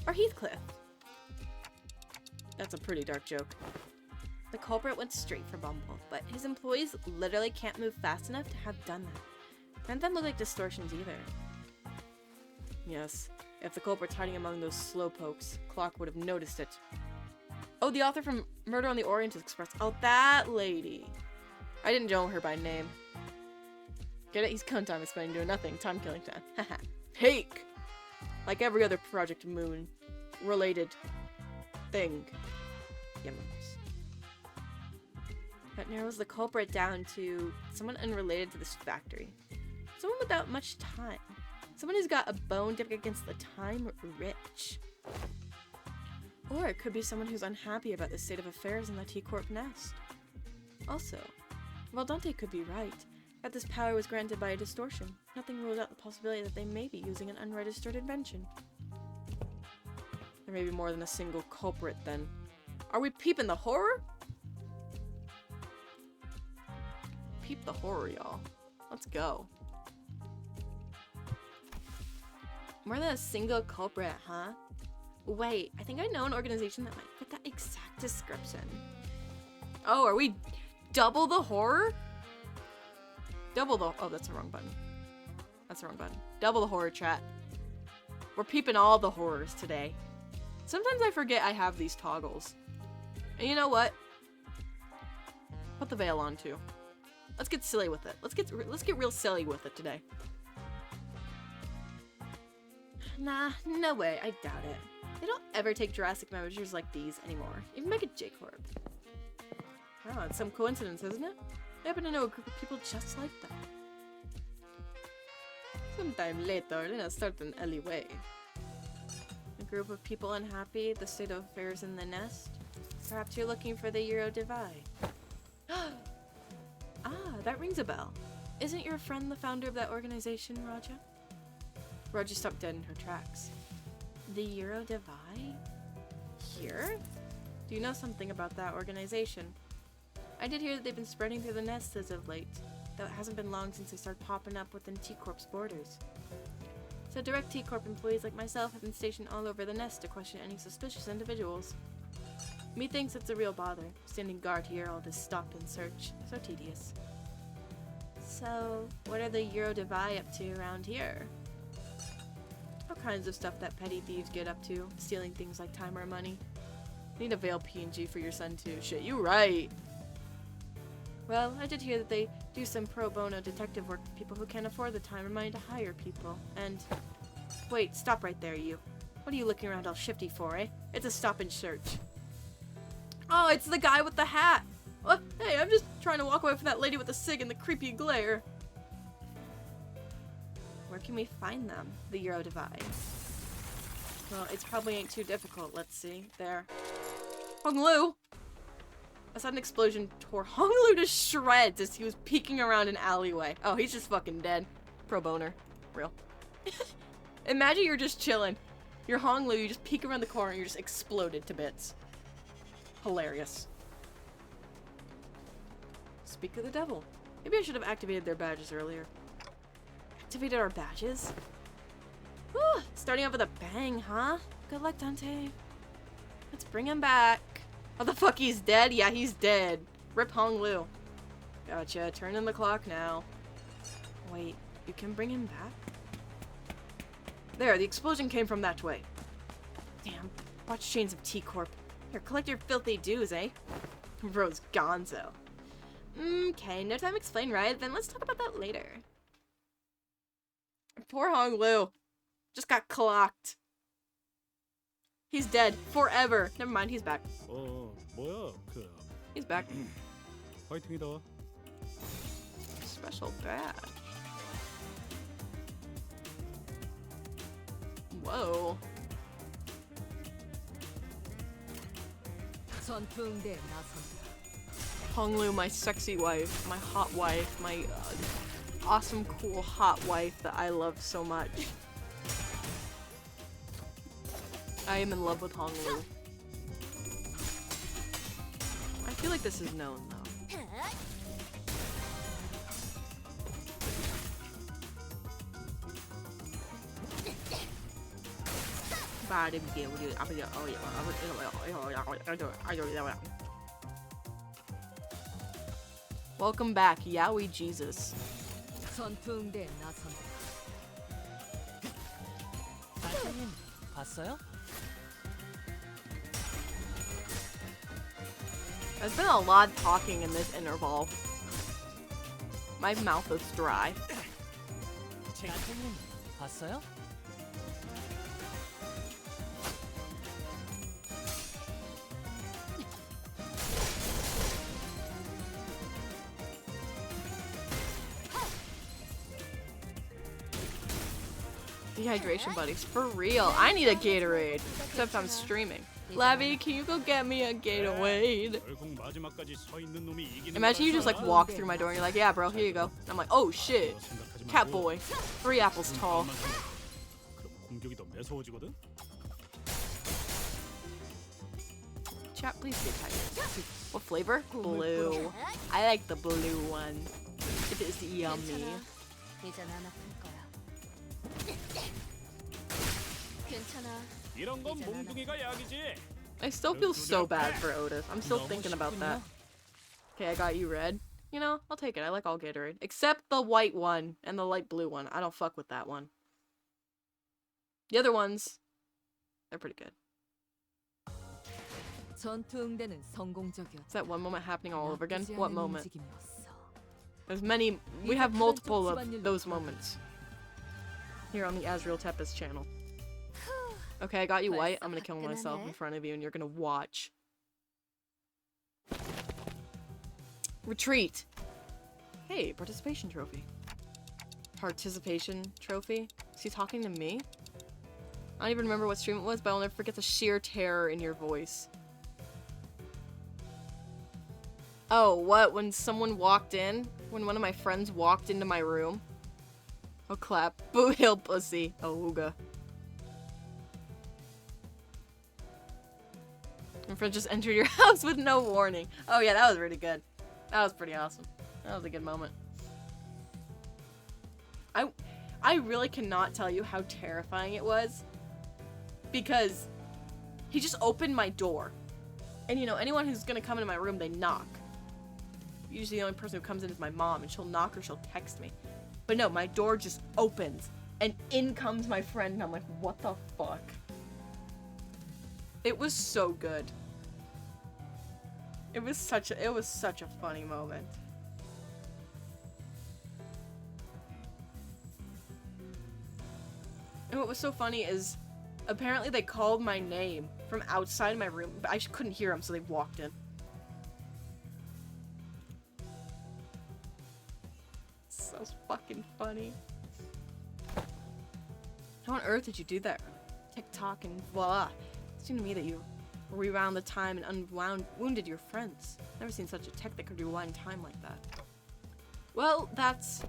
Speaker 1: Or Heathcliff. That's a pretty dark joke. The culprit went straight for Bumble, but his employees literally can't move fast enough to have done that. None of them look like distortions either. Yes, if the culprit's hiding among those slowpokes, Clock would have noticed it. Oh, the author from Murder on the Orient Express. Oh, that lady. I didn't know her by name. Get it? He's cunt time is spending doing nothing. Time killing time. Haha. Hake! Like every other Project Moon related thing. Yummies. That narrows the culprit down to someone unrelated to this factory. Someone without much time. Someone who's got a bone to pick against the time rich. Or it could be someone who's unhappy about the state of affairs in the T-Corp nest. Also, while Dante could be right, that this power was granted by a distortion, nothing rules out the possibility that they may be using an unregistered invention. There may be more than a single culprit, then. Are we peeping the horror? Peep the horror, y'all. Let's go. More than a single culprit, huh? Wait, I think I know an organization that might fit that exact description. Oh, are we double the horror? Oh, that's the wrong button. That's the wrong button. Double the horror, chat. We're peeping all the horrors today. Sometimes I forget I have these toggles. And you know what? Put the veil on too. Let's get silly with it. Let's get real silly with it today. Nah, no way. I doubt it. They don't ever take drastic measures like these anymore. Even make a J-Corp. Oh, it's some coincidence, isn't it? I happen to know a group of people just like that. Sometime later, in a certain alleyway. A group of people unhappy, the state of affairs in the nest. Perhaps you're looking for the Euro Divide. Ah, that rings a bell. Isn't your friend the founder of that organization, Raja? Raja stopped dead in her tracks. The Euro Divide? Here? Do you know something about that organization? I did hear that they've been spreading through the nest as of late, though it hasn't been long since they started popping up within T-Corp's borders. So direct T-Corp employees like myself have been stationed all over the nest to question any suspicious individuals. Methinks it's a real bother, standing guard here all this stop and search. So tedious. So, what are the Euro Divide up to around here? All kinds of stuff that petty thieves get up to, stealing things like time or money. Need a veil PNG for your son too. Shit, you right! Well, I did hear that they do some pro bono detective work for people who can't afford the time or money to hire people, and... Wait, stop right there, you. What are you looking around all shifty for, eh? It's a stop and search. Oh, it's the guy with the hat! Well, hey, I'm just trying to walk away from that lady with the cig and the creepy glare. Where can we find them? The Euro Divide. Well, it probably ain't too difficult. Let's see. There. Hong Lu! A sudden explosion tore Hong Lu to shreds as he was peeking around an alleyway. Oh, he's just fucking dead. Pro boner. Real. Imagine you're just chilling. You're Hong Lu, you just peek around the corner and you're just exploded to bits. Hilarious. Speak of the devil. Maybe I should have activated their badges earlier. Activated our badges? Whew, starting off with a bang, huh? Good luck, Dante. Let's bring him back. Oh, the fuck, he's dead? Yeah, he's dead. Rip Hong Lu. Gotcha, turning the clock now. Wait, you can bring him back? There, the explosion came from that way. Damn, watch Chains of T-Corp. Here, collect your filthy dues, eh? Bro's gonzo. Okay, no time to explain, right? Then let's talk about that later. Poor Hong Lu. Just got clocked. He's dead. Forever. Never mind, he's back.
Speaker 4: 뭐야, 그
Speaker 1: He's back.
Speaker 4: 화이팅이다.
Speaker 1: Special badge. Whoa.
Speaker 5: 전투응대에 나선다.
Speaker 1: Honglu, my sexy wife, my hot wife, my awesome, cool, hot wife that I love so much. I am in love with Honglu. I feel like this is known though. Welcome back, Yowie Jesus.
Speaker 5: 전투응대에 나선다.
Speaker 3: 반장님 봤어요?
Speaker 1: There's been a lot of talking in this interval. My mouth is dry.
Speaker 3: 반장님 봤어요?
Speaker 1: Dehydration buddies, for real. I need a Gatorade. Except I'm streaming. Labby, can you go get me a Gatorade?
Speaker 4: 결국 마지막까지 서 있는 놈이 이기는
Speaker 1: Imagine you just like walk through my door and you're like, yeah, bro, here you go. And I'm like, oh shit. Cat boy. 3 apples tall.
Speaker 4: 그럼 공격이 더 매서워지거든.
Speaker 1: Chat, please be tight. What flavor? Blue. I like the blue one. It is yummy.
Speaker 5: 이젠 안 아플 거야. 괜찮아.
Speaker 4: 이런 건 몽둥이가 약이지.
Speaker 1: I still feel so bad for Otis. I'm still thinking about that. Okay, I got you red. You know, I'll take it. I like all Gatorade. Except the white one and the light blue one. I don't fuck with that one. The other ones, they're pretty good.
Speaker 5: 전투응대는 성공적이었다.
Speaker 1: Is that one moment happening all over again?
Speaker 5: 나쁘지
Speaker 1: What
Speaker 5: 않은
Speaker 1: moment?
Speaker 5: 움직임이었어.
Speaker 1: There's many. We have multiple of those moments here on the Azrael Tepes channel. Okay, I got you white. I'm gonna kill myself in front of you and you're gonna watch. Retreat. Hey, participation trophy. Participation trophy? Is he talking to me? I don't even remember what stream it was, but I'll never forget the sheer terror in your voice. Oh, what? When someone walked in? When one of my friends walked into my room? Oh, clap. Boo hill pussy. Oh, ooga. My friend just entered your house with no warning. Oh yeah, that was really good. That was pretty awesome. That was a good moment. I really cannot tell you how terrifying it was. Because he just opened my door. And you know, anyone who's gonna come into my room, they knock. Usually the only person who comes in is my mom, and she'll knock or she'll text me. But no, my door just opens, and in comes my friend, and I'm like, what the fuck? It was so good. It was such a funny moment. And what was so funny is, apparently they called my name from outside my room, but I just couldn't hear them, so they walked in. So fucking funny. How on earth did you do that? TikTok and voila. It seemed to me that you rewound the time and wounded your friends. Never seen such a tech that could rewind time like that. Well, that's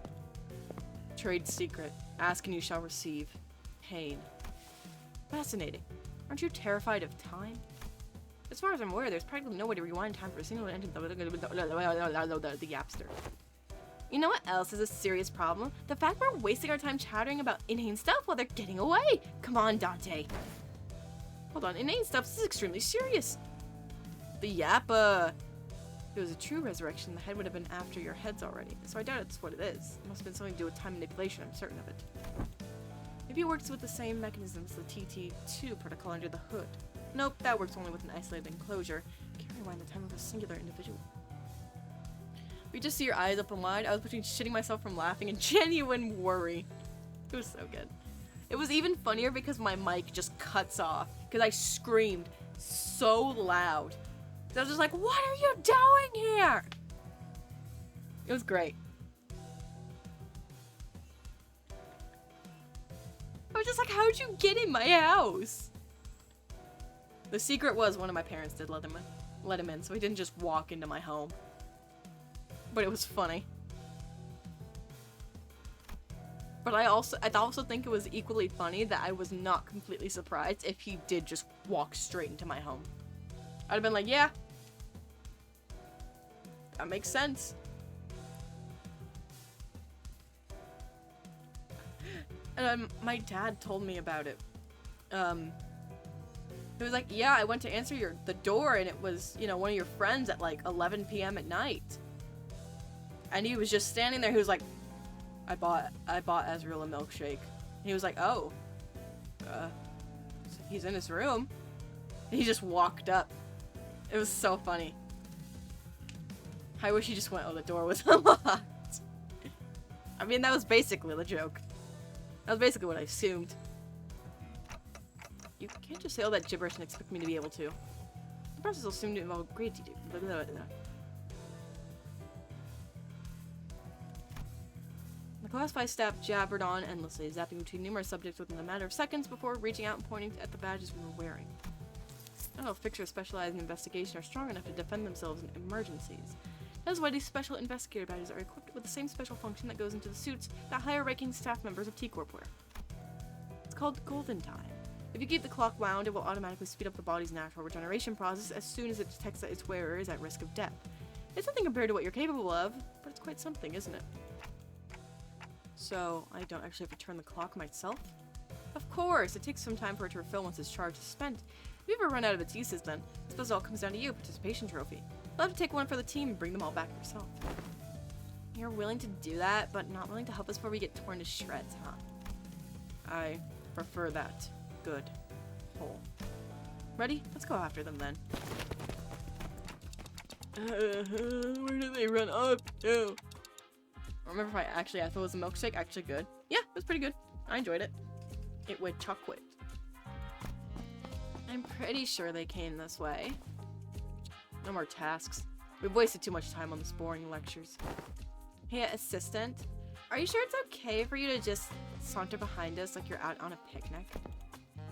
Speaker 1: trade secret. Ask and you shall receive. Pain. Fascinating. Aren't you terrified of time? As far as I'm aware, there's practically no way to rewind time for a single entity. The Yapster. You know what else is a serious problem? The fact we're wasting our time chattering about inane stuff while they're getting away. Come on, Dante. Hold on, inane stuff, this is extremely serious. The Yappa. If it was a true resurrection, the head would have been after your heads already. So I doubt it's what it is. It must have been something to do with time manipulation, I'm certain of it. Maybe it works with the same mechanisms as the TT2 protocol under the hood. Nope, that works only with an isolated enclosure. Can't rewind the time of a singular individual. We just see your eyes open wide. I was between shitting myself from laughing and genuine worry. It was so good. It was even funnier because my mic just cuts off. Because I screamed so loud. So I was just like, what are you doing here? It was great. I was just like, how'd you get in my house? The secret was one of my parents did let him in, so he didn't just walk into my home. But it was funny. But I also think it was equally funny that I was not completely surprised if he did just walk straight into my home. I'd have been like, yeah. That makes sense. And my dad told me about it. He was like, yeah, I went to answer the door and it was, you know, one of your friends at like 11 p.m. at night. And he was just standing there. He was like, I bought Azrael a milkshake. And he was like, oh, he's in his room. And he just walked up. It was so funny. I wish he just went, oh, the door was unlocked. I mean, that was basically the joke. That was basically what I assumed. You can't just say all that gibberish and expect me to be able to. The process will assume to involve great detail. The classified staff jabbered on endlessly, zapping between numerous subjects within a matter of seconds before reaching out and pointing at the badges we were wearing. I don't know if fixers specialized in investigation are strong enough to defend themselves in emergencies. That is why these special investigator badges are equipped with the same special function that goes into the suits that higher-ranking staff members of T-Corp wear. It's called Golden Time. If you keep the clock wound, it will automatically speed up the body's natural regeneration process as soon as it detects that its wearer is at risk of death. It's nothing compared to what you're capable of, but it's quite something, isn't it? So, I don't actually have to turn the clock myself? Of course! It takes some time for it to refill once its charge is spent. If you ever run out of its uses then, I suppose it all comes down to you, participation trophy. You'll have to take one for the team and bring them all back yourself. You're willing to do that, but not willing to help us before we get torn to shreds, huh? I prefer that. Good. Hole. Ready? Let's go after them then. Where do they run up to? I remember if I thought it was a milkshake. Actually good. Yeah, it was pretty good. I enjoyed it. It with chocolate. I'm pretty sure they came this way. No more tasks. We've wasted too much time on this boring lectures. Hey, assistant. Are you sure it's okay for you to just saunter behind us like you're out on a picnic?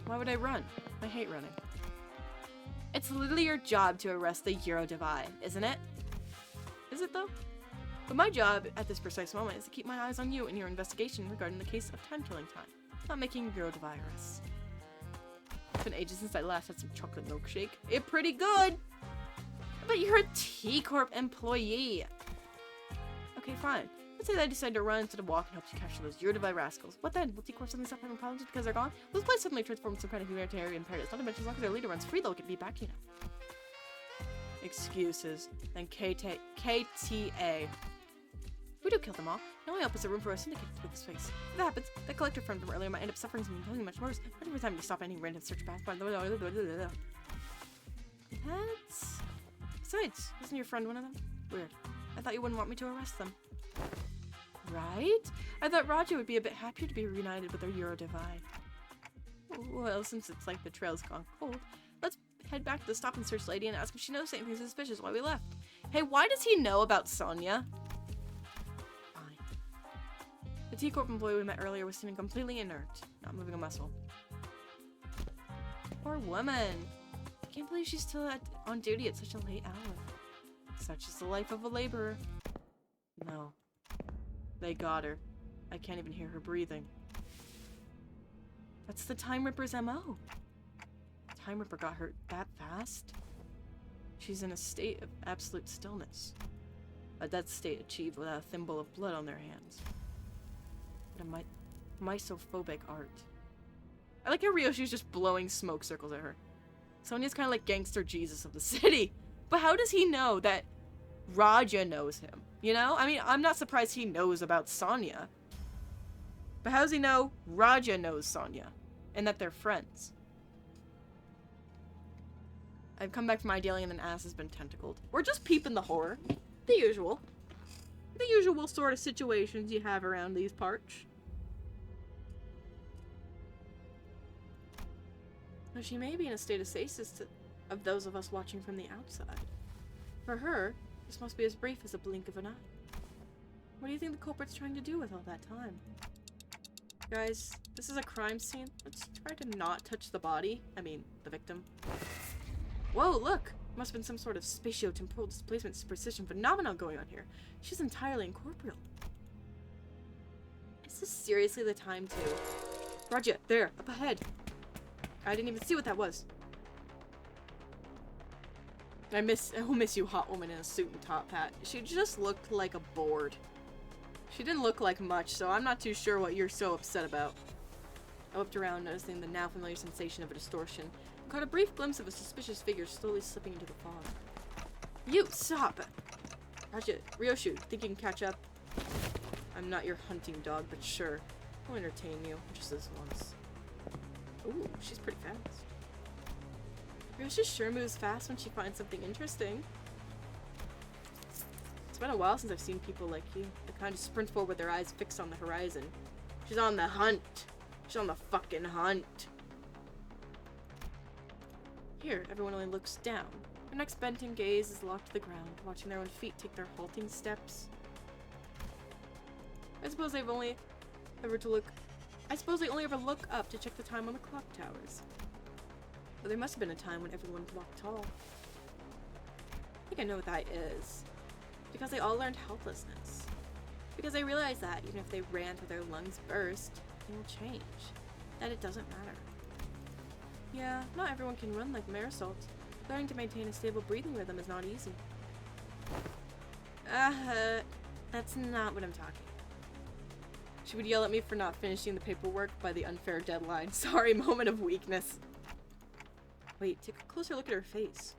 Speaker 1: Why would I run? I hate running. It's literally your job to arrest the Euro Divide, isn't it? Is it though? But my job at this precise moment is to keep my eyes on you and your investigation regarding the case of time-killing time, not making Euro Divide arrests. It's been ages since I last had some chocolate milkshake. It's pretty good! But you're a T-Corp employee! Okay, fine. Let's say that I decide to run instead of walk and help you capture those Eurodivide rascals. What then? Will T-Corp suddenly stop having problems because they're gone? Will this place suddenly transform into some kind of humanitarian paradise? Not to mention, as long as their leader runs free, they'll get me back, you know. Excuses. Then KTA. We do kill them all. No, I hope it's a room for a syndicate to take this space. If that happens, the collector friend from earlier might end up suffering something much worse. Not every time you stop any random search path. That's... Besides, isn't your friend one of them? Weird. I thought you wouldn't want me to arrest them. Right? I thought Raja would be a bit happier to be reunited with their Euro Divide. Well, since it's like the trail's gone cold, let's head back to the stop and search lady and ask if she knows anything suspicious while we left. Hey, why does he know about Sonya? Fine. The T-Corp employee we met earlier was seeming completely inert, not moving a muscle. Poor woman. I can't believe she's still on duty at such a late hour. Such is the life of a laborer. No. They got her. I can't even hear her breathing. That's the Time Ripper's MO. Time Ripper got hurt that fast? She's in a state of absolute stillness. A dead state achieved without a thimble of blood on their hands. What a misophobic art. I like how Ryoshu's just blowing smoke circles at her. Sonya's kind of like gangster Jesus of the city. But how does he know that Raja knows him? You know? I mean, I'm not surprised he knows about Sonya. But how does he know Raja knows Sonya? And that they're friends? I've come back from ideally and an ass has been tentacled. We're just peeping the horror. The usual. The usual sort of situations you have around these parts. Though she may be in a state of stasis of those of us watching from the outside. For her, this must be as brief as a blink of an eye. What do you think the culprit's trying to do with all that time? Guys, this is a crime scene. Let's try to not touch the body. I mean, the victim. Whoa, look! Must have been some sort of spatio-temporal displacement precision phenomenon going on here. She's entirely incorporeal. Is this seriously the time to... Roger, there, up ahead. I didn't even see what that was. I will miss you, hot woman in a suit and top hat. She just looked like a board. She didn't look like much, so I'm not too sure what you're so upset about. I whipped around, noticing the now familiar sensation of a distortion, and caught a brief glimpse of a suspicious figure slowly slipping into the fog. You, stop! Roger, Ryoshu, think you can catch up? I'm not your hunting dog, but sure. I'll entertain you, just this once. Ooh, she's pretty fast. Ryoshu sure moves fast when she finds something interesting. It's been a while since I've seen people like you. The kind of sprint forward with their eyes fixed on the horizon. She's on the hunt. She's on the fucking hunt. Here, everyone only looks down. Their next bent and gaze is locked to the ground, watching their own feet take their halting steps. I suppose they only ever look up to check the time on the clock towers. But there must have been a time when everyone walked tall. I think I know what that is. Because they all learned helplessness. Because they realized that even if they ran till their lungs burst, it will change. That it doesn't matter. Yeah, not everyone can run like Marisol. Learning to maintain a stable breathing rhythm is not easy. That's not what I'm talking about. She would yell at me for not finishing the paperwork by the unfair deadline. Sorry, moment of weakness. Wait, take a closer look at her face.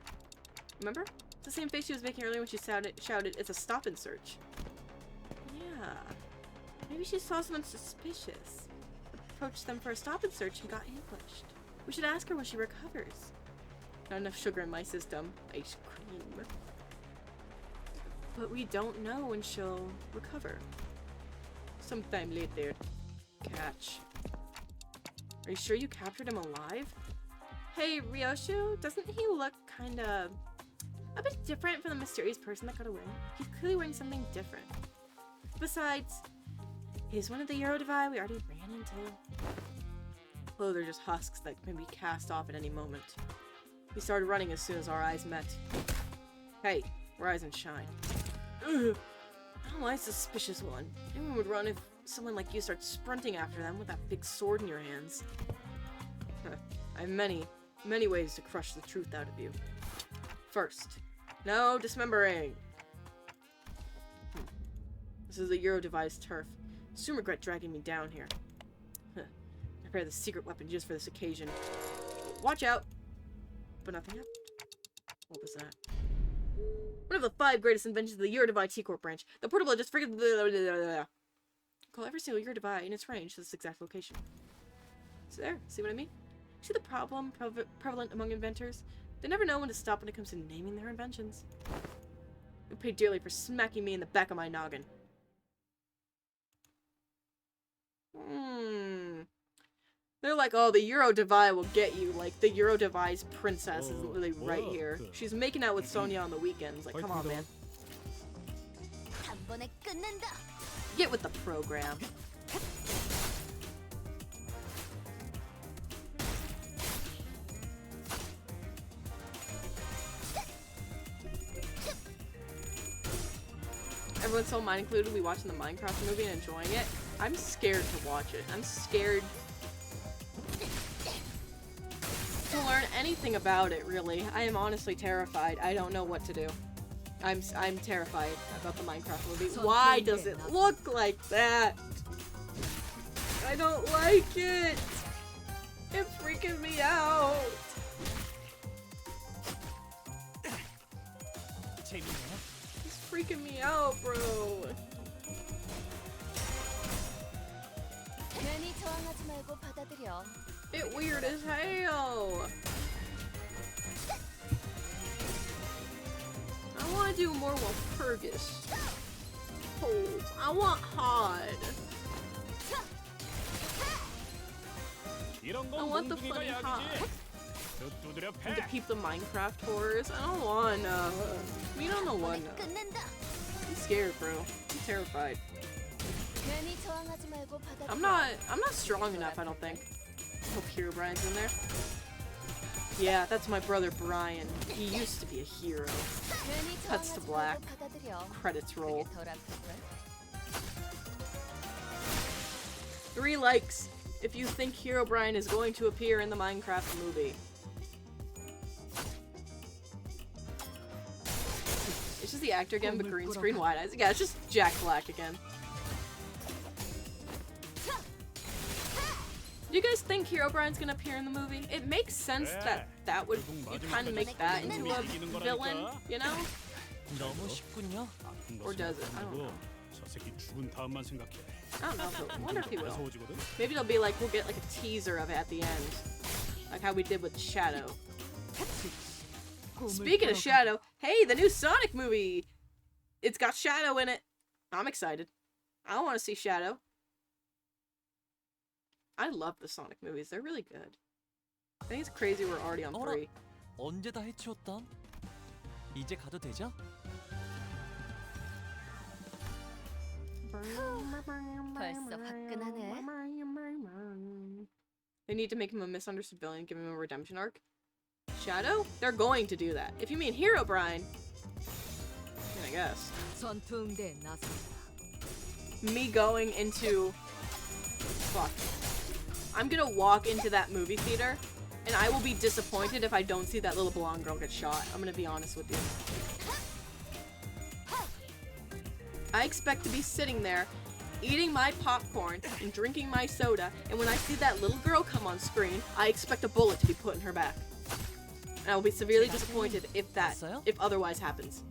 Speaker 1: Remember? It's the same face she was making earlier when she shouted, "It's a stop and search." Yeah. Maybe she saw someone suspicious. Approached them for a stop and search and got ambushed. We should ask her when she recovers. Not enough sugar in my system. Ice cream. But we don't know when she'll recover. Sometime later. Catch. Are you sure you captured him alive? Hey, Ryoshu, doesn't he look kinda a bit different from the mysterious person that got away? He's clearly wearing something different. Besides, he's one of the Eurodivide we already ran into. Oh, they're just husks that can be cast off at any moment. We started running as soon as our eyes met. Hey, rise and shine. Ugh. How am I a suspicious one? Anyone would run if someone like you starts sprinting after them with that big sword in your hands. I have many ways to crush the truth out of you. First, no dismembering. This is the Eurodivide's turf. Soon regret dragging me down here. Prepare the secret weapon just for this occasion. Watch out! But nothing happened. What was that? One of the 5 greatest inventions of the Eurodivide T-Corp branch. The portable just freaking call every single Eurodivide in its range to this exact location. So there, see what I mean? See the problem prevalent among inventors? They never know when to stop when it comes to naming their inventions. You pay dearly for smacking me in the back of my noggin. They're like, oh, the Eurodivide will get you. Like, the Eurodivide's princess is literally right here. She's making out with Sonia on the weekends. Like, come on, man. Get with the program. Everyone, so mine included, we watching the Minecraft movie and enjoying it. I'm scared to watch it. I'm scared to learn anything about it, really. I am honestly terrified. I don't know what to do. I'm terrified about the Minecraft movie. Why does it look like that? I don't like it. It's freaking me out. It's freaking me out, bro. It's weird as hell. I want to do more Walpurgis. Cold. I want hard. I want the funny hot. And to peep the Minecraft horrors. I don't wanna. We don't know what. I'm scared, bro. I'm terrified.
Speaker 5: 괜히 저항하지 말고 받아들여.
Speaker 1: I'm not strong enough, I don't think. Hope Hero Brian's in there. Yeah, that's my brother Brian. He used to be a hero.
Speaker 5: 괜히
Speaker 1: Cuts to
Speaker 5: 저항하지
Speaker 1: black.
Speaker 5: 말고 받아들여.
Speaker 1: Credits roll.
Speaker 5: 그게 덜 아플걸?
Speaker 1: 3 likes if you think Hero Brian is going to appear in the Minecraft movie. It's just the actor again, but green screen wide eyes. Yeah, it's just Jack Black again. Do you guys think Hero Brian's gonna appear in the movie? It makes sense that would kind of make that into a villain, you know?
Speaker 3: 너무 쉽군요.
Speaker 4: 아픈
Speaker 1: Or
Speaker 4: 것은
Speaker 1: does it? I don't
Speaker 4: 아니고
Speaker 1: know.
Speaker 4: 저 새끼 죽은 다음만 생각해.
Speaker 1: I don't know. But I wonder if he will.
Speaker 4: 매서워지거든.
Speaker 1: Maybe it'll be like we'll get like a teaser of it at the end, like how we did with Shadow. Speaking of Shadow, hey, the new Sonic movie! It's got Shadow in it. I'm excited. I want to see Shadow. I love the Sonic movies. They're really good. I think it's crazy we're already on 3.
Speaker 3: 언제 다 해치웠던? 이제 가도 되죠?
Speaker 5: 벌써 화끈하네.
Speaker 1: They need to make him a misunderstood villain, give him a redemption arc. Shadow? They're going to do that. If you mean Hero Brian, I guess.
Speaker 5: 전투응대에 나선다.
Speaker 1: Me going into... Fuck. I'm gonna walk into that movie theater, and I will be disappointed if I don't see that little blonde girl get shot. I'm gonna be honest with you. I expect to be sitting there, eating my popcorn and drinking my soda, and when I see that little girl come on screen, I expect a bullet to be put in her back. And I will be severely disappointed if otherwise happens.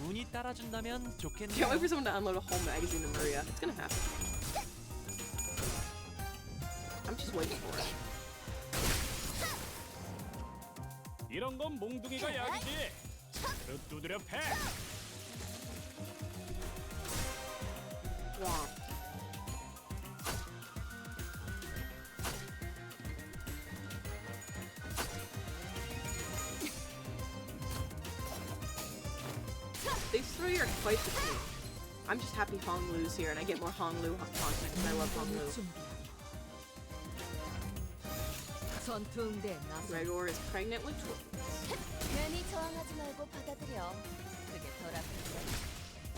Speaker 3: 운이 따라준다면 좋겠네요.
Speaker 1: Can't wait for someone to unload a whole magazine to Maria. It's gonna happen. I'm just waiting for it.
Speaker 4: 이런 건 몽둥이가 약이지. 그릇 두드려 패.
Speaker 1: Wow. These 3 are quite the team. I'm just happy Hong Lu's here and I get more Hong Lu content because I love Hong Lu.
Speaker 5: 전투응대에 나선다.
Speaker 1: Gregor is pregnant with twins.
Speaker 5: 괜히 저항하지 말고 받아들여. 그게 덜 아플걸?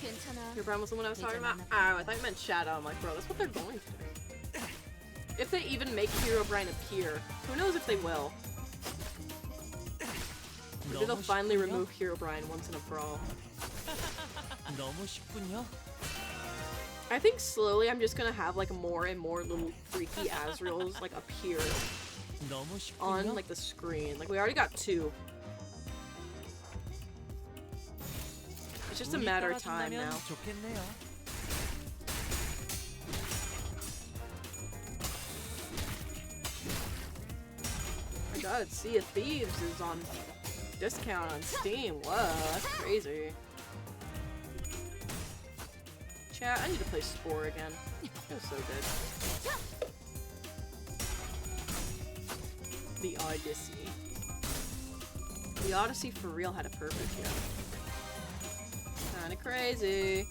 Speaker 5: 괜찮아.
Speaker 1: Your Brian was the one I was talking about? Oh, I thought you meant Shadow. I'm like, bro, that's what they're going to do. If they even make Hero Brian appear, who knows if they will. Maybe they'll finally remove Hero Brian once and for all.
Speaker 3: 너무 쉽군요.
Speaker 1: I think slowly I'm just gonna have like more and more little freaky Azraels like appear
Speaker 3: 너무 쉽군요.
Speaker 1: on like the screen. Like we already got 2. It's just a
Speaker 3: 운이
Speaker 1: matter of time
Speaker 3: 따라준다면
Speaker 1: now.
Speaker 3: 좋겠네요.
Speaker 1: Oh my god, Sea of Thieves is on discount on Steam. Whoa, that's crazy. Chat, I need to play Spore again. It was so good. The Odyssey. The Odyssey for real had a purpose, yeah. Kinda crazy.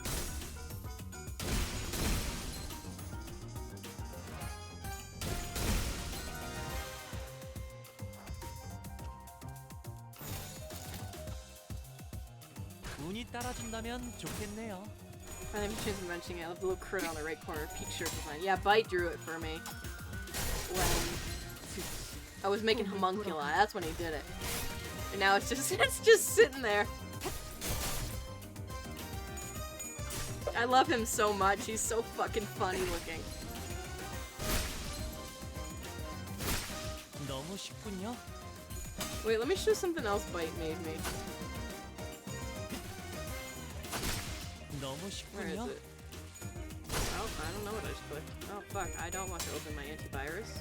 Speaker 3: 운이 따라준다면 좋겠네요.
Speaker 1: I think she's mentioning it. I love the little crit on the right corner. Peak shirt design. Yeah, Bite drew it for me. When I was making homunculi. That's when he did it. And now it's just sitting there. I love him so much. He's so fucking funny looking.
Speaker 3: 너무 쉽군요.
Speaker 1: Wait, let me show something else Bite made me.
Speaker 3: 너무
Speaker 1: Where is
Speaker 3: 쉽군요.
Speaker 1: it? Oh, I don't know what I just clicked. Oh fuck, I don't want to open my antivirus.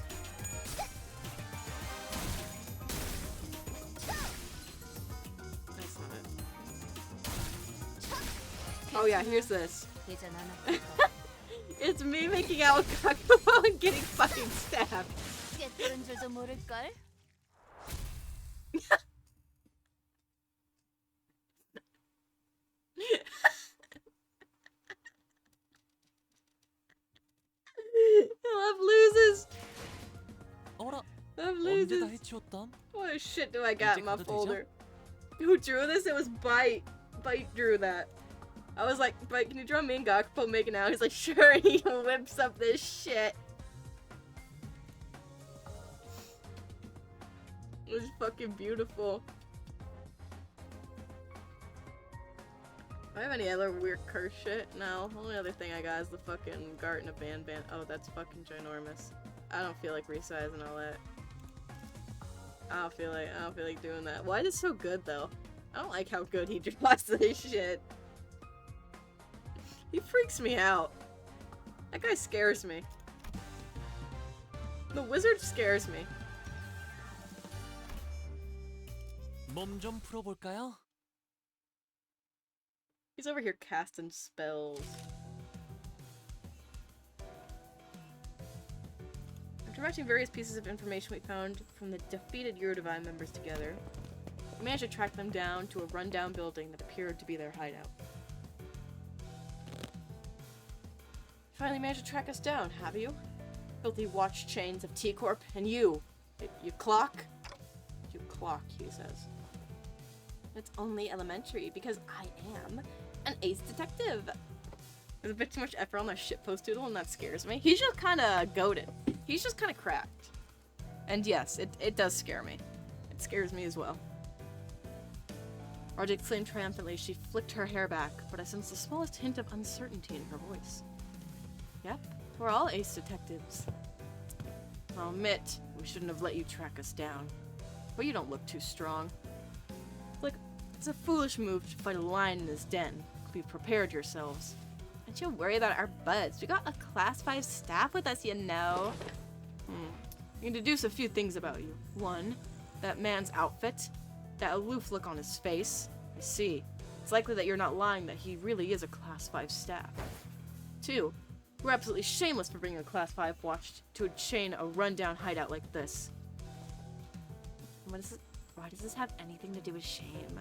Speaker 1: That's not it. Oh yeah, here's this.
Speaker 5: 이젠 안 아플 거야.
Speaker 1: It's me making out with Kakumo and getting fucking stabbed.
Speaker 5: 깨뜨린 줄도 모를걸?
Speaker 1: I'm
Speaker 3: 언제 다
Speaker 1: losing.
Speaker 3: 해치웠담?
Speaker 1: What shit do I got in my
Speaker 3: 가도 되죠?
Speaker 1: folder? Who drew this? It was Bite. Bite drew that. I was like, Bite, can you draw me and Gakpo making out? He's like, sure, and he whips up this shit. It was fucking beautiful. Do I have any other weird curse shit? No. Only other thing I got is the fucking Gart and a band. Oh, that's fucking ginormous. I don't feel like resizing all that. I don't feel like doing that. Why is it so good though? I don't like how good he draws this shit. He freaks me out. That guy scares me. The wizard scares me.
Speaker 3: 몸 좀 풀어볼까요?
Speaker 1: He's over here casting spells. After matching various pieces of information we found from the defeated Eurodivine members together, we managed to track them down to a rundown building that appeared to be their hideout. Finally managed to track us down, have you? Filthy watch chains of T-Corp, and you clock? You clock, he says. It's only elementary because I am an ace detective. There's a bit too much effort on that shitpost doodle and that scares me. He's just kind of goated. He's just kind of cracked. And yes, it does scare me. It scares me as well. Rajik exclaimed triumphantly. She flicked her hair back, but I sensed the smallest hint of uncertainty in her voice. Yep, we're all ace detectives. I'll admit, we shouldn't have let you track us down. But you don't look too strong. It's a foolish move to fight a lion in his den. Be prepared yourselves. Don't you worry about our buds. We got a class 5 staff with us, you know. You can deduce a few things about you. 1, that man's outfit. That aloof look on his face. I see. It's likely that you're not lying that he really is a class 5 staff. 2, we're absolutely shameless for bringing a class 5 watch to chain a rundown hideout like this. Why does this have anything to do with shame?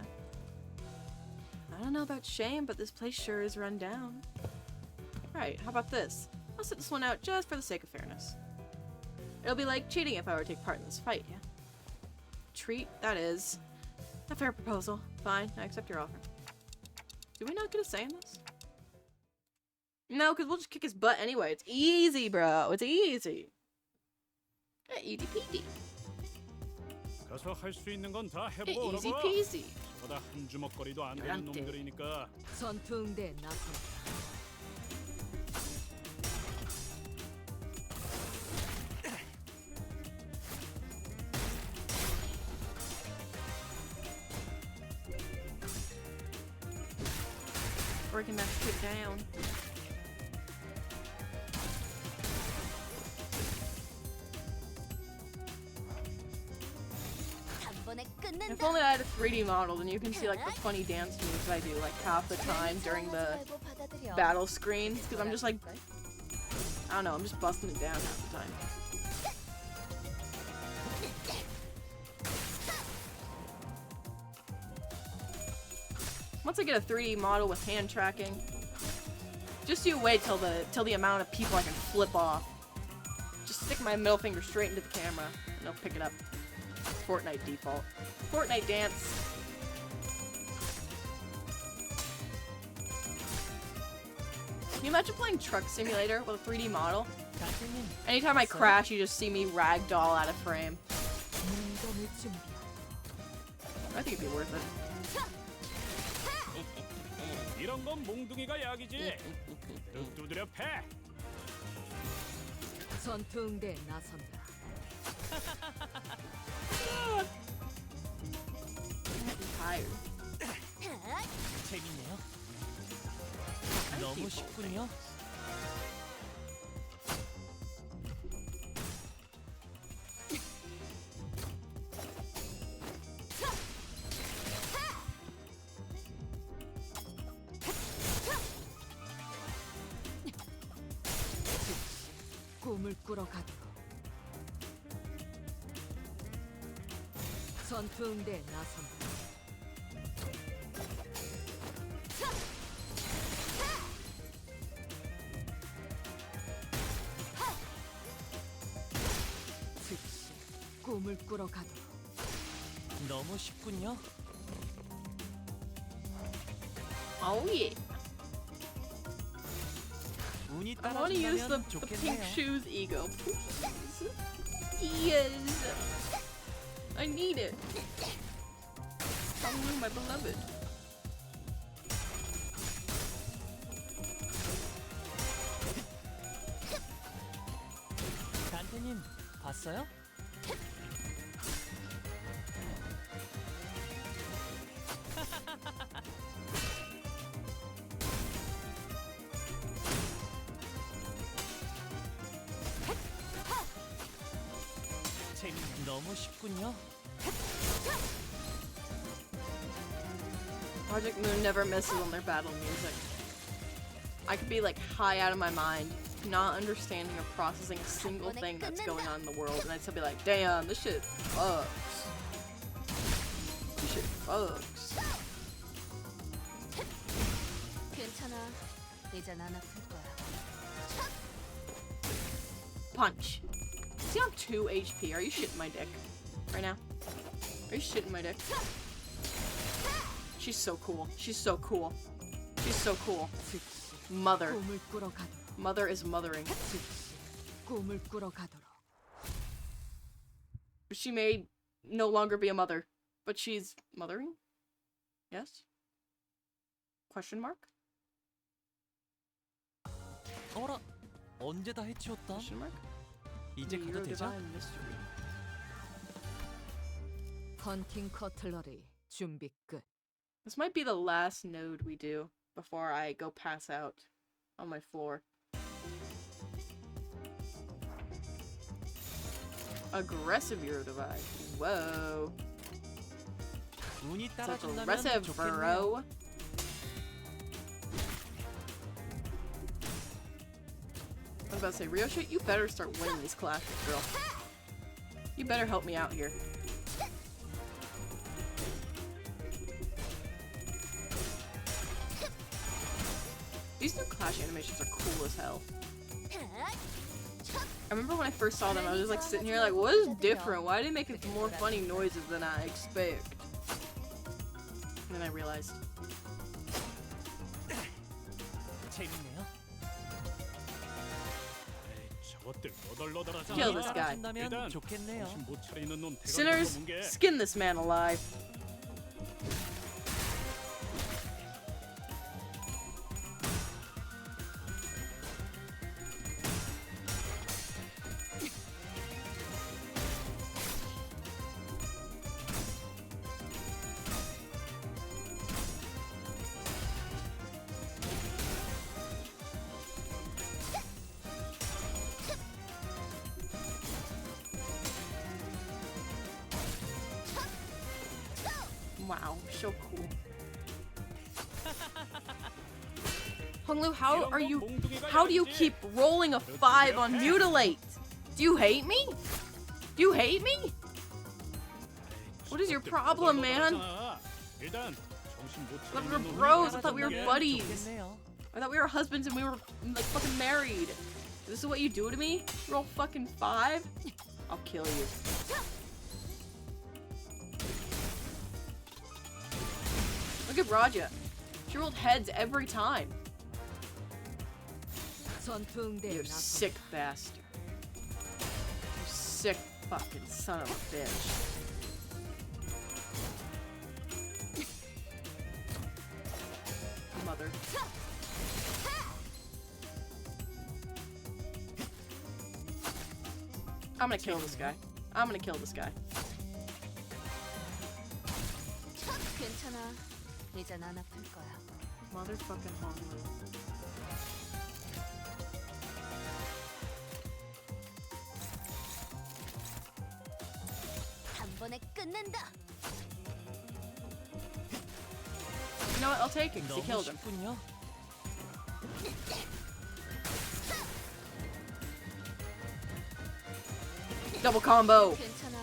Speaker 1: I don't know about shame, but this place sure is run down. Alright, how about this? I'll sit this one out just for the sake of fairness. It'll be like cheating if I were to take part in this fight, yeah? Treat, that is. A fair proposal. Fine, I accept your offer. Do we not get a say in this? No, because we'll just kick his butt anyway. It's easy, bro. It's easy. Yeah, easy peasy.
Speaker 4: 가서 할 수 있는 건 다
Speaker 1: Yeah,
Speaker 4: 해보고
Speaker 1: easy
Speaker 4: 오라고.
Speaker 1: peasy.
Speaker 4: 보다 한 주먹거리도 안 되는
Speaker 1: 안 돼.
Speaker 4: 놈들이니까.
Speaker 5: 전투응대 나선.
Speaker 1: Breaking that shit down.
Speaker 5: 단번에
Speaker 1: If
Speaker 5: 끝낸다.
Speaker 1: only I had a 3D model, then you can see like the funny dance moves I do like half the time during the battle screens. Because I'm just like, I don't know, I'm just busting it down half the time. Once I get a 3D model with hand tracking, just you wait till the amount of people I can flip off. Just stick my middle finger straight into the camera, and they'll pick it up. Fortnite default. Fortnite dance. Can you imagine playing Truck Simulator with a 3D model? Anytime I crash, you just see me ragdoll out of frame. I think it'd be worth it.
Speaker 4: 이런 건 몽둥이가 약이지. 뚝 두드려 패.
Speaker 5: 전투응대 나선다.
Speaker 1: I'm tired.
Speaker 3: 재밌네요. 너무 쉽군요.
Speaker 5: 꿈을 꾸러 가도록. 전투응대 나선다. 즉시
Speaker 6: 꿈을 꾸러 가도록.
Speaker 3: 너무 쉽군요.
Speaker 1: Oh yeah.
Speaker 3: 운이
Speaker 1: I want to use the
Speaker 3: 따라준다면
Speaker 1: pink
Speaker 3: 좋겠네요.
Speaker 1: shoes ego. Yes. I need it. Honglu, my beloved.
Speaker 3: 단테님 봤어요? 너무 쉽군요.
Speaker 1: Project Moon never misses on their battle music. I could be like high out of my mind, not understanding or processing a single thing that's going on in the world, and I'd still be like, damn, this shit fucks. This shit fucks.
Speaker 5: 괜찮아. 이젠 안 아플 거야.
Speaker 1: Punch. Is he on 2 HP? Are you shitting my dick? Right now? Are you shitting my dick? She's so cool. She's so cool. She's so cool. Mother.
Speaker 6: 꿈을 꾸러 가도록.
Speaker 1: Mother is mothering.
Speaker 6: 꿈을 꾸러 가도록.
Speaker 1: She may no longer be a mother, but she's mothering? Yes? Question mark?
Speaker 3: 어라, 언제 다 해치웠다?
Speaker 1: Question mark?
Speaker 3: 이제 가도
Speaker 1: Your
Speaker 3: 되죠?
Speaker 1: divine mystery.
Speaker 6: 헌팅 커틀러리 준비 끝.
Speaker 1: This might be the last node we do before I go pass out on my floor. Aggressive Euro Divide. Whoa.
Speaker 3: 운이
Speaker 1: Such
Speaker 3: 따라준다면
Speaker 1: aggressive,
Speaker 3: 좋겠네요.
Speaker 1: bro. I was about to say, Ryoshu, you better start winning these classes, girl. You better help me out here. These new clash animations are cool as hell. I remember when I first saw them, I was just like sitting here like, what is different? Why do they make it more funny noises than I expect? And then I realized.
Speaker 3: 재밌네요.
Speaker 4: 저것들 너덜너덜하잖아.
Speaker 1: Kill this guy.
Speaker 3: 따라준다면
Speaker 4: 일단
Speaker 3: 좋겠네요.
Speaker 4: 정신 못 차리는 놈 대가리
Speaker 1: Sinners,
Speaker 4: 넘은 게
Speaker 1: skin this man alive. Wow, so cool. Honglu, how do you keep rolling a 5 on Mutilate? Do you hate me? Do you hate me? What is your problem, man?
Speaker 4: 일단 정신 못
Speaker 1: I thought we were
Speaker 4: 차리는 놈이
Speaker 1: bros. I thought we were
Speaker 3: 따라준다면
Speaker 1: buddies.
Speaker 3: 좋겠네요.
Speaker 1: I thought we were husbands and we were like fucking married. This is what you do to me? Roll fucking 5? I'll kill you. Look at Raja. She rolled heads every time.
Speaker 6: 전투응대
Speaker 1: You
Speaker 6: 나서
Speaker 1: sick bastard. You sick fucking son of a bitch. Mother. I'm gonna kill this guy. I'm gonna kill this guy.
Speaker 5: 괜찮아. 이젠 안 아플 거야.
Speaker 1: Motherfucking Honglu.
Speaker 5: 단번에 끝낸다.
Speaker 1: You know what? I'll take it 'cause he
Speaker 3: 너무
Speaker 1: killed him.
Speaker 3: 쉽군요.
Speaker 1: Double combo.
Speaker 5: 괜찮아.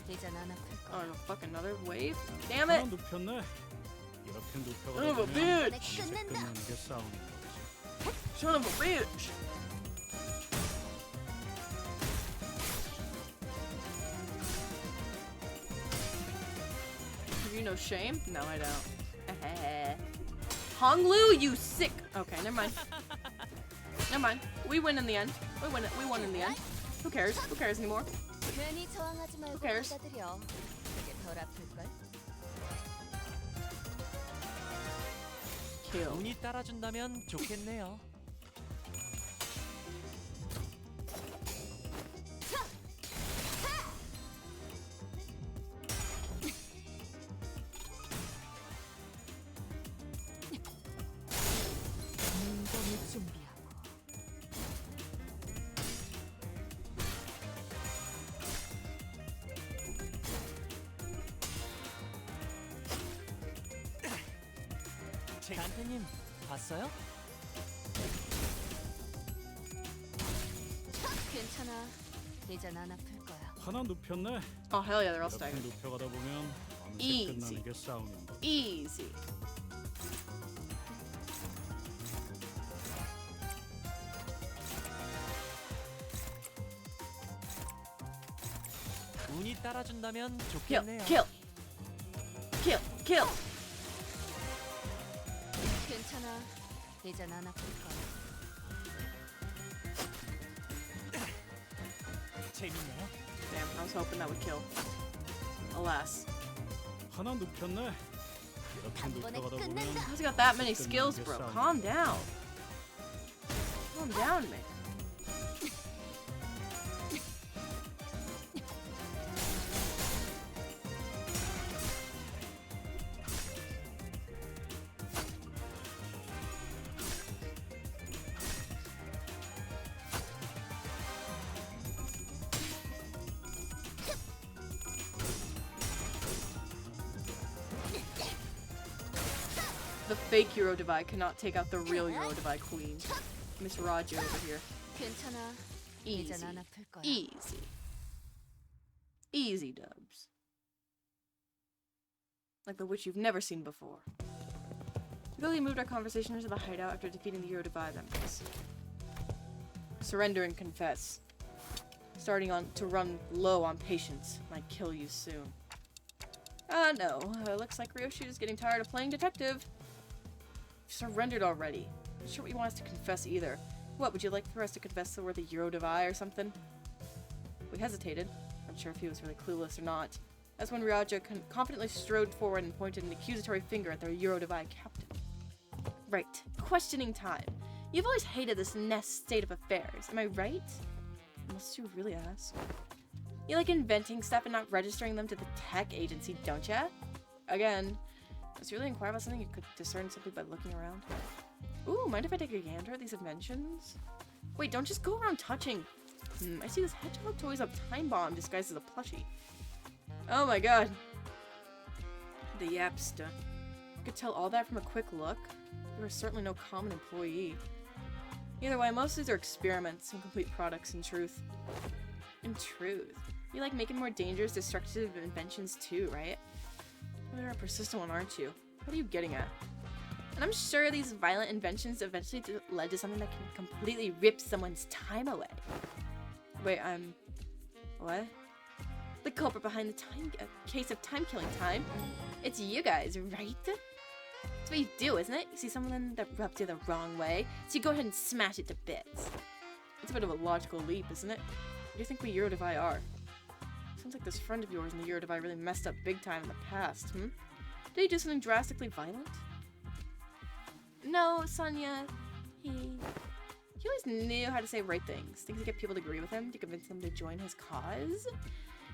Speaker 5: 이젠 안 아플
Speaker 1: Oh,
Speaker 5: 거야.
Speaker 1: no, fuck another wave. Damn it.
Speaker 4: 하나 눕혔네. 이렇게
Speaker 1: Son of a
Speaker 4: 눕혀가지고
Speaker 1: bitch.
Speaker 4: 끝나는 게 싸우는 거지.
Speaker 1: Son of a bitch. no shame? No, I don't. Honglu, you sick. Okay, never mind. Never mind. We win in the end. We won in the end. Who cares? Who cares anymore?
Speaker 5: 괜히 저항하지 말고
Speaker 1: cares?
Speaker 5: 받아들여. 그게 덜 아플걸?
Speaker 1: Kill.
Speaker 3: 운이 따라준다면 좋겠네요.
Speaker 6: 문건을 준비하고
Speaker 3: 단테님 봤어요?
Speaker 5: 괜찮아. 이젠 안 아플 거야.
Speaker 4: 하나 눕혔네.
Speaker 1: Oh hell yeah, they're all
Speaker 4: 이렇게
Speaker 1: staggered.
Speaker 4: 눕혀가다 보면 밤새
Speaker 1: Easy.
Speaker 4: 끝나는 게 싸움인데.
Speaker 1: Easy.
Speaker 3: 운이 따라준다면
Speaker 1: Kill.
Speaker 3: 좋겠네요.
Speaker 1: Kill. Kill. Kill.
Speaker 5: 괜찮아. 이젠 안 아플 거야.
Speaker 3: 재밌네요.
Speaker 1: Damn, I was hoping that would kill. Alas.
Speaker 4: 하나 눕혔네. 이렇게
Speaker 5: 단번에
Speaker 4: 눕혀가다 보면
Speaker 5: 끝낸다.
Speaker 1: How's he got that many skills, bro? Calm down. Calm down, man. The fake Eurodivide cannot take out the real Eurodivide queen. Miss Raja over here.
Speaker 5: 괜찮아.
Speaker 1: Easy.
Speaker 5: 이젠 안 아플 거야.
Speaker 1: Easy. Easy dubs. Like the witch you've never seen before. Billy moved our conversation into the hideout after defeating the Eurodivide members. Surrender and confess. Starting on to run low on patience. Might kill you soon. No. Looks like Ryoshu is getting tired of playing detective. Surrendered already. Not sure what you want us to confess either. What, would you like for us to confess that we're the Eurodivide or something? We hesitated, unsure if he was really clueless or not. That's when Ryaja confidently strode forward and pointed an accusatory finger at their Eurodivide captain. Right. Questioning time. You've always hated this nest state of affairs, am I right? Must you really ask? You like inventing stuff and not registering them to the tech agency, don't ya? Again. Must you really inquire about something you could discern simply by looking around? Ooh, mind if I take a gander at these inventions? Wait, don't just go around touching. I see this hedgehog toys up Time Bomb disguised as a plushie. Oh my god. The Yapster. I could tell all that from a quick look. You were certainly no common employee. Either way, most of these are experiments, incomplete products in truth. In truth. You like making more dangerous, destructive inventions too, right? You're a persistent one, aren't you? What are you getting at? And I'm sure these violent inventions eventually led to something that can completely rip someone's time away. Wait, what? The culprit behind the case of time-killing time? It's you guys, right? That's what you do, isn't it? You see someone that rubbed you the wrong way, so you go ahead and smash it to bits. It's a bit of a logical leap, isn't it? What do you think we Eurodivide are? Sounds like this friend of yours in the Eurodivide really messed up big time in the past, Did he do something drastically violent? No, Sonia. He always knew how to say right things. Things to get people to agree with him, to convince them to join his cause.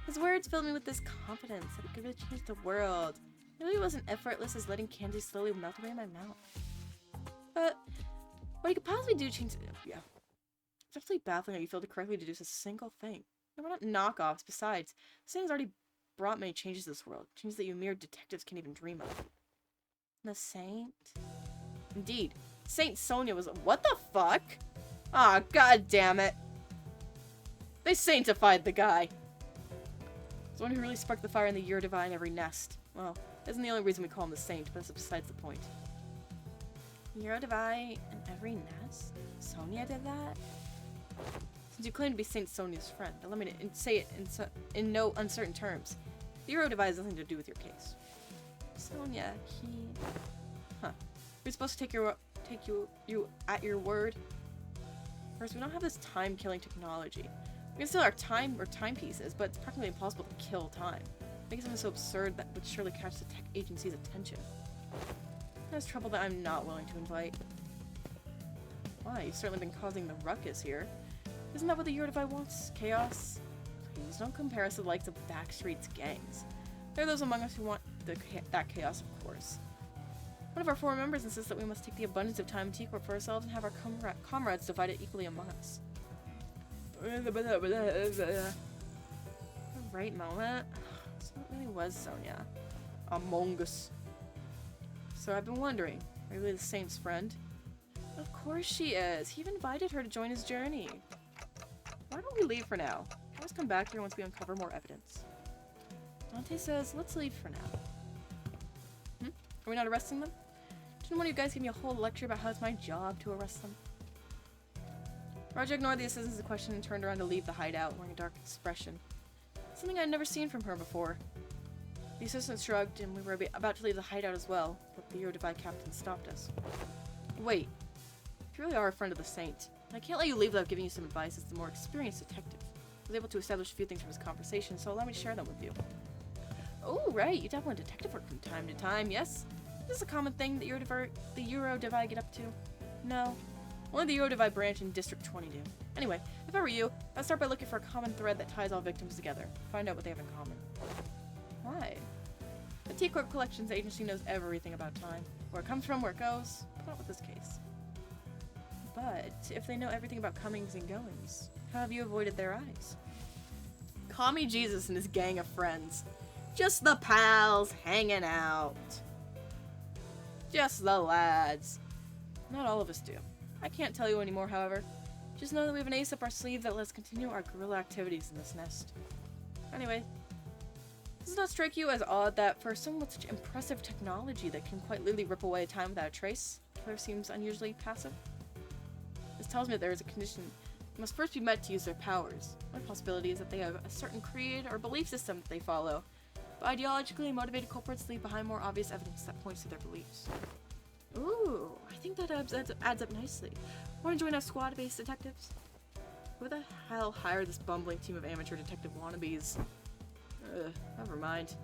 Speaker 1: His words filled me with this confidence that he could really change the world. It really wasn't effortless as letting candy slowly melt away in my mouth. But what he could possibly do change... Yeah. It's absolutely baffling how you failed to correctly deduce a single thing. No, we're not knockoffs. Besides, this thing has already brought many changes to this world. Changes that you mere detectives can't even dream of. The Saint? Indeed. Saint Sonia was... What the fuck? Ah, god damn it. They sanctified the guy. It's the one who really sparked the fire in the Eurodivide in every nest. Well, that isn't the only reason we call him the Saint, but that's besides the point. Eurodivide in every nest? Sonia did that? Since you claim to be Saint Sonia's friend, allow me to say it in no uncertain terms. The Eurodivide has nothing to do with your case. Sonya, huh. We're supposed to take you at your word. First, we don't have this time-killing technology. We can steal our timepieces, but it's practically impossible to kill time. Making something so absurd that would surely catch the tech agency's attention. There's trouble that I'm not willing to invite. Why? You've certainly been causing the ruckus here. Isn't that what the Eurodivide wants? Chaos? Please don't compare us to the likes of Backstreet's gangs. There are those among us who want that chaos, of course. One of our 4 members insists that we must take the abundance of time in T-Corp for ourselves and have our comrades divided equally among us. Right moment? So it really was Sonya. Among Us. So I've been wondering, are you really the Saint's friend? Of course she is. He even invited her to join his journey. Why don't we leave for now? Let's come back here once we uncover more evidence. Dante says, let's leave for now. Are we not arresting them? Didn't one of you guys give me a whole lecture about how it's my job to arrest them? Roger ignored the assistant's question and turned around to leave the hideout, wearing a dark expression. Something I'd never seen from her before. The assistant shrugged, and we were about to leave the hideout as well, but the Eurodivide captain stopped us. Wait. If you really are a friend of the Saint, I can't let you leave without giving you some advice as the more experienced detective. I was able to establish a few things from his conversation, so allow me to share them with you. Oh, right, you dabble in detective work from time to time, yes? Is this a common thing that the Eurodivide get up to? No. Only the Eurodivide branch in District 20 do. Anyway, if I were you, I'd start by looking for a common thread that ties all victims together. Find out what they have in common. Why? The T-Corp Collections Agency knows everything about time. Where it comes from, where it goes. But not with this case. But if they know everything about comings and goings, how have you avoided their eyes? Call me Jesus and his gang of friends. Just the pals hanging out. Just the lads. Not all of us do. I can't tell you anymore, however. Just know that we have an ace up our sleeve that lets us continue our guerrilla activities in this nest. Anyway, does it not strike you as odd that for someone with such impressive technology that can quite literally rip away time without a trace, Claire seems unusually passive? This tells me that there is a condition that must first be met to use their powers. One possibility is that they have a certain creed or belief system that they follow, but ideologically motivated culprits leave behind more obvious evidence that points to their beliefs. Ooh, I think that adds up nicely. Want to join our squad of ace detectives? Who the hell hired this bumbling team of amateur detective wannabes? Never mind.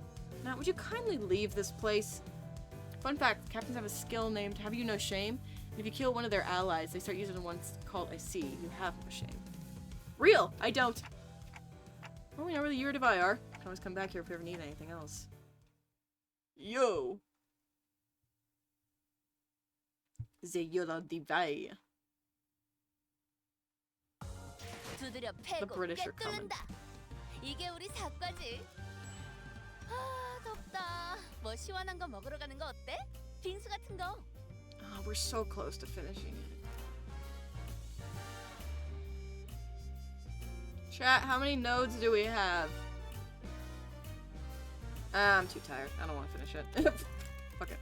Speaker 1: Now, would you kindly leave this place? Fun fact, captains have a skill named Have You No Shame? And if you kill one of their allies, they start using one called I See. You have no shame. Real! I don't! Well, we know where the Eurodivide are. Can always come back here if we ever need anything else. Yo! The Eurodivide.
Speaker 5: 두드려
Speaker 1: The
Speaker 5: 패고
Speaker 1: British are coming.
Speaker 5: 꿰뚫는다. 이게 우리 사과지. 아, 덥다. 뭐 시원한 거 먹으러 가는 거 어때? 빙수 같은 거.
Speaker 1: Oh, we're so close to finishing it. Chat, how many nodes do we have? I'm too tired. I don't want to finish it. Fuck it.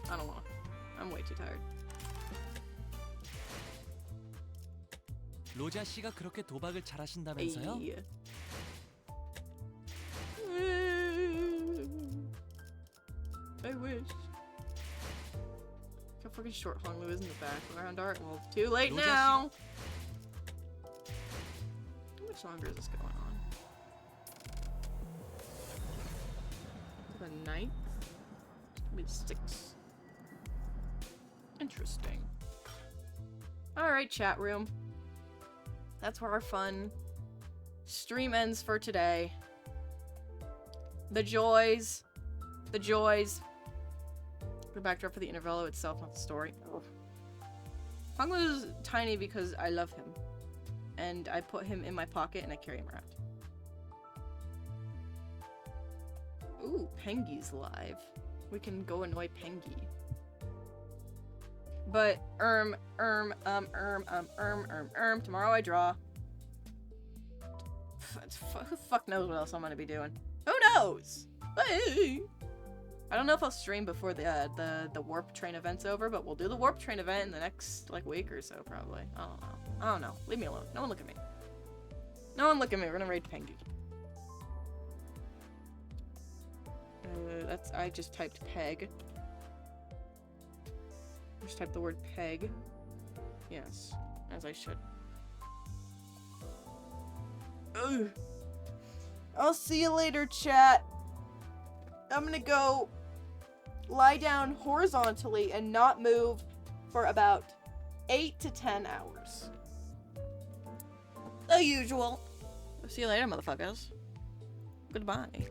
Speaker 1: I don't want to. I'm way too tired.
Speaker 3: 로자 씨가 그렇게 도박을 잘하신다면서요?
Speaker 1: Ay. I wish. How fucking short Honglu is in the background art. Well, too late now. How much longer is this going on? To the 9th? Maybe 6th. Interesting. Alright, chat room. That's where our fun stream ends for today. The joys. The joys. The backdrop for the intervallo itself, not the story. Honglu's tiny because I love him. And I put him in my pocket and I carry him around. Ooh, Pengi's live. We can go annoy Pengi. But, tomorrow I draw. Who the fuck knows what else I'm gonna be doing? Who knows? Hey! I don't know if I'll stream before the warp train event's over, but we'll do the warp train event in the next, like, week or so, probably. I don't know. I don't know. Leave me alone. No one look at me. No one look at me. We're gonna raid Pengi. That's I just typed peg. Just type the word peg. Yes, as I should. Ugh. I'll see you later, chat. I'm gonna go lie down horizontally and not move for about 8 to 10 hours. The usual. See you later, motherfuckers. Goodbye.